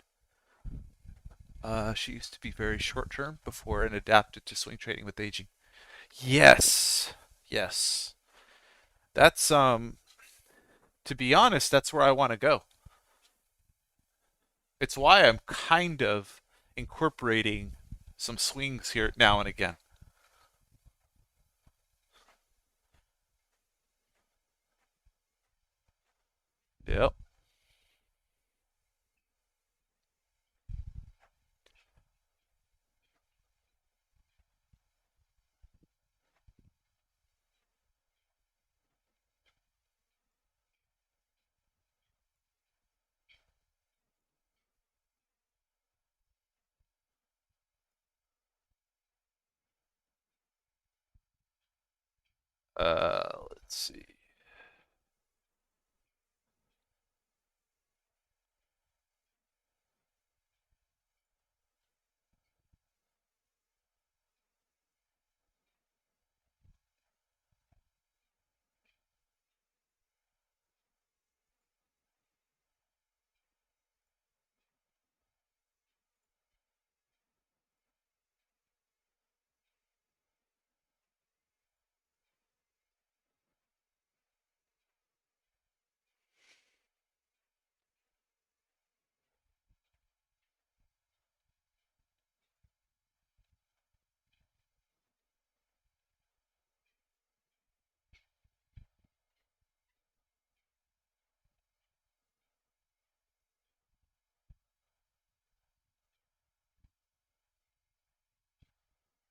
She used to be very short term before and adapted to swing trading with aging. Yes, yes. That's to be honest, that's where I want to go. It's why I'm kind of incorporating some swings here now and again. Yep. Let's see.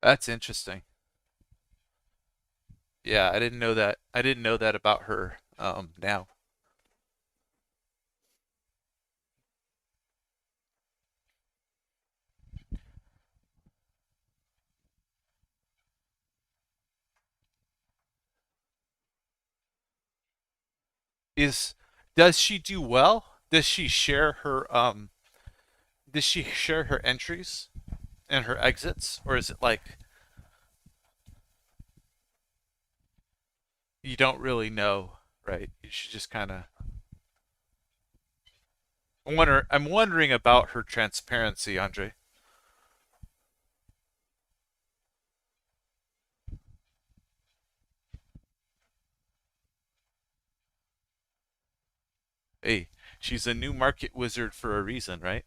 That's interesting. Yeah, I didn't know that. I didn't know that about her. Now is does she do well? Does she share her entries and her exits, or is it like you don't really know, right? You should just kind of wonder. I'm wondering about her transparency, Andre. Hey, she's a new market wizard for a reason, right?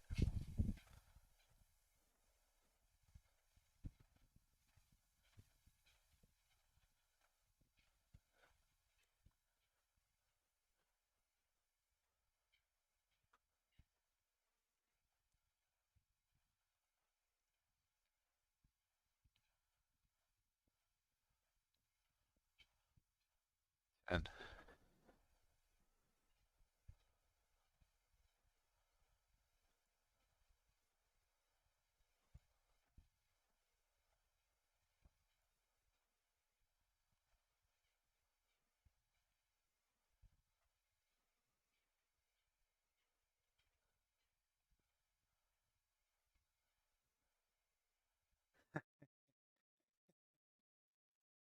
And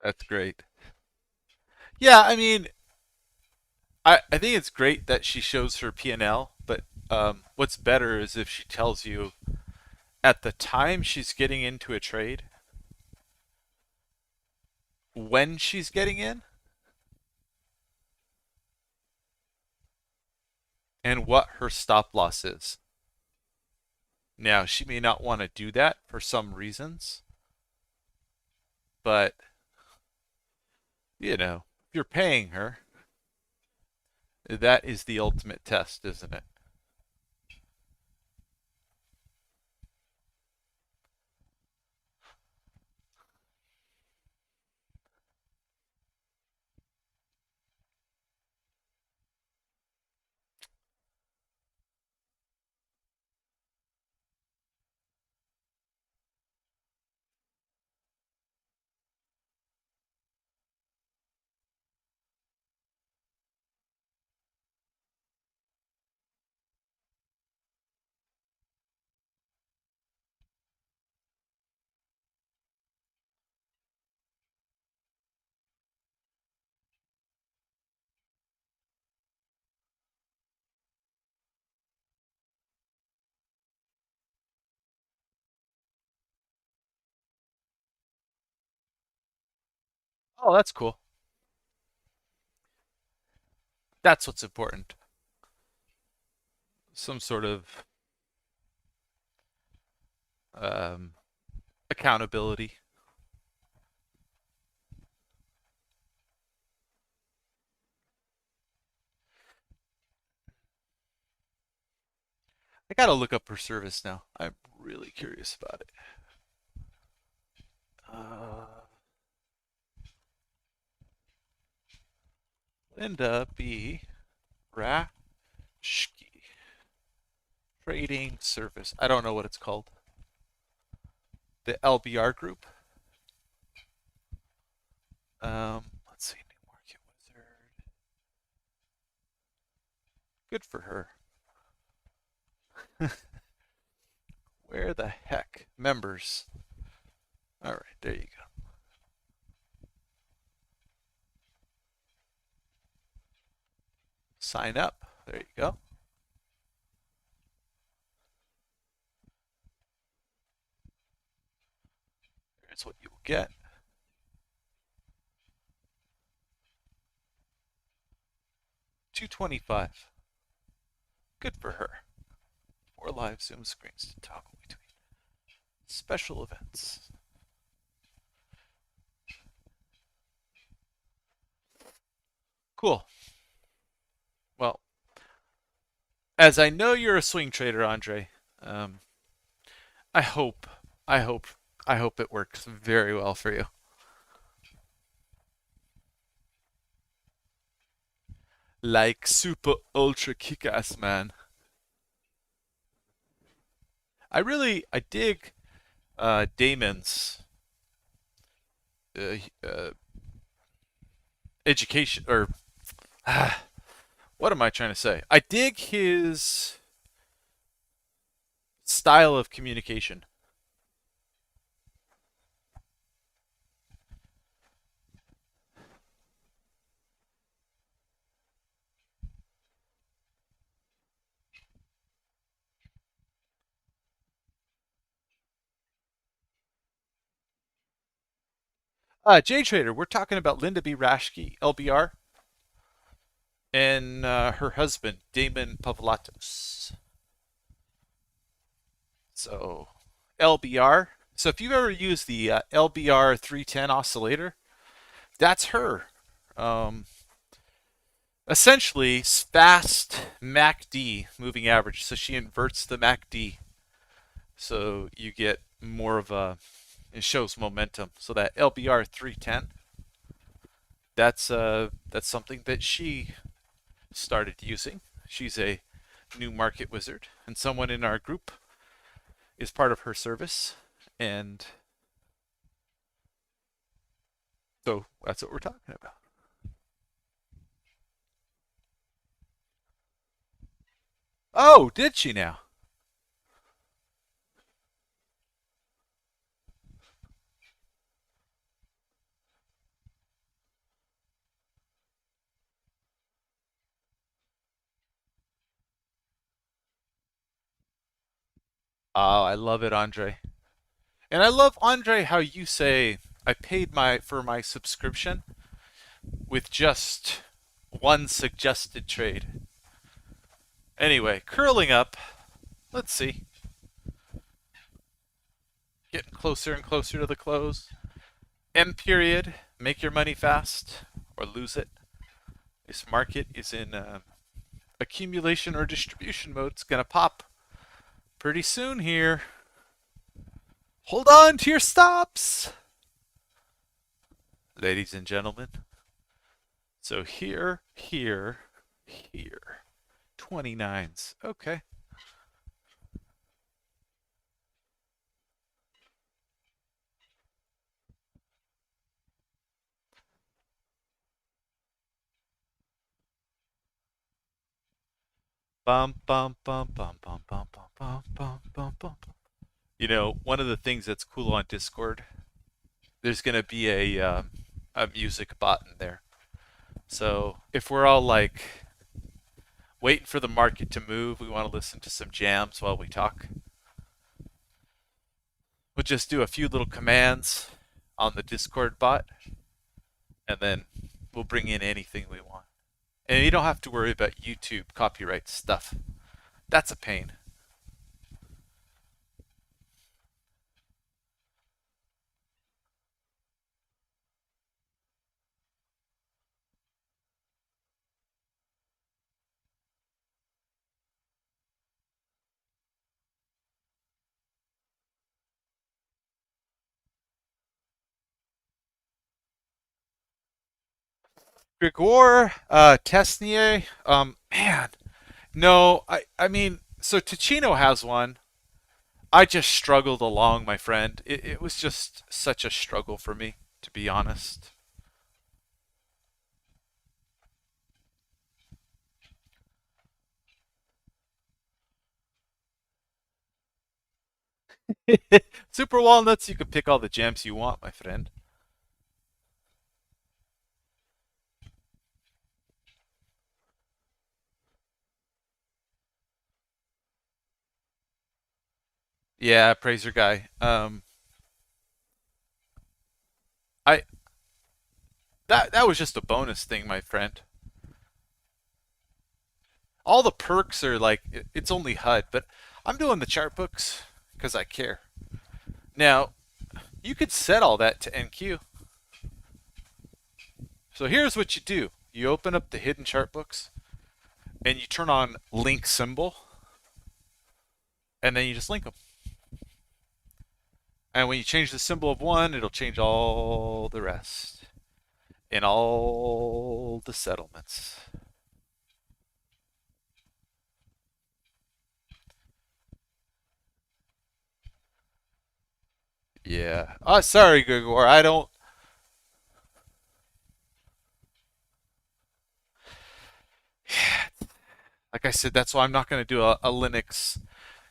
that's great. Yeah, I mean, I think it's great that she shows her P&L, but what's better is if she tells you at the time she's getting into a trade, when she's getting in, and what her stop loss is. Now, she may not want to do that for some reasons, but if you're paying her, that is the ultimate test, isn't it? Oh, that's cool. That's what's important. Some sort of um, accountability. I gotta look up her service now. I'm really curious about it. Uh, Linda B. Raschke. Trading Service. I don't know what it's called. The LBR group. Let's see. New Market Wizard. Good for her. Where the heck? Members. All right, there you go. Sign up. There you go. Here's what you will get. 225. Good for her. 4 live Zoom screens to toggle between special events. Cool. Well, as I know you're a swing trader, Andre, um, I hope, I hope I hope it works very well for you. Like super ultra kick-ass, man. I dig Damon's uh, uh, education, or what am I trying to say? I dig his style of communication. J Trader, we're talking about Linda B. Rashke, LBR, and her husband, Damon Pavlatos. So, LBR. So, if you've ever used the LBR 310 oscillator, that's her. Um, Essentially, fast MACD moving average. So, she inverts the MACD. So, you get more of a, it shows momentum. So, that LBR 310, that's something that she started using. She's a new market wizard, and someone in our group is part of her service, and so that's what we're talking about. Oh, did she now? Oh, I love it, Andre. And I love, Andre, how you say I paid my for my subscription with just one suggested trade. Anyway, curling up. Let's see. Getting closer and closer to the close. M period. Make your money fast or lose it. This market is in accumulation or distribution mode. It's going to pop pretty soon here. Hold on to your stops, ladies and gentlemen. So here, here, here. 29s. Okay. Bum bum bum bum bum bum bum bum bum bum bum. You know, one of the things that's cool on Discord, there's gonna be a music bot in there. So if we're all like waiting for the market to move, we want to listen to some jams while we talk. We'll just do a few little commands on the Discord bot, and then we'll bring in anything we want. And you don't have to worry about YouTube copyright stuff. That's a pain. Grigor Tesnier, man, no, I mean, so Ticino has one. I just struggled along, my friend. It was just such a struggle for me, to be honest. Super Walnuts, you can pick all the gems you want, my friend. Yeah, Praiser guy. I that was just a bonus thing, my friend. All the perks are like it's only HUD, but I'm doing the chart books because I care. Now, you could set all that to NQ. So here's what you do. You open up the hidden chart books and you turn on link symbol and then you just link them. And when you change the symbol of one, it'll change all the rest in all the settlements. Yeah. Oh, sorry, Gregor. I don't. Like I said, that's why I'm not going to do a Linux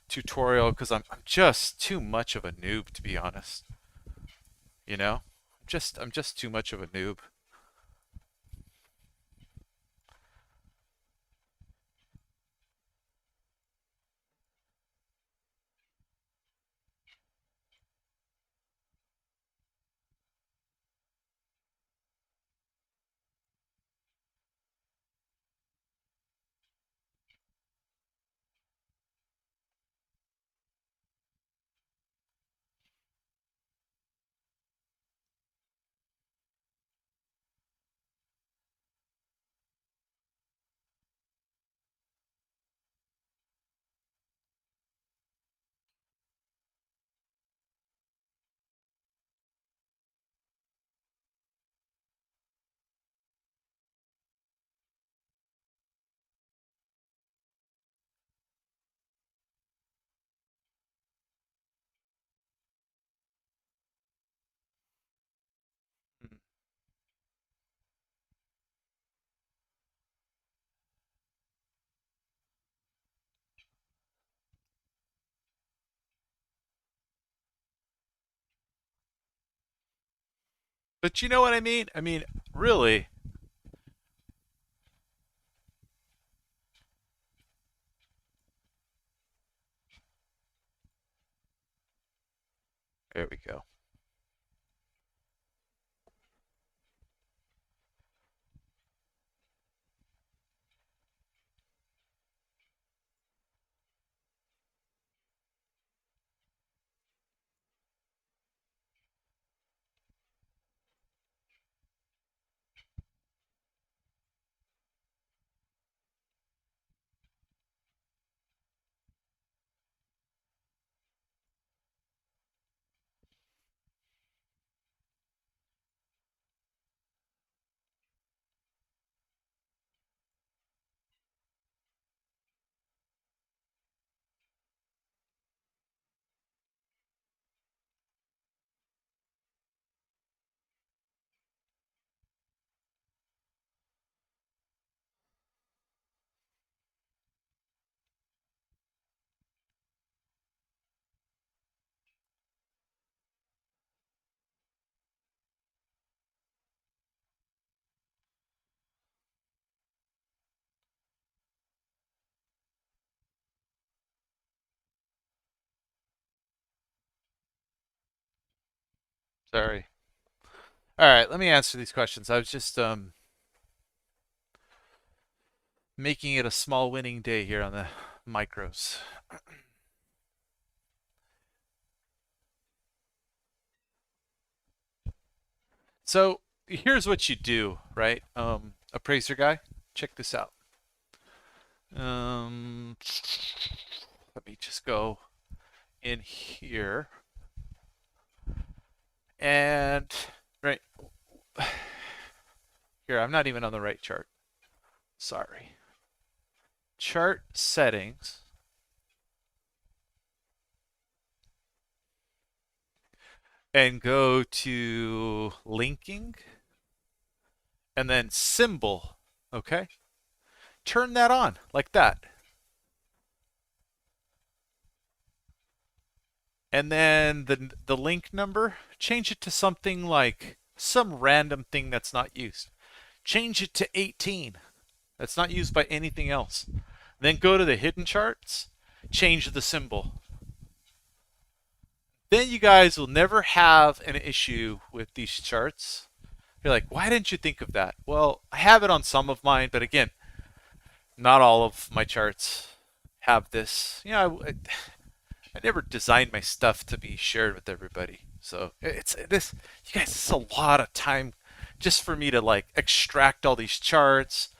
tutorial because I'm just too much of a noob, to be honest. You know, I'm just too much of a noob. But you know what I mean? I mean, really. There we go. Sorry. All right, let me answer these questions. I was just making it a small winning day here on the micros. So here's what you do, right? Appraiser guy, check this out. Let me just go in here and right here. I'm not even on the right chart. Sorry. Chart settings. And go to linking and then symbol. Okay. Turn that on like that. And then the link number, change it to something like some random thing that's not used. Change it to 18. That's not used by anything else. Then go to the hidden charts, change the symbol. Then you guys will never have an issue with these charts. You're like, why didn't you think of that? Well, I have it on some of mine, but again, not all of my charts have this. You know, I never designed my stuff to be shared with everybody. So it's this, you guys, it's a lot of time just for me to like extract all these charts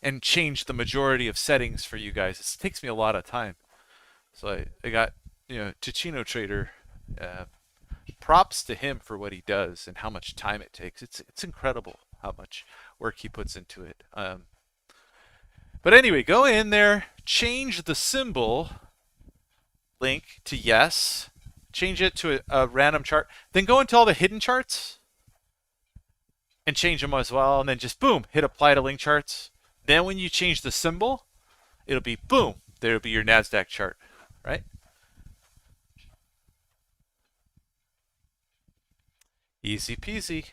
and change the majority of settings for you guys. It takes me a lot of time. So I got, Ticino Trader props to him for what he does and how much time it takes. It's incredible how much work he puts into it. But anyway, go in there, change the symbol link to yes, change it to a random chart, then go into all the hidden charts and change them as well, and then just boom, hit apply to link charts. Then when you change the symbol, it'll be boom, there'll be your NASDAQ chart, right? Easy peasy.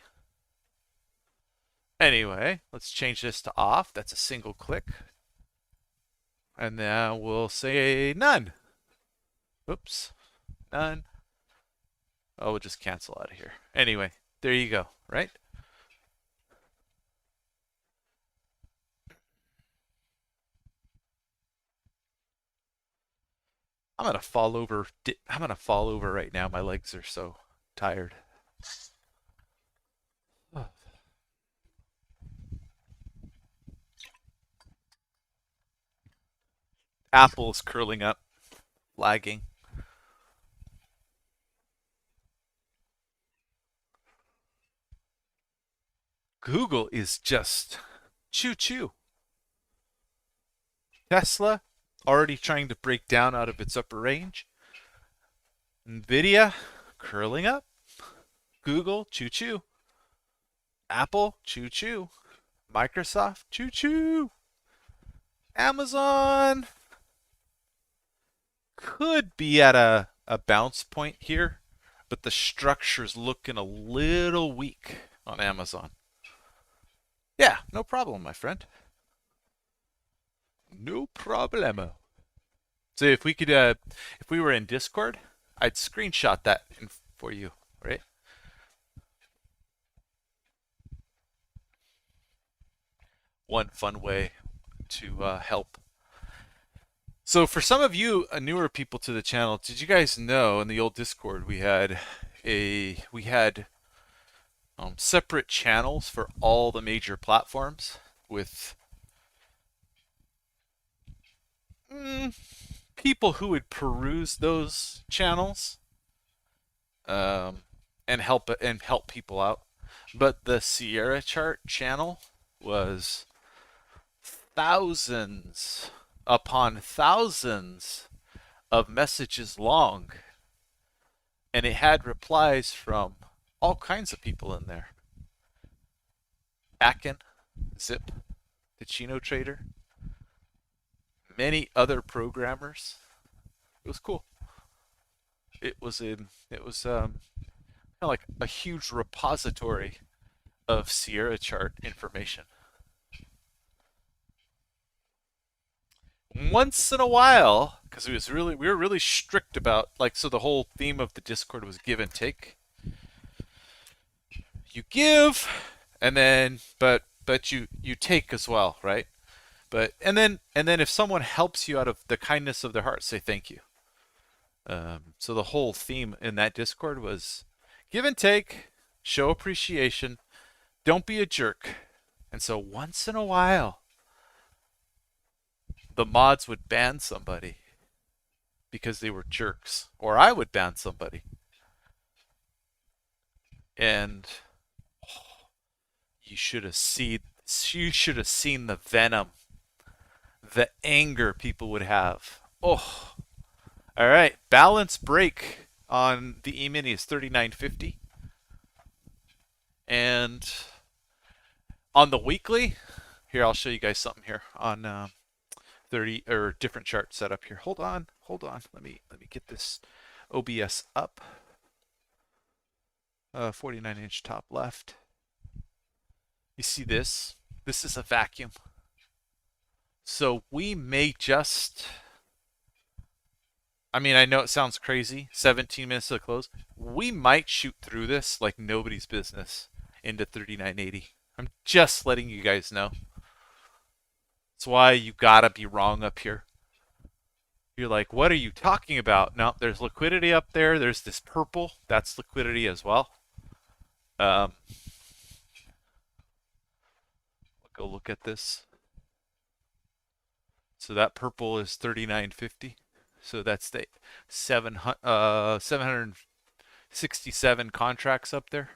Anyway, let's change this to off. That's a single click. And now we'll say none. Oops, none. Oh, we'll just cancel out of here. Anyway, there you go, right? I'm gonna fall over. I'm gonna fall over right now. My legs are so tired. Apple's curling up, lagging. Google is just choo-choo. Tesla already trying to break down out of its upper range. Nvidia curling up. Google choo-choo. Apple choo-choo. Microsoft choo-choo. Amazon could be at a bounce point here, but the structure's looking a little weak on Amazon. Yeah, no problem, my friend. No problemo. So if we could, if we were in Discord, I'd screenshot that for you, right? One fun way to help. So for some of you newer people to the channel, did you guys know in the old Discord we had separate channels for all the major platforms with people who would peruse those channels and help people out. But the Sierra chart channel was thousands upon thousands of messages long, and it had replies from all kinds of people in there. Akin, Zip, the Chino Trader, many other programmers. It was cool. It was kind of like a huge repository of Sierra chart information. Once in a while, because we were really strict about, like, so the whole theme of the Discord was give and take. You give, and then but you take as well, right? But and then if someone helps you out of the kindness of their heart, say thank you. So the whole theme in that Discord was give and take, show appreciation, don't be a jerk. And so once in a while, the mods would ban somebody because they were jerks, or I would ban somebody. And you should have seen the venom, the anger people would have. Oh, all right. Balance break on the E-mini is 39.50, and on the weekly, here I'll show you guys something here on 30 or different chart setup here. Hold on. Let me get this OBS up. 49-inch top left. You see this? This is a vacuum. So we may just, I mean, I know it sounds crazy, 17 minutes to the close. We might shoot through this like nobody's business into 39.80. I'm just letting you guys know. That's why you gotta be wrong up here. You're like, what are you talking about? No, there's liquidity up there. There's this purple. That's liquidity as well. Go look at this. So that purple is 39.50. So that's the 700 67 contracts up there.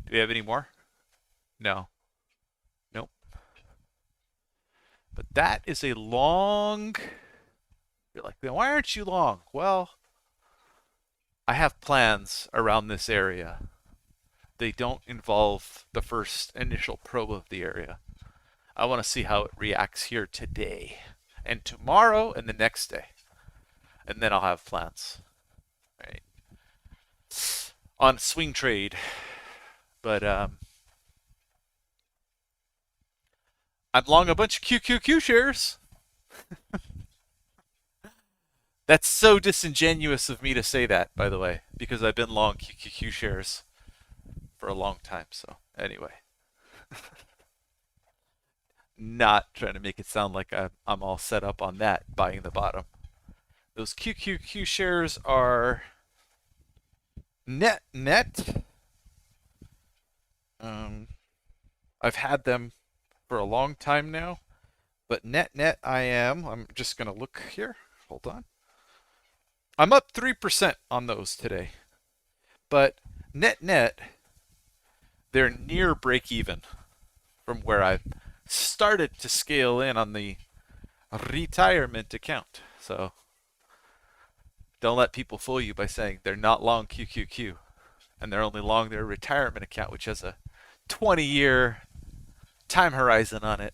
Do we have any more? No. Nope. But that is a long. You're like, then why aren't you long? Well, I have plans around this area. They don't involve the first initial probe of the area. I want to see how it reacts here today and tomorrow and the next day. And then I'll have plans. Right. On swing trade. But I'm long a bunch of QQQ shares. That's so disingenuous of me to say that, by the way, because I've been long QQQ shares for a long time. So anyway, not trying to make it sound like I'm all set up on that, buying the bottom. Those QQQ shares are net. I've had them for a long time now, but net I'm just going to look here. Hold on. I'm up 3% on those today. But net, they're near break even from where I've started to scale in on the retirement account. So don't let people fool you by saying they're not long QQQ and they're only long their retirement account, which has a 20-year time horizon on it.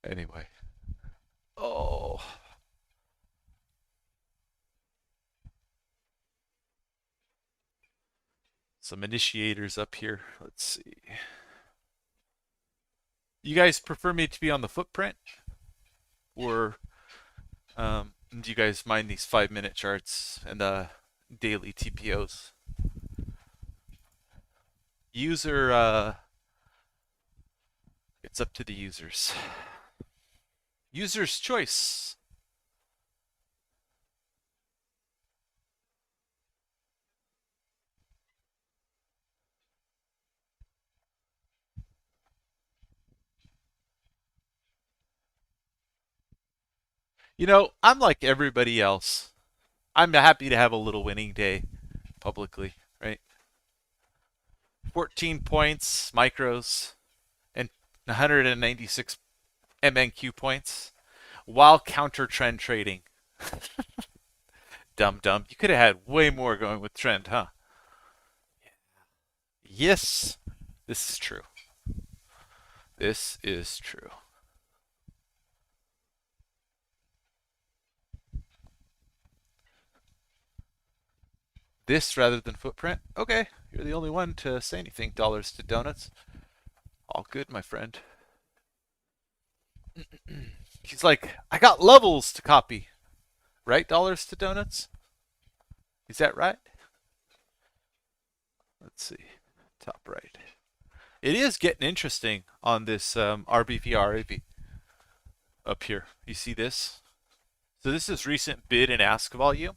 Anyway. Oh. Some initiators up here. Let's see. You guys prefer me to be on the footprint? Or do you guys mind these 5-minute charts and the daily TPOs? User, it's up to the users. User's choice. You know, I'm like everybody else. I'm happy to have a little winning day publicly, right? 14 points, micros, and 196 MNQ points while counter trend trading. Dumb. You could have had way more going with trend, huh? Yes, this is true. This is true. This rather than footprint? Okay, you're the only one to say anything, dollars to donuts. All good, my friend. He's like, I got levels to copy. Right, dollars to donuts? Is that right? Let's see. Top right. It is getting interesting on this RBV RAV up here. You see this? So this is recent bid and ask volume,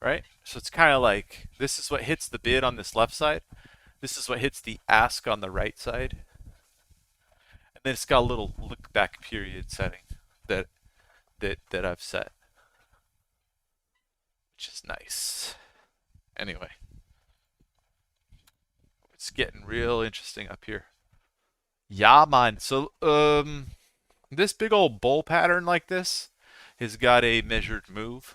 right? So it's kind of like this is what hits the bid on this left side. This is what hits the ask on the right side. And then it's got a little look back period setting that I've set, which is nice. Anyway, it's getting real interesting up here. Yeah, man. So this big old bull pattern like this has got a measured move.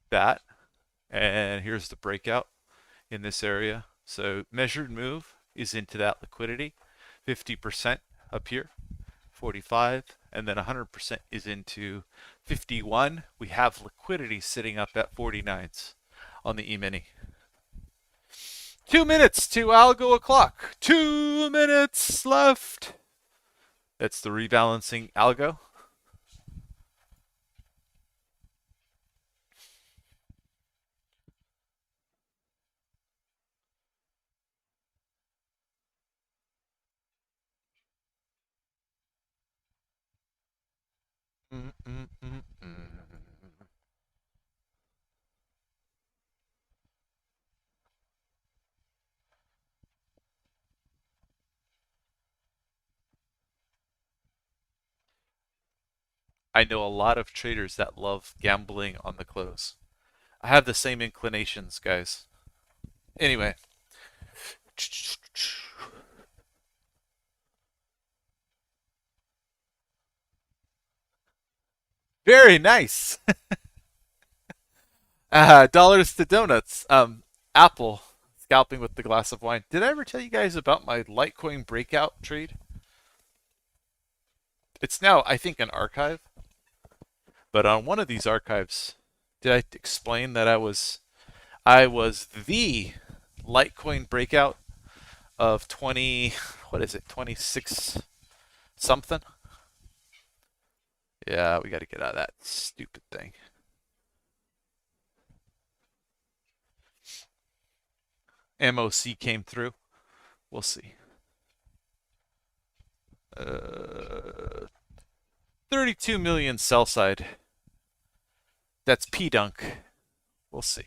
That. And here's the breakout in this area. So measured move is into that liquidity. 50% up here, 45, and then 100% is into 51. We have liquidity sitting up at 49s on the E-mini. 2 minutes to algo o'clock. 2 minutes left. That's the rebalancing algo. I know a lot of traders that love gambling on the close. I have the same inclinations, guys. Anyway, very nice. Dollars to donuts. Apple scalping with the glass of wine. Did I ever tell you guys about my Litecoin breakout trade? It's now, I think, an archive. But on one of these archives, did I explain that I was the Litecoin breakout of 20, what is it, 26 something? Yeah, we got to get out of that stupid thing. MOC came through. We'll see. 32 million sell side. That's P-Dunk. We'll see.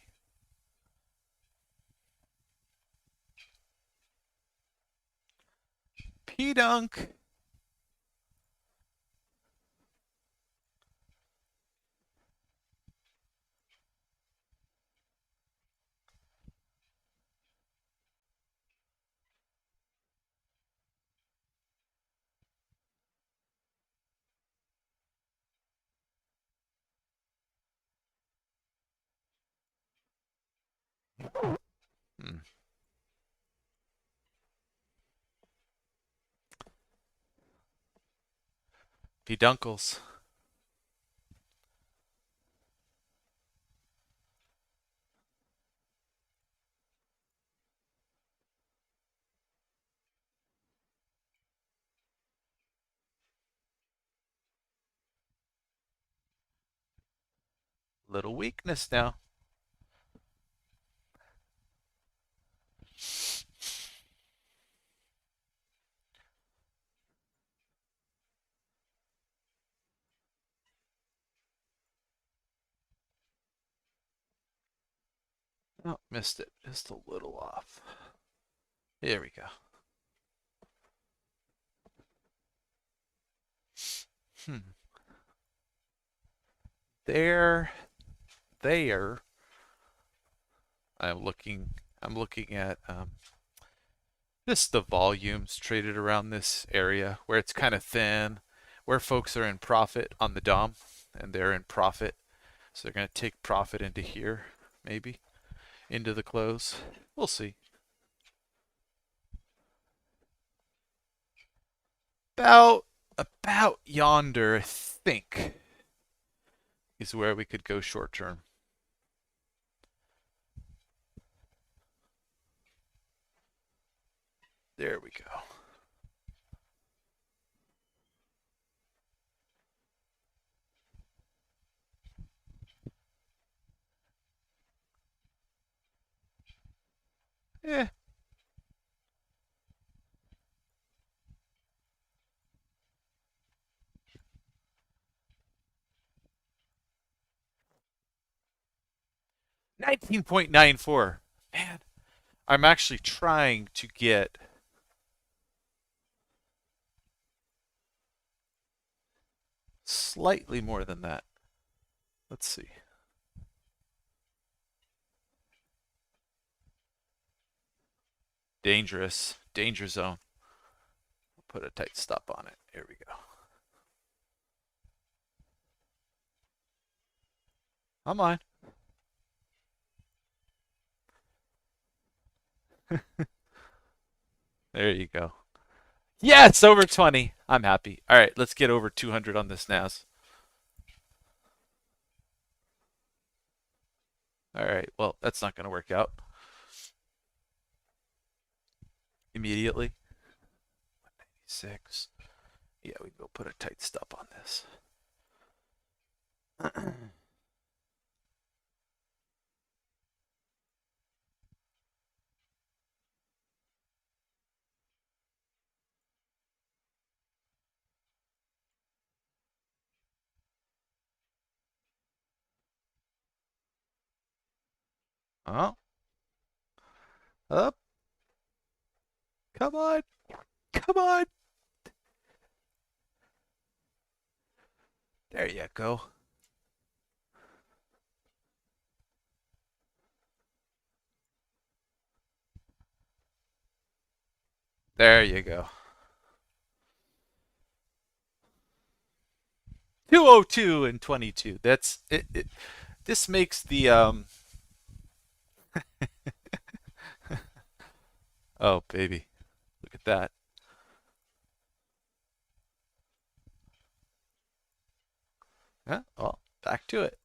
P-Dunk. Hmm. P-Dunkles. Little weakness now. Oh, missed it. Just a little off. Here we go. Hmm. There. I'm looking at just the volumes traded around this area where it's kind of thin, where folks are in profit on the DOM and they're in profit. So they're going to take profit into here, maybe, into the close. We'll see. About yonder, I think, is where we could go short term. There we go. Eh, 19.94. Man, I'm actually trying to get slightly more than that. Let's see. Dangerous. Danger zone. Put a tight stop on it. Here we go. I'm on. There you go. Yes, over 20. I'm happy. All right, let's get over 200 on this NAS. All right, well, that's not going to work out immediately. 196. Yeah, we go put a tight stop on this. Oh, up. Come on. Come on. There you go. There you go. 202 and 22. That's it. This makes the oh baby, look at that. Huh? Well, back to it.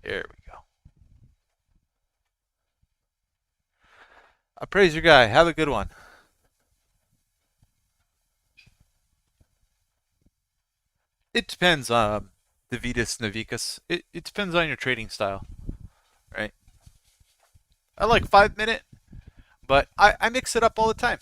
There we go. Appraiser guy, have a good one. It depends on the Vitas Navicus. It depends on your trading style, right? I like 5 minute, but I mix it up all the time.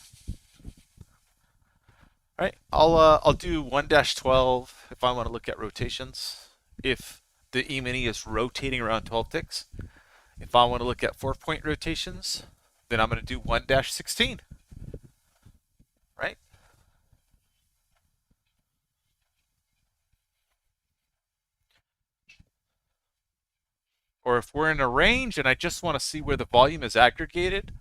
Right? I'll do 1-12 if I want to look at rotations. If the E-mini is rotating around 12 ticks. If I want to look at 4-point rotations, then I'm going to do 1-16. Right? Or if we're in a range and I just want to see where the volume is aggregated,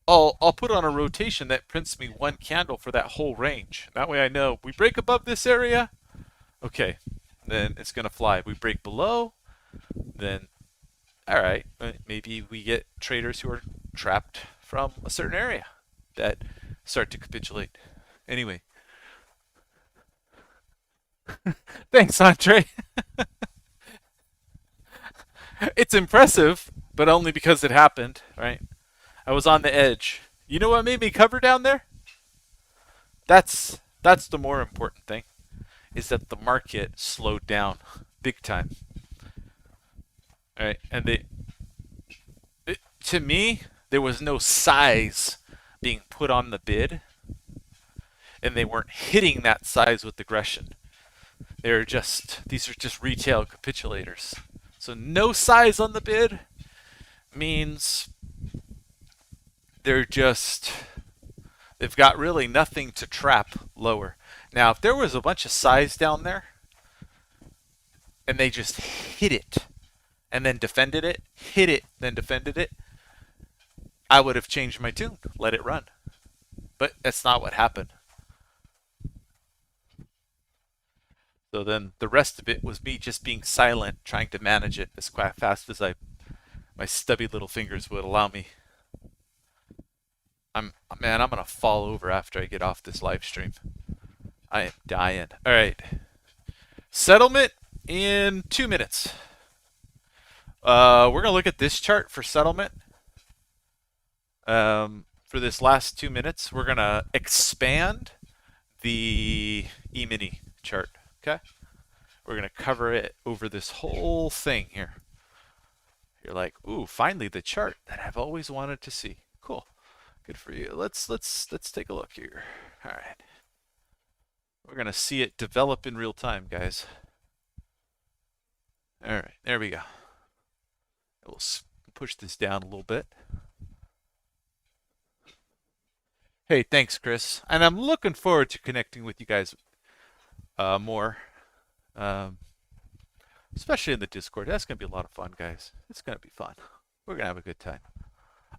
I'll put on a rotation that prints me one candle for that whole range. That way I know we break above this area, okay, then it's going to fly. We break below, then all right, maybe we get traders who are trapped from a certain area that start to capitulate. Anyway, thanks, Andre. It's impressive, but only because it happened, right? I was on the edge. You know what made me cover down there? That's the more important thing, is that the market slowed down big time. All right, and to me, there was no size being put on the bid, and they weren't hitting that size with aggression. These are just retail capitulators. So no size on the bid means they've got really nothing to trap lower. Now, if there was a bunch of size down there and they just hit it and then defended it, hit it, then defended it, I would have changed my tune, let it run. But that's not what happened. So then the rest of it was me just being silent, trying to manage it as fast as my stubby little fingers would allow me. I'm gonna fall over after I get off this live stream. I am dying. All right, settlement in 2 minutes. We're gonna look at this chart for settlement. For this last 2 minutes, we're gonna expand the E-mini chart. Okay, we're gonna cover it over this whole thing here. You're like, ooh, finally the chart that I've always wanted to see. Cool. Good for you. Let's take a look here. All right. We're going to see it develop in real time, guys. All right, there we go. We'll push this down a little bit. Hey, thanks, Chris. And I'm looking forward to connecting with you guys more. Especially in the Discord. That's going to be a lot of fun, guys. It's going to be fun. We're going to have a good time.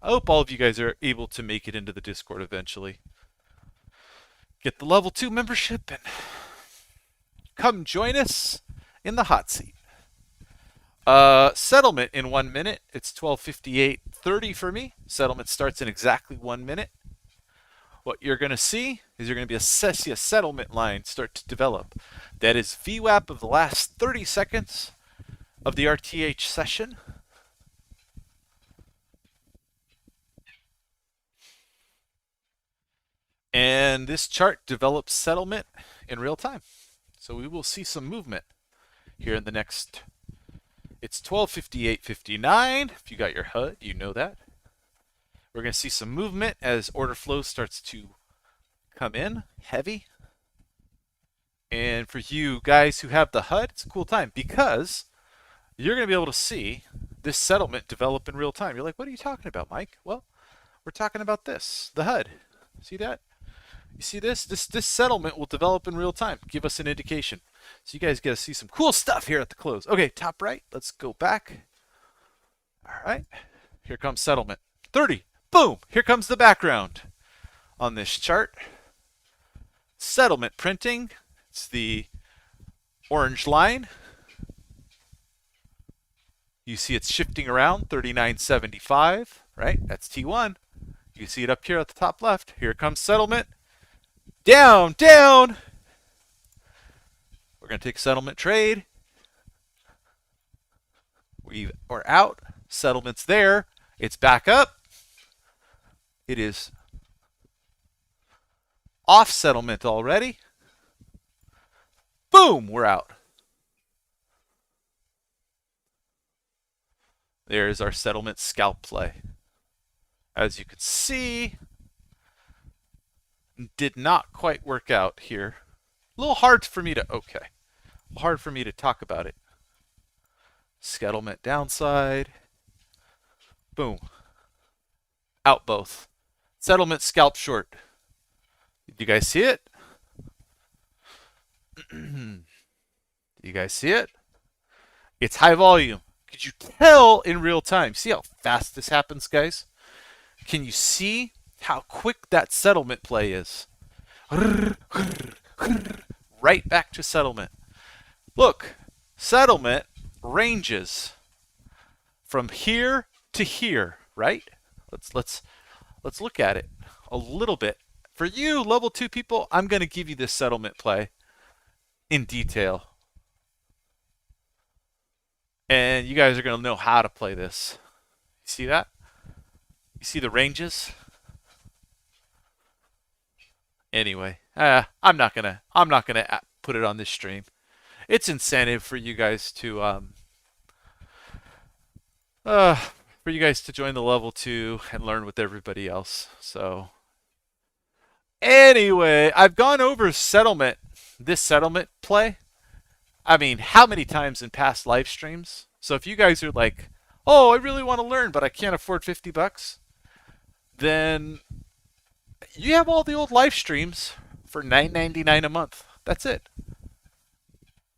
I hope all of you guys are able to make it into the Discord eventually. Get the level 2 membership and come join us in the hot seat. Settlement in 1 minute. It's 12:58:30 for me. Settlement starts in exactly 1 minute. What you're going to see is you're going to be a settlement line start to develop. That is VWAP of the last 30 seconds of the RTH session. And this chart develops settlement in real time. So we will see some movement here in the next. It's 12:58:59. If you got your HUD, you know that. We're going to see some movement as order flow starts to come in heavy. And for you guys who have the HUD, it's a cool time because you're going to be able to see this settlement develop in real time. You're like, what are you talking about, Mike? Well, we're talking about this, the HUD. See that? You see this? This settlement will develop in real time. Give us an indication. So you guys get to see some cool stuff here at the close. Okay, top right. Let's go back. All right. Here comes settlement. 30. Boom. Here comes the background on this chart. Settlement printing. It's the orange line. You see it's shifting around 39.75, right? That's T1. You see it up here at the top left. Here comes settlement. Down, down. We're going to take a settlement trade. We're out. Settlement's there. It's back up. It is off settlement already. Boom, we're out. There's our settlement scalp play. As you can see, did not quite work out here. A little hard for me to, hard for me to talk about it. Settlement downside. Boom. Out both. Settlement scalp short. Did you guys see it? You guys see it? It's high volume. Could you tell in real time? See how fast this happens, guys? Can you see how quick that settlement play is? Right back to settlement. Look, settlement ranges from here to here, right? Let's look at it a little bit. For you level 2 people, I'm going to give you this settlement play in detail. And you guys are going to know how to play this. You see that? You see the ranges? Anyway, I'm not gonna put it on this stream. It's incentive for you guys to join the level 2 and learn with everybody else. So anyway, I've gone over settlement, this settlement play. I mean, how many times in past live streams? So if you guys are like, oh, I really want to learn, but I can't afford $50, then you have all the old live streams for $9.99 a month. That's it.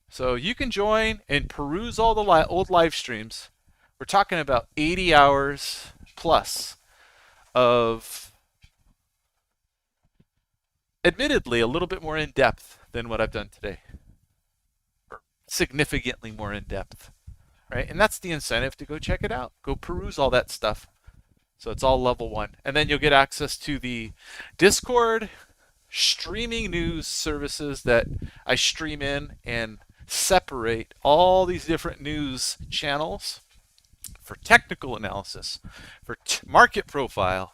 So you can join and peruse all the old live streams. We're talking about 80 hours plus of, admittedly, a little bit more in depth than what I've done today. Significantly more in depth, right? And that's the incentive to go check it out. Go peruse all that stuff. So it's all level 1. And then you'll get access to the Discord streaming news services that I stream in and separate all these different news channels for technical analysis, for market profile,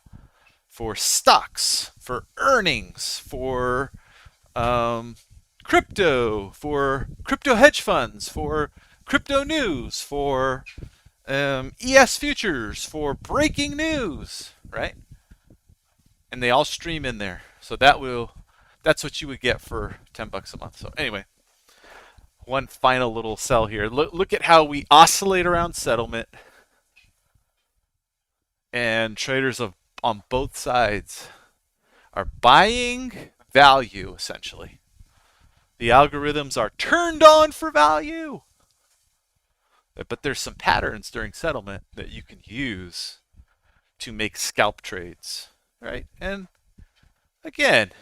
for stocks, for earnings, for crypto, for crypto hedge funds, for crypto news, for ES futures, for breaking news, right? And they all stream in there. So that's what you would get for $10 a month. So anyway, one final little sell here. Look at how we oscillate around settlement, and traders on both sides are buying value essentially. The algorithms are turned on for value. But there's some patterns during settlement that you can use to make scalp trades, right? And again,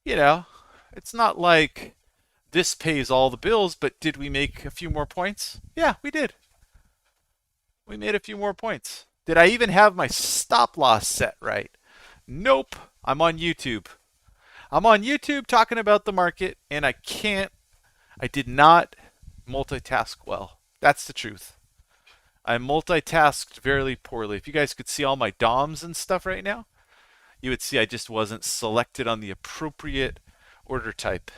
you know, it's not like this pays all the bills, but did we make a few more points? Yeah, we did. We made a few more points. Did I even have my stop loss set right? Nope. I'm on YouTube. I'm on YouTube talking about the market, and I did not multitask well. That's the truth. I multitasked very poorly. If you guys could see all my DOMs and stuff right now, you would see I just wasn't selected on the appropriate order type.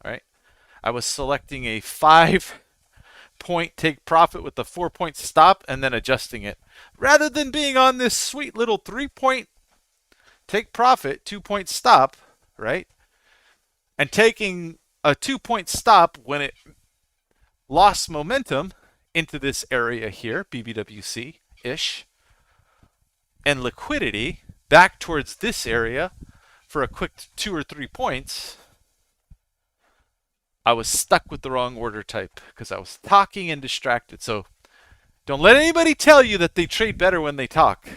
All right. I was selecting a 5-point take profit with a 4-point stop and then adjusting it, rather than being on this sweet little 3-point take profit, 2-point stop, right? And taking a 2-point stop when it lost momentum into this area here, BBWC-ish, and liquidity back towards this area for a quick 2 or 3 points, I was stuck with the wrong order type because I was talking and distracted. So don't let anybody tell you that they trade better when they talk.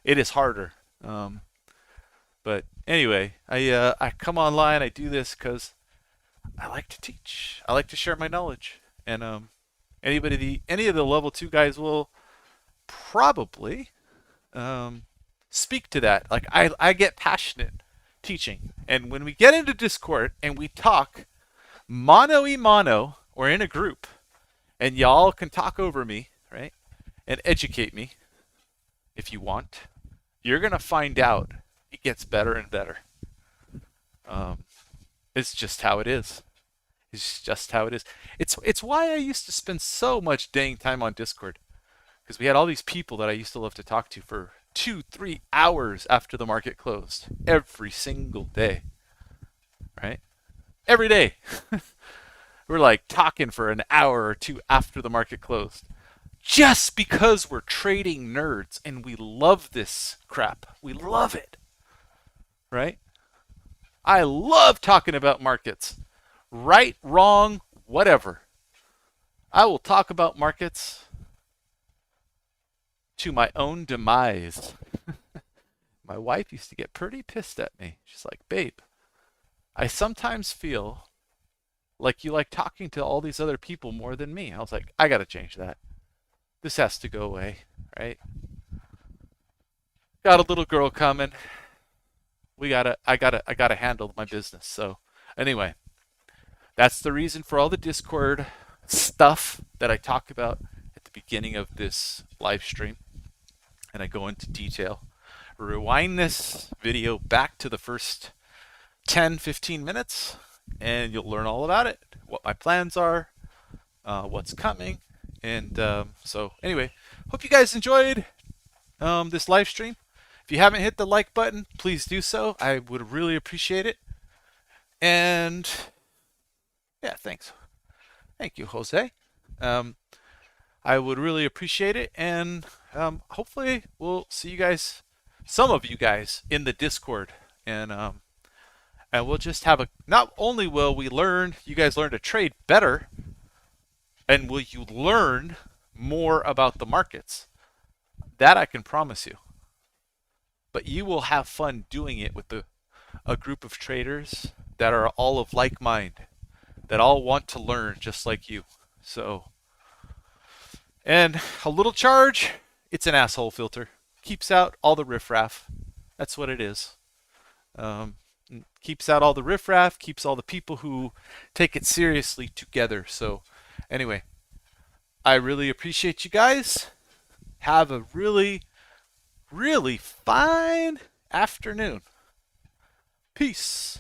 It is harder. But anyway, I come online. I do this because I like to teach. I like to share my knowledge. And any of the level 2 guys will probably speak to that. Like I get passionate teaching, and when we get into Discord and we talk mano y mano or in a group, and y'all can talk over me, right, and educate me if you want, you're gonna find out it gets better and better. It's just how it is. It's just how it is. It's why I used to spend so much dang time on Discord, because we had all these people that I used to love to talk to for 2-3 hours after the market closed every single day, right? Every day. We're like talking for an hour or two after the market closed, just because we're trading nerds and we love this crap. We love it, right? I love talking about markets. Right, wrong, whatever. I will talk about markets to my own demise. My wife used to get pretty pissed at me. She's like, babe, I sometimes feel like you like talking to all these other people more than me. I was like, I gotta change that. This has to go away, right? Got a little girl coming. I gotta handle my business. So anyway, that's the reason for all the Discord stuff that I talk about at the beginning of this live stream. And I go into detail. Rewind this video back to the first 10-15 minutes, and you'll learn all about it, what my plans are, what's coming. And so anyway, hope you guys enjoyed this live stream. If you haven't hit the like button, please do so. I would really appreciate it. And yeah, thanks. Thank you, Jose. I would really appreciate it. And hopefully we'll see you guys, some of you guys, in the Discord. And we'll just have a, not only will we learn, you guys learn to trade better, and will you learn more about the markets. That I can promise you. But you will have fun doing it with a group of traders that are all of like mind, that all want to learn just like you. So, and a little charge, it's an asshole filter. Keeps out all the riffraff. That's what it is. Keeps out all the riffraff, keeps all the people who take it seriously together. So anyway, I really appreciate you guys. Have a really, really fine afternoon. Peace.